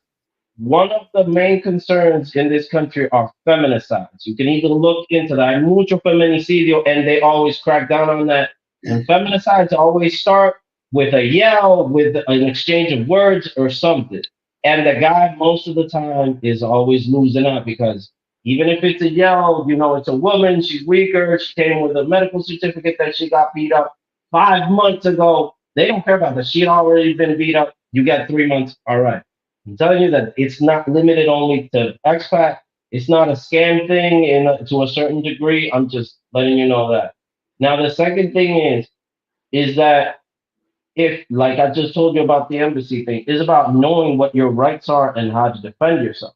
one of the main concerns in this country are feminicides. You can even look into that. Hay mucho feminicidio, and they always crack down on that. And feminicides always start with a yell, with an exchange of words or something. And the guy, most of the time, is always losing out, because even if it's a yell, it's a woman, she's weaker, she came with a medical certificate that she got beat up 5 months ago. They don't care about that. She'd already been beat up. You get 3 months. All right. I'm telling you that it's not limited only to expat. It's not a scam thing to a certain degree. I'm just letting you know that. Now, the second thing is that, if, like I just told you about the embassy thing, is about knowing what your rights are and how to defend yourself.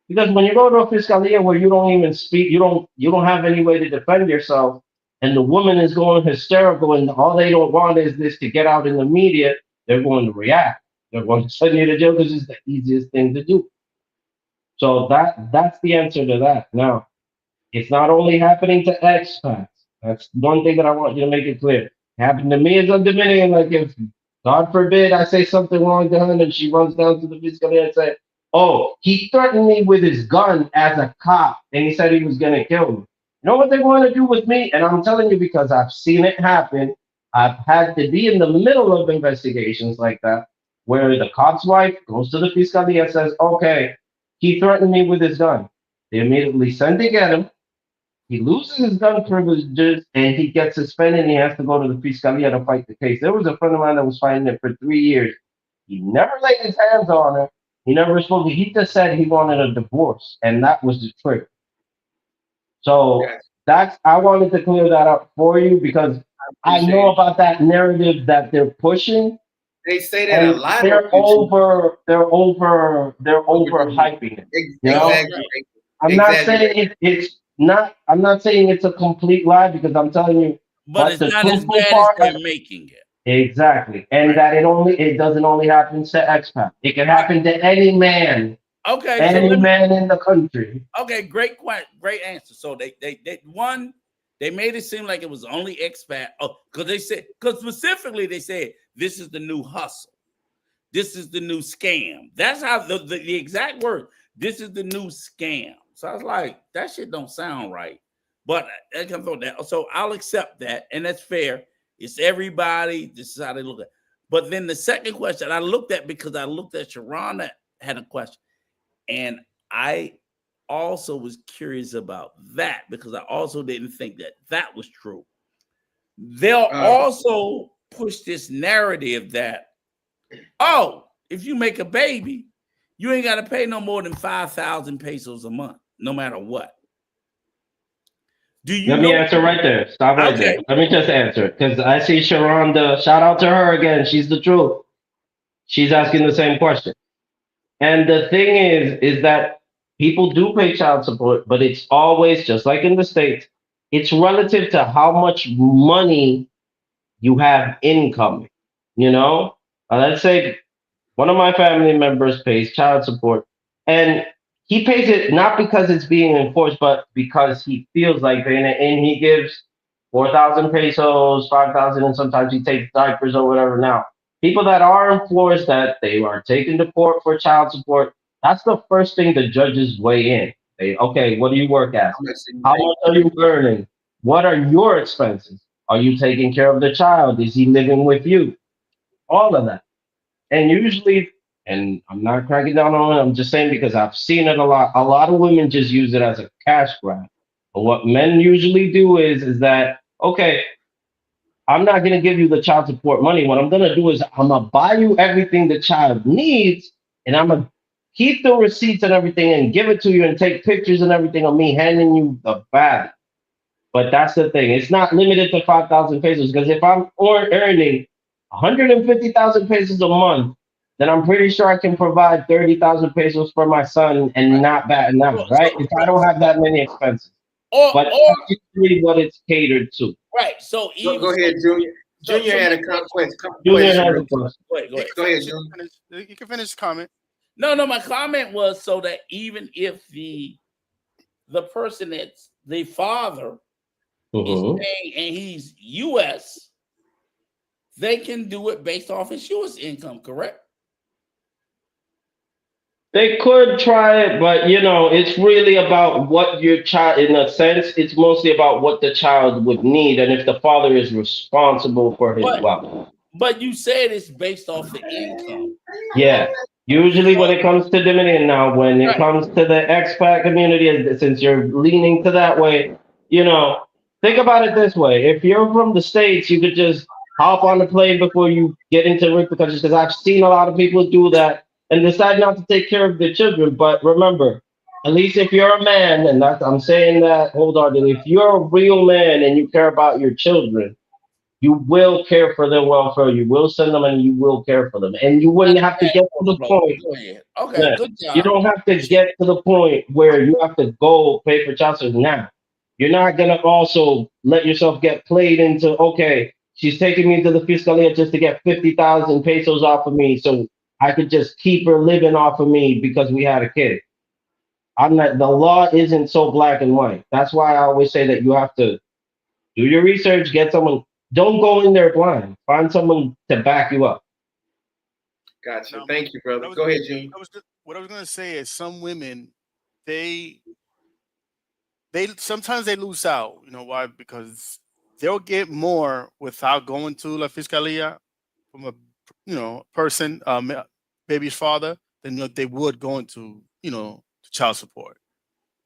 Because when you go to a fiscalía where you don't even speak, you don't have any way to defend yourself, and the woman is going hysterical, and all they don't want is this to get out in the media, they're going to react. They're going to send you to jail because it's the easiest thing to do. So that's the answer to that. Now, it's not only happening to expats. That's one thing that I want you to make it clear. It happened to me as a Dominican. Like, if, God forbid, I say something wrong to her and she runs down to the fiscalía and says, oh, he threatened me with his gun as a cop and he said he was going to kill me. You know what they're going to do with me? And I'm telling you because I've seen it happen. I've had to be in the middle of investigations like that, where the cop's wife goes to the fiscalía and says, okay, he threatened me with his gun. They immediately send to get him. He loses his gun privileges and he gets suspended and he has to go to the fiscalía to fight the case. There was a friend of mine that was fighting it for 3 years. He never laid his hands on her. He never spoke. He just said he wanted a divorce, and that was the trick. So I wanted to clear that up for you, because I know about that narrative that they're pushing. They say that a lot. They're overhyping it. Exactly. I'm not saying I'm not saying it's a complete lie, because I'm telling you. But it's not as bad as they're making it. Exactly. And that it doesn't only happen to expats. It can happen to any man. Okay. Any man in the country. Okay, great answer. So they made it seem like it was only expat. Oh, because specifically they said this is the new hustle. This is the new scam. That's how the exact word. This is the new scam. So I was like, that shit don't sound right. But I can throw that. So I'll accept that, and that's fair. It's everybody. This is how they look at it. But then the second question I looked at, because I looked at Sharon that had a question, and I also was curious about that because I also didn't think that that was true. They'll also push this narrative that, oh, if you make a baby, you ain't got to pay no more than 5,000 pesos a month, no matter what. Do you Let me answer right there. Stop right there. Let me just answer because I see Sharonda. Shout out to her again. She's the truth. She's asking the same question. And the thing is that people do pay child support, but it's always just like in the States, it's relative to how much money you have incoming. You know, let's say one of my family members pays child support, and he pays it not because it's being enforced, but because he feels like paying it, and he gives 4,000 pesos, 5,000, and sometimes he takes diapers or whatever. Now, people that are enforced that they are taken to court for child support, that's the first thing the judges weigh in. They, okay, what do you work at? How much are you earning? What are your expenses? Are you taking care of the child? Is he living with you? All of that. And usually, and I'm not cracking down on it, I'm just saying because I've seen it a lot. A lot of women just use it as a cash grab. But what men usually do is that, okay, I'm not gonna give you the child support money. What I'm gonna do is I'm gonna buy you everything the child needs, and I'm gonna keep the receipts and everything and give it to you and take pictures and everything of me handing you the bag. But that's the thing. It's not limited to 5,000 pesos because if I'm earning 150,000 pesos a month, then I'm pretty sure I can provide 30,000 pesos for my son and not bat an eye, right? If I don't have that many expenses. But that's usually what it's catered to. Right. So go ahead, Junior. Junior had a question. Junior has a question. Go ahead. Go ahead, Junior. You can finish the comment. No, my comment was so that even if the person that's the father is paying and he's U.S., they can do it based off his U.S. income, correct? They could try it, but it's really about what your child, in a sense, it's mostly about what the child would need and if the father is responsible for his wealth. But you said it's based off the income. Yeah. Usually when it comes to Dominican now, when it comes to the expat community, since you're leaning to that way, think about it this way. If you're from the States, you could just hop on the plane before you get into repercussions, because I've seen a lot of people do that and decide not to take care of their children. But remember, at least if you're a man, and I'm saying that wholeheartedly, if you're a real man and you care about your children, you will care for their welfare. You will send them and you will care for them. And you wouldn't have to get to the point. Okay, good job. You don't have to get to the point where you have to go pay for child support now. You're not going to also let yourself get played into, okay, she's taking me to the Fiscalia just to get 50,000 pesos off of me so I could just keep her living off of me because we had a kid. The law isn't so black and white. That's why I always say that you have to do your research, get someone. Don't go in there blind. Find someone to back you up. Gotcha. Thank you, brother. Go ahead, Junior. What I was going to say is some women, they sometimes they lose out. You know why? Because they'll get more without going to La Fiscalia from a person, baby's father, than they would going to to child support.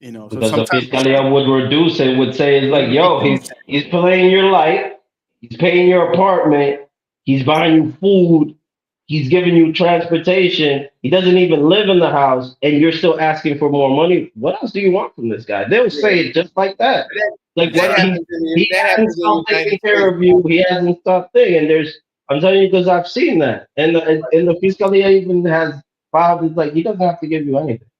Because the Fiscalia would reduce it, would say it's like, yo, he's paying your light. He's paying your apartment. He's buying you food. He's giving you transportation. He doesn't even live in the house, and you're still asking for more money. What else do you want from this guy? They'll say it just like that. Like he hasn't stopped taking care of you. He hasn't stopped thinking. And I'm telling you because I've seen that. And the Fiscalia even has filed. It's like he doesn't have to give you anything.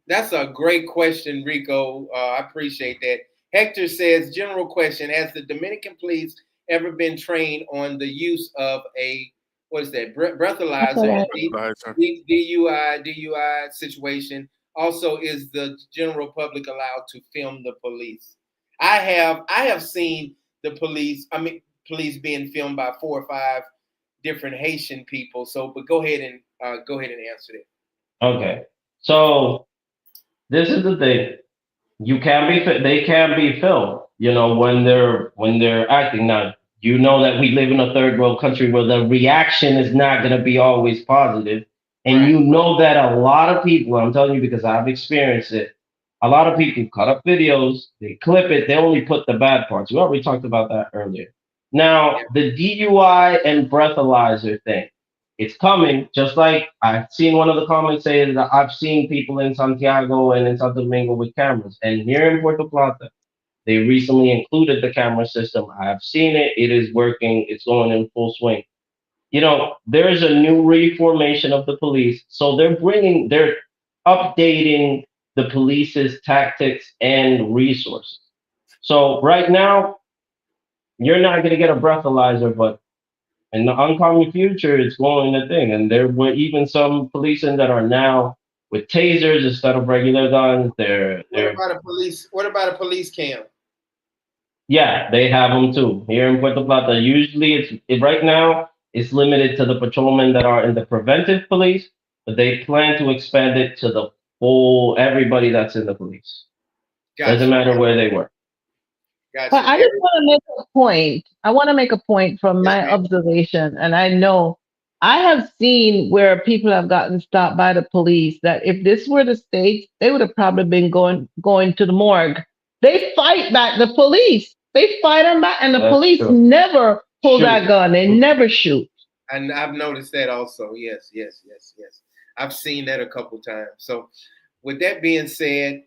That's a great question, Rico. I appreciate that. Hector says, general question, has the Dominican police ever been trained on the use of breathalyzer, DUI situation? Also, is the general public allowed to film the police? I have seen the police being filmed by 4 or 5 different Haitian people. So, but go ahead and answer that. Okay. So this is the thing. They can be filmed, when they're acting. Now, that we live in a third world country where the reaction is not going to be always positive. And Right. you know that a lot of people, I'm telling you because I've experienced it, a lot of people cut up videos, they clip it, they only put the bad parts. We already talked about that earlier. Now, the DUI and breathalyzer thing, it's coming, just like I've seen one of the comments say that I've seen people in Santiago and in Santo Domingo with cameras. And here in Puerto Plata, they recently included the camera system. I've seen it, it is working, it's going in full swing. You know, there's a new reformation of the police. So they're updating the police's tactics and resources. So right now, you're not going to get a breathalyzer, but in the oncoming future, it's going to thing. And there were even some policing that are now with tasers instead of regular guns. What about a police? What about a police cam? Yeah, they have them too here in Puerto Plata. Usually, right now it's limited to the patrolmen that are in the preventive police, but they plan to expand it to the full everybody that's in the police. Gotcha. Doesn't matter where they work. Gotcha. But I just want to make a point. I want to make a point from Yes, my ma'am. observation, and I know I have seen where people have gotten stopped by the police. That if this were the States, they would have probably been going to the morgue. They fight back the police. They fight them back, and the That's police true. never pull Shoot. that gun. They never shoot. And I've noticed that also. Yes. I've seen that a couple times. So, with that being said,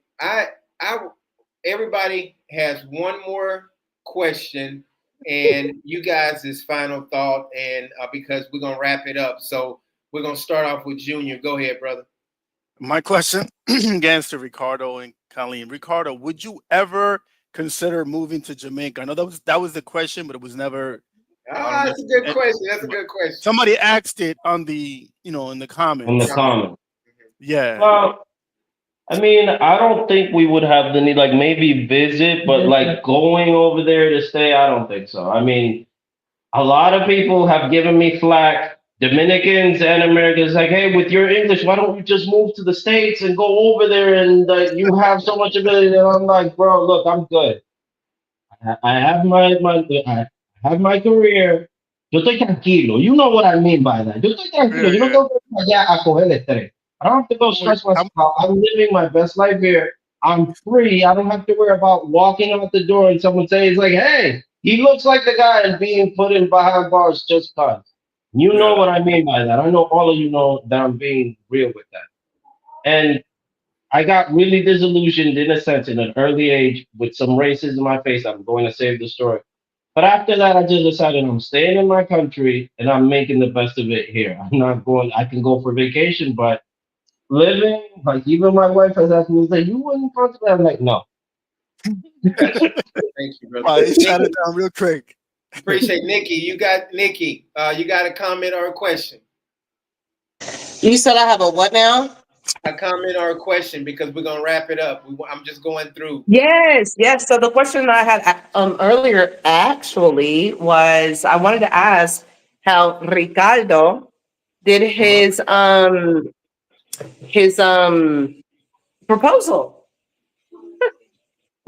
everybody has one more question, and you guys' final thought, and because we're gonna wrap it up, so we're gonna start off with Junior. Go ahead, brother. My question again to Ricardo and Coleen. Ricardo, would you ever consider moving to Jamaica? I know that was the question, but it was never. That's a good question. That's a good question. Somebody asked it on the in the comments. In the comments. Yeah. Well, I mean, I don't think we would have the need, like maybe visit, but like going over there to stay, I don't think so. I mean, a lot of people have given me flack, Dominicans and Americans, like, hey, with your English, why don't you just move to the States and go over there and you have so much ability? And I'm like, bro, look, I'm good. I have I have my career. Yo estoy tranquilo. You know what I mean by that. Yo estoy tranquilo. Yo no tengo que ir allá a coger estrés. I don't have to go stress myself out. I'm living my best life here. I'm free. I don't have to worry about walking out the door and someone says like, hey, he looks like the guy and being put in behind bars just cause. You know what I mean by that. I know all of you know that I'm being real with that. And I got really disillusioned in a sense in an early age with some racism in my face. I'm going to save the story. But after that, I just decided I'm staying in my country and I'm making the best of it here. I'm not going, I can go for vacation, but living, like even my wife has asked me, like, you wouldn't contemplate? I'm like, no. Thank you, brother. He shut it down real quick. Appreciate Nikki. You got a comment or a question? You said I have a what now? A comment or a question, because we're gonna wrap it up. I'm just going through. Yes. So the question I had earlier actually was I wanted to ask how Ricardo did his proposal.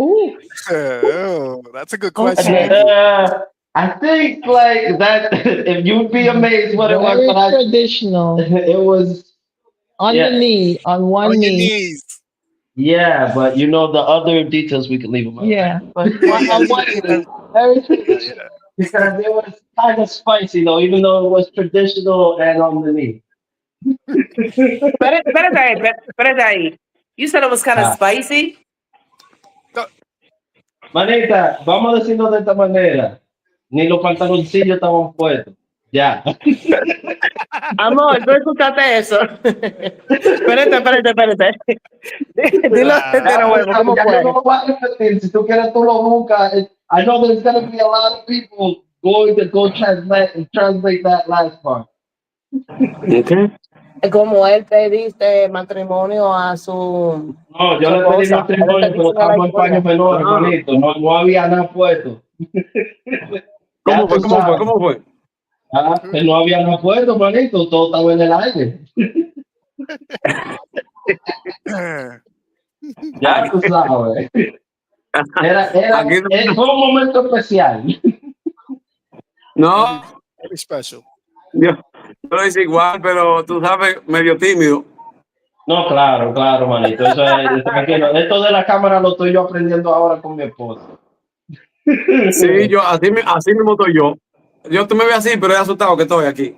Ooh. Oh, that's a good question. Okay. I think like that. If you'd be amazed what it was, Very but traditional. it was On the knee, on one On your knee. knees. yeah. But you know the other details we can leave them out. Yeah, but Yeah, on one knee. Very traditional. Because it was kind of spicy though, even though it was traditional and on the knee. Espérate. You said it was kind of spicy? Manita, vamos a decirlo de esta manera. Ni los pantaloncillos estaban puestos. Ya. Amor, ¿tú escuchaste eso? Espérate. Dilo de nuevo, ¿cómo Ya fue? yo no lo voy a repetir. Si tú quieres, tú lo buscas. I know there's going to be a lot of people going to go translate that last part. Okay. Como él pediste matrimonio a su... No, yo le pedí matrimonio, pero estaba en paños menores, bonito. No había nada puesto. ¿Cómo fue? Ah, que no había nada puesto, bonito. Todo estaba en el aire. Ya tú sabes. Fue un momento especial. No, Very special. yo lo dice igual, pero tú sabes, medio tímido. No, claro, claro, manito. Eso es tranquilo. Esto de la cámara lo estoy yo aprendiendo ahora con mi esposa. Sí, yo, así mismo estoy yo. Yo tú me ves así, pero he asustado que estoy aquí.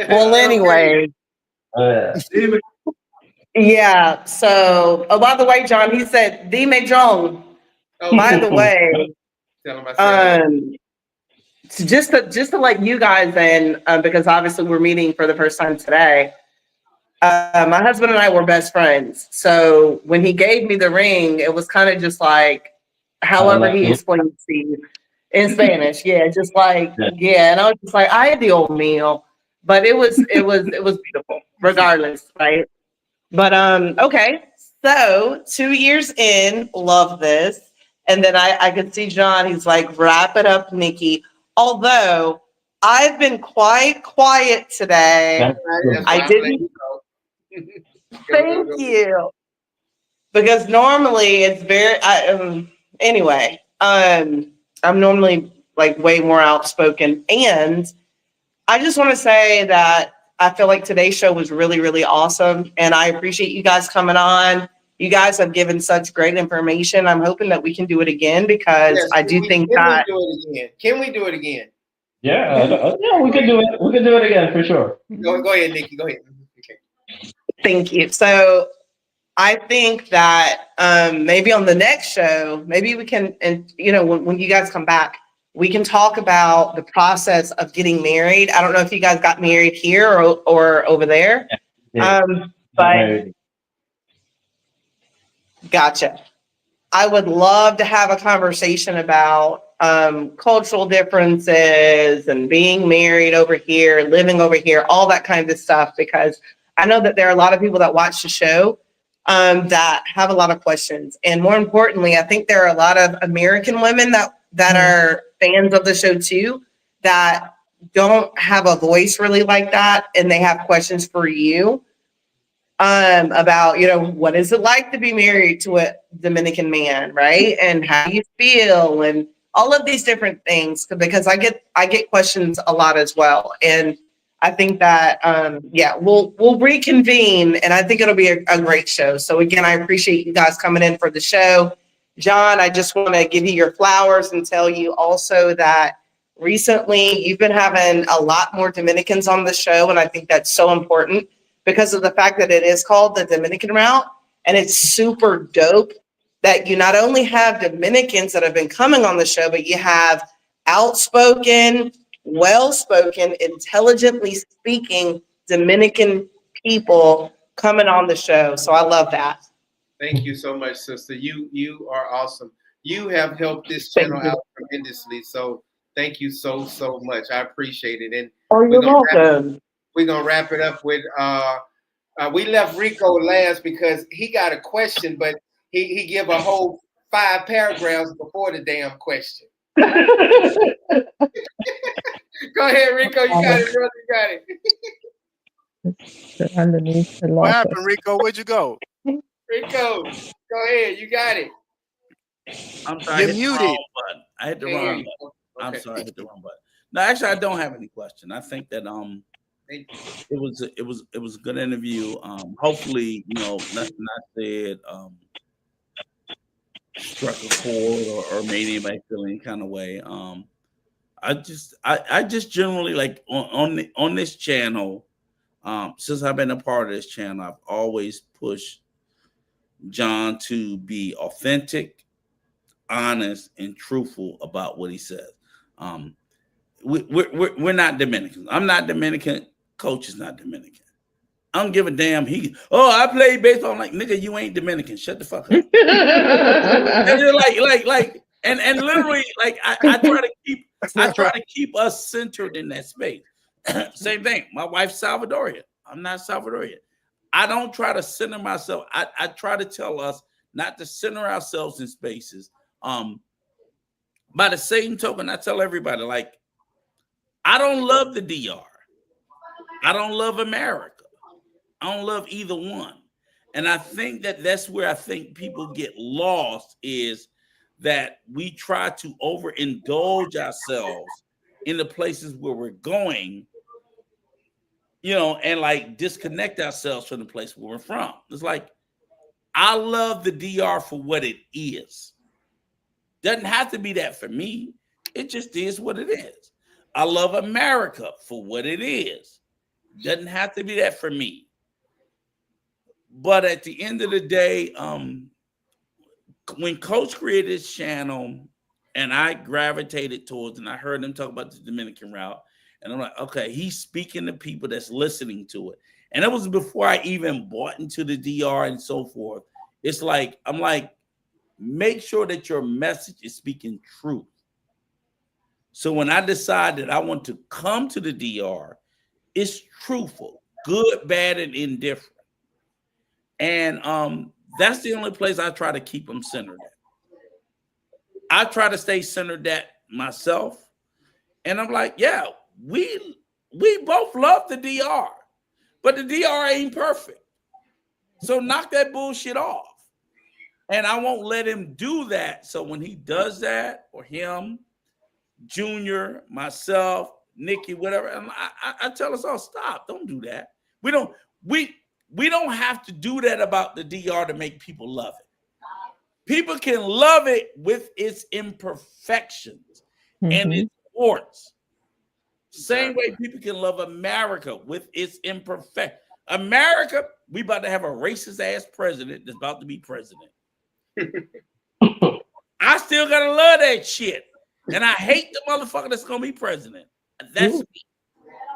Well, anyway, Dime. yeah. So, oh, by the way, John, he said, Dime John. By the way, Tell him I said so just to let you guys in, because obviously we're meeting for the first time today. My husband and I were best friends. So when he gave me the ring, it was kind of just like, however he explained it to you in Spanish. Yeah, just like, yeah. And I was just like, ay, Dios mío. But it was beautiful, regardless, right? But okay. So 2 years in, love this. And then I could see John, he's like, wrap it up, Nikki. Although I've been quite quiet today. I didn't. Thank you. Because normally it's very anyway, I'm normally like way more outspoken. And I just want to say that I feel like today's show was really, really awesome. And I appreciate you guys coming on. You guys have given such great information. I'm hoping that we can do it again because I do think that. Can we do it again? Yeah, we could do it. We could do it again for sure. Go ahead, Nikki. Go ahead. Okay. Thank you. So I think that maybe on the next show, maybe we can, and when you guys come back, we can talk about the process of getting married. I don't know if you guys got married here or over there. But gotcha. I would love to have a conversation about cultural differences and being married over here, living over here, all that kind of stuff, because I know that there are a lot of people that watch the show that have a lot of questions. And more importantly, I think there are a lot of American women that are fans of the show too, that don't have a voice really like that. And they have questions for you about, what is it like to be married to a Dominican man, right? And how you feel and all of these different things, because I get questions a lot as well. And I think that, we'll reconvene, and I think it'll be a great show. So again, I appreciate you guys coming in for the show. John, I just want to give you your flowers and tell you also that recently you've been having a lot more Dominicans on the show, and I think that's so important because of the fact that it is called the Dominican Route, and it's super dope that you not only have Dominicans that have been coming on the show, but you have outspoken, well-spoken, intelligently speaking Dominican people coming on the show. So I love that. Thank you so much, sister. You are awesome. You have helped this channel out tremendously. So thank you so much. I appreciate it. And you're welcome. We're gonna wrap it up with we left Rico last because he got a question, but he give a whole 5 paragraphs before the damn question. Go ahead, Rico. You got it, brother. You got it. Underneath the What happened, Rico? Where'd you go? Rico, go ahead. You got it. I'm sorry. You're muted. I hit the wrong button. Okay. I'm sorry, I hit the wrong button. No, actually, I don't have any question. I think that it was a good interview. Hopefully, nothing I said struck a chord or made anybody feel any kind of way. I just generally like on this channel. Since I've been a part of this channel, I've always pushed John to be authentic, honest, and truthful about what he says. We're not Dominicans. I'm not Dominican. Coach is not Dominican. I don't give a damn. I play baseball. I'm like, nigga, you ain't Dominican. Shut the fuck up. And and literally, like I try to keep us centered in that space. Same thing. My wife's Salvadorian. I'm not Salvadorian. I don't try to center myself. I try to tell us not to center ourselves in spaces. By the same token, I tell everybody, like, I don't love the DR. I don't love America. I don't love either one. And I think that's where I think people get lost, is that we try to overindulge ourselves in the places where we're going, and like disconnect ourselves from the place where we're from. It's like, I love the DR for what it is. Doesn't have to be that for me. It just is what it is. I love America for what it is. Doesn't have to be that for me. But at the end of the day, when Coach created his channel and I gravitated towards, and I heard him talk about the Dominican route, and I'm like, okay, he's speaking to people that's listening to it. And it was before I even bought into the DR and so forth. It's like, I'm like, make sure that your message is speaking truth. So when I decide that I want to come to the DR, it's truthful, good, bad, and indifferent. And that's the only place I try to keep them centered at. I try to stay centered at myself. And I'm like, yeah, we both love the DR, but the DR ain't perfect. So knock that bullshit off. And I won't let him do that. So when he does that, or him, Junior, myself, Nikki, whatever, and I tell us all, stop, don't do that. We don't have to do that about the DR to make people love it. People can love it with its imperfections and its warts. Same way people can love America with its imperfect. America, we about to have a racist ass president that's about to be president. I still gotta love that shit. And I hate the motherfucker that's gonna be president. That's me.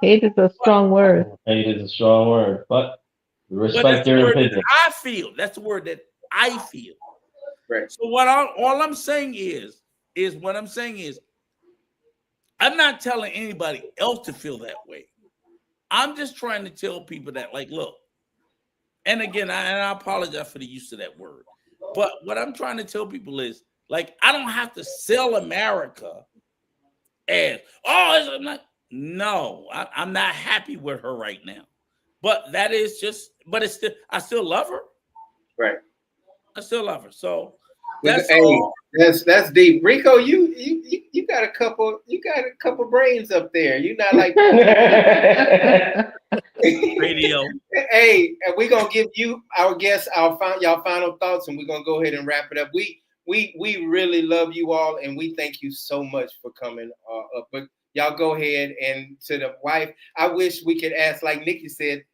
Hate is a strong word. Hate is a strong word, but respect your opinion. I feel that's the word that I feel. Right. So all I'm saying is I'm not telling anybody else to feel that way. I'm just trying to tell people that, like, look, and again, I apologize for the use of that word, but what I'm trying to tell people is, like, I don't have to sell America as, I'm not happy with her right now. But that is just, but it's still, I still love her. Right. I still love her. So that's deep. Rico, you got a couple brains up there. You're not like radio. Hey, we're gonna give you our guests y'all final thoughts, and we're gonna go ahead and wrap it up. We really love you all, and we thank you so much for coming up. But y'all go ahead, and to the wife, I wish we could ask, like Nikki said,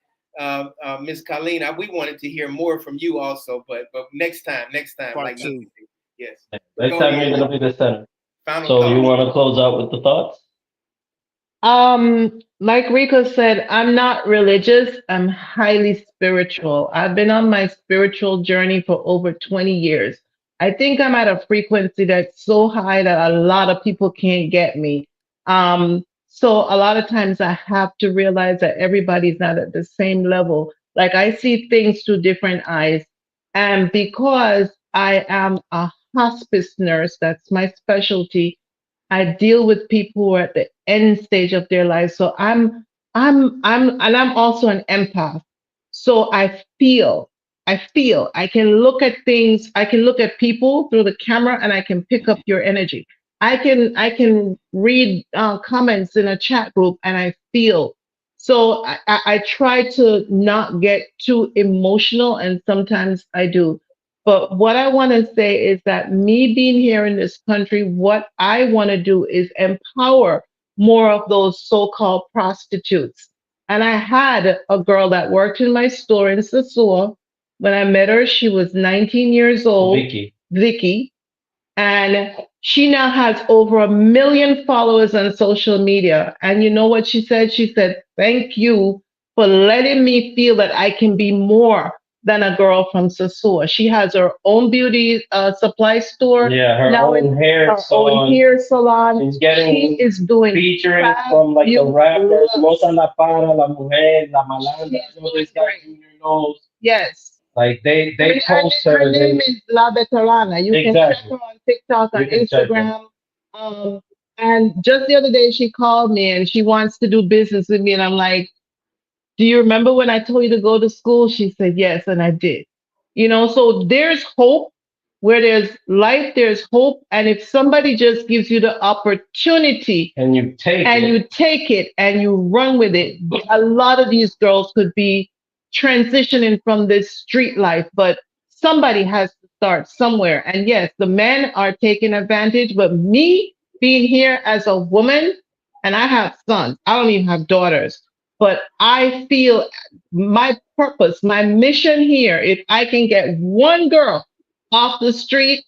Miss Coleen, we wanted to hear more from you also, but next time, Part like two. Nikki said. Yes. Next time you're gonna be the center. Final so thoughts. you want to close out with the thoughts? Like Rico said, I'm not religious. I'm highly spiritual. I've been on my spiritual journey for over 20 years. I think I'm at a frequency that's so high that a lot of people can't get me. So a lot of times I have to realize that everybody's not at the same level. Like, I see things through different eyes. And because I am a hospice nurse, that's my specialty, I deal with people who are at the end stage of their lives. So I'm also an empath. So I feel, I can look at things, I can look at people through the camera, and I can pick up your energy. I can read comments in a chat group, and I feel. So I try to not get too emotional, and sometimes I do. But what I want to say is that me being here in this country, what I want to do is empower more of those so-called prostitutes. And I had a girl that worked in my store in Sasua. When I met her, she was 19 years old, Vicky. And she now has over 1 million followers on social media. And you know what she said? She said, thank you for letting me feel that I can be more than a girl from Sasua. She has her own beauty supply store. Yeah, her own hair salon. She's getting she is doing featuring from like the rappers, Rosa La Para, La Mujer, La Malandra. Yes. Like they post her. Her name is La Veterana. You can check her on TikTok, on Instagram. And just the other day she called me and she wants to do business with me, and I'm like, do you remember when I told you to go to school? She said yes, and I did. So there's hope where there's life, there's hope, and if somebody just gives you the opportunity And you take and it. you take it and you run with it, a lot of these girls could be transitioning from this street life, but somebody has to start somewhere. And yes, the men are taking advantage, but me being here as a woman, and I have sons, I don't even have daughters, but I feel my purpose, my mission here, if I can get one girl off the street,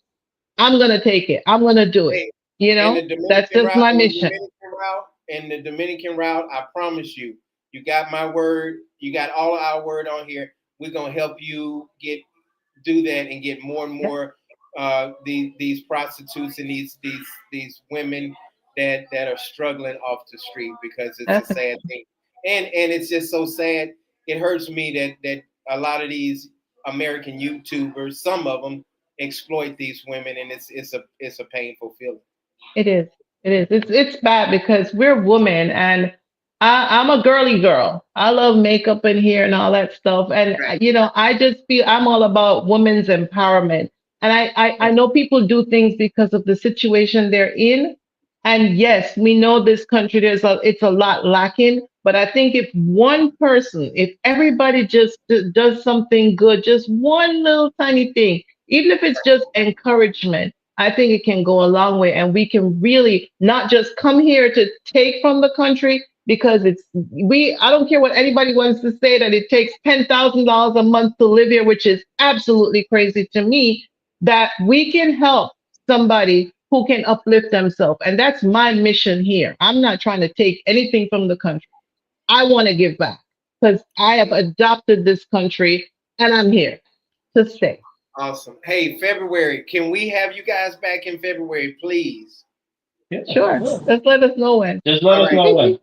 I'm going to take it. I'm going to do it. Hey, You in know, the that's Dominican just route, my in the mission. Dominican route, in the Dominican route, I promise you, you got my word. You got all of our word on here. We're gonna help you do that and get more and more these prostitutes and these women that are struggling off the street, because it's That's a sad thing. And it's just so sad. It hurts me that a lot of these American YouTubers, some of them, exploit these women, and it's a painful feeling. It is. It is. It's bad because we're women, and I'm a girly girl. I love makeup in here and all that stuff. And Right. you know, I just feel I'm all about women's empowerment. And I know people do things because of the situation they're in. And yes, we know this country it's a lot lacking. But I think if one person, if everybody just does something good, just one little tiny thing, even if it's just encouragement, I think it can go a long way, and we can really not just come here to take from the country, because I don't care what anybody wants to say, that it takes $10,000 a month to live here, which is absolutely crazy to me, that we can help somebody who can uplift themselves. And that's my mission here. I'm not trying to take anything from the country. I want to give back because I have adopted this country and I'm here to stay. Awesome. Hey, February, can we have you guys back in February, please? Yeah, Sure. Just let us know when. just let us know when.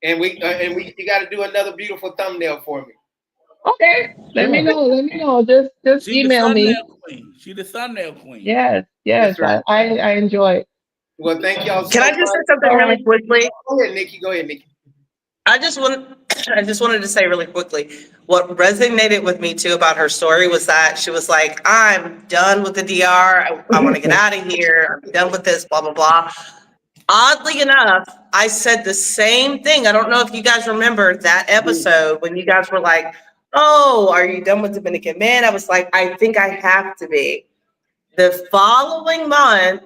And you got to do another beautiful thumbnail for me. Okay. Let me know. Let me know. Just She the email me. thumbnail queen. She the thumbnail queen. Yes. That's Yes. right. I enjoy it. Well, thank y'all so Can I much. just say something All really right. quickly? Go ahead, Nikki. Go ahead, Nikki. I just wanted to say really quickly, what resonated with me too about her story was that she was like, I'm done with the DR. I want to get out of here. I'm done with this, blah, blah, blah. Oddly enough, I said the same thing. I don't know if you guys remember that episode when you guys were like, oh, are you done with Dominican men? I was like, I think I have to be. The following month,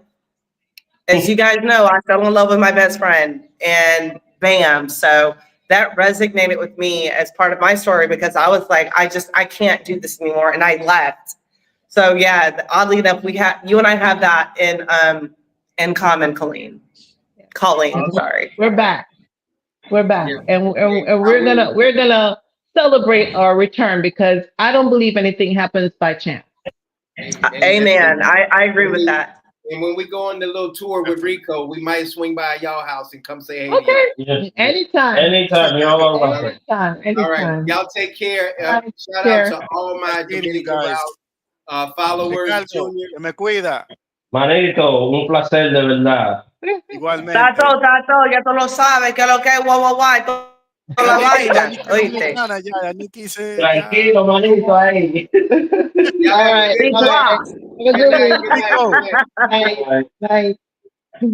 as you guys know, I fell in love with my best friend, and bam. So that resonated with me as part of my story, because I was like, I can't do this anymore. And I left. So yeah, oddly enough, you and I have that in common, Coleen. Sorry. We're back. We're back. Yeah. And we're gonna celebrate our return, because I don't believe anything happens by chance. Amen. I agree with that. And when we go on the little tour with Rico, we might swing by y'all house and come say hey to Okay. you. Yes. Anytime. Anytime, y'all are welcome. Anytime. All right. Anytime. Y'all take care. All right, Shout care. out to all my Nice meeting you Dominican guys. Route followers. Ricardo, Junior. que me cuida. Manito, un placer de verdad. Igualmente. Tato, ya tú lo sabes, que lo que es guay, toda la vaina, oíste. Ya, Nikki se, Tranquilo, manito, ahí. Y'all All have a right. good Be night. quiet. Have a good Good night. week. Good night. Good night. Bye. Bye.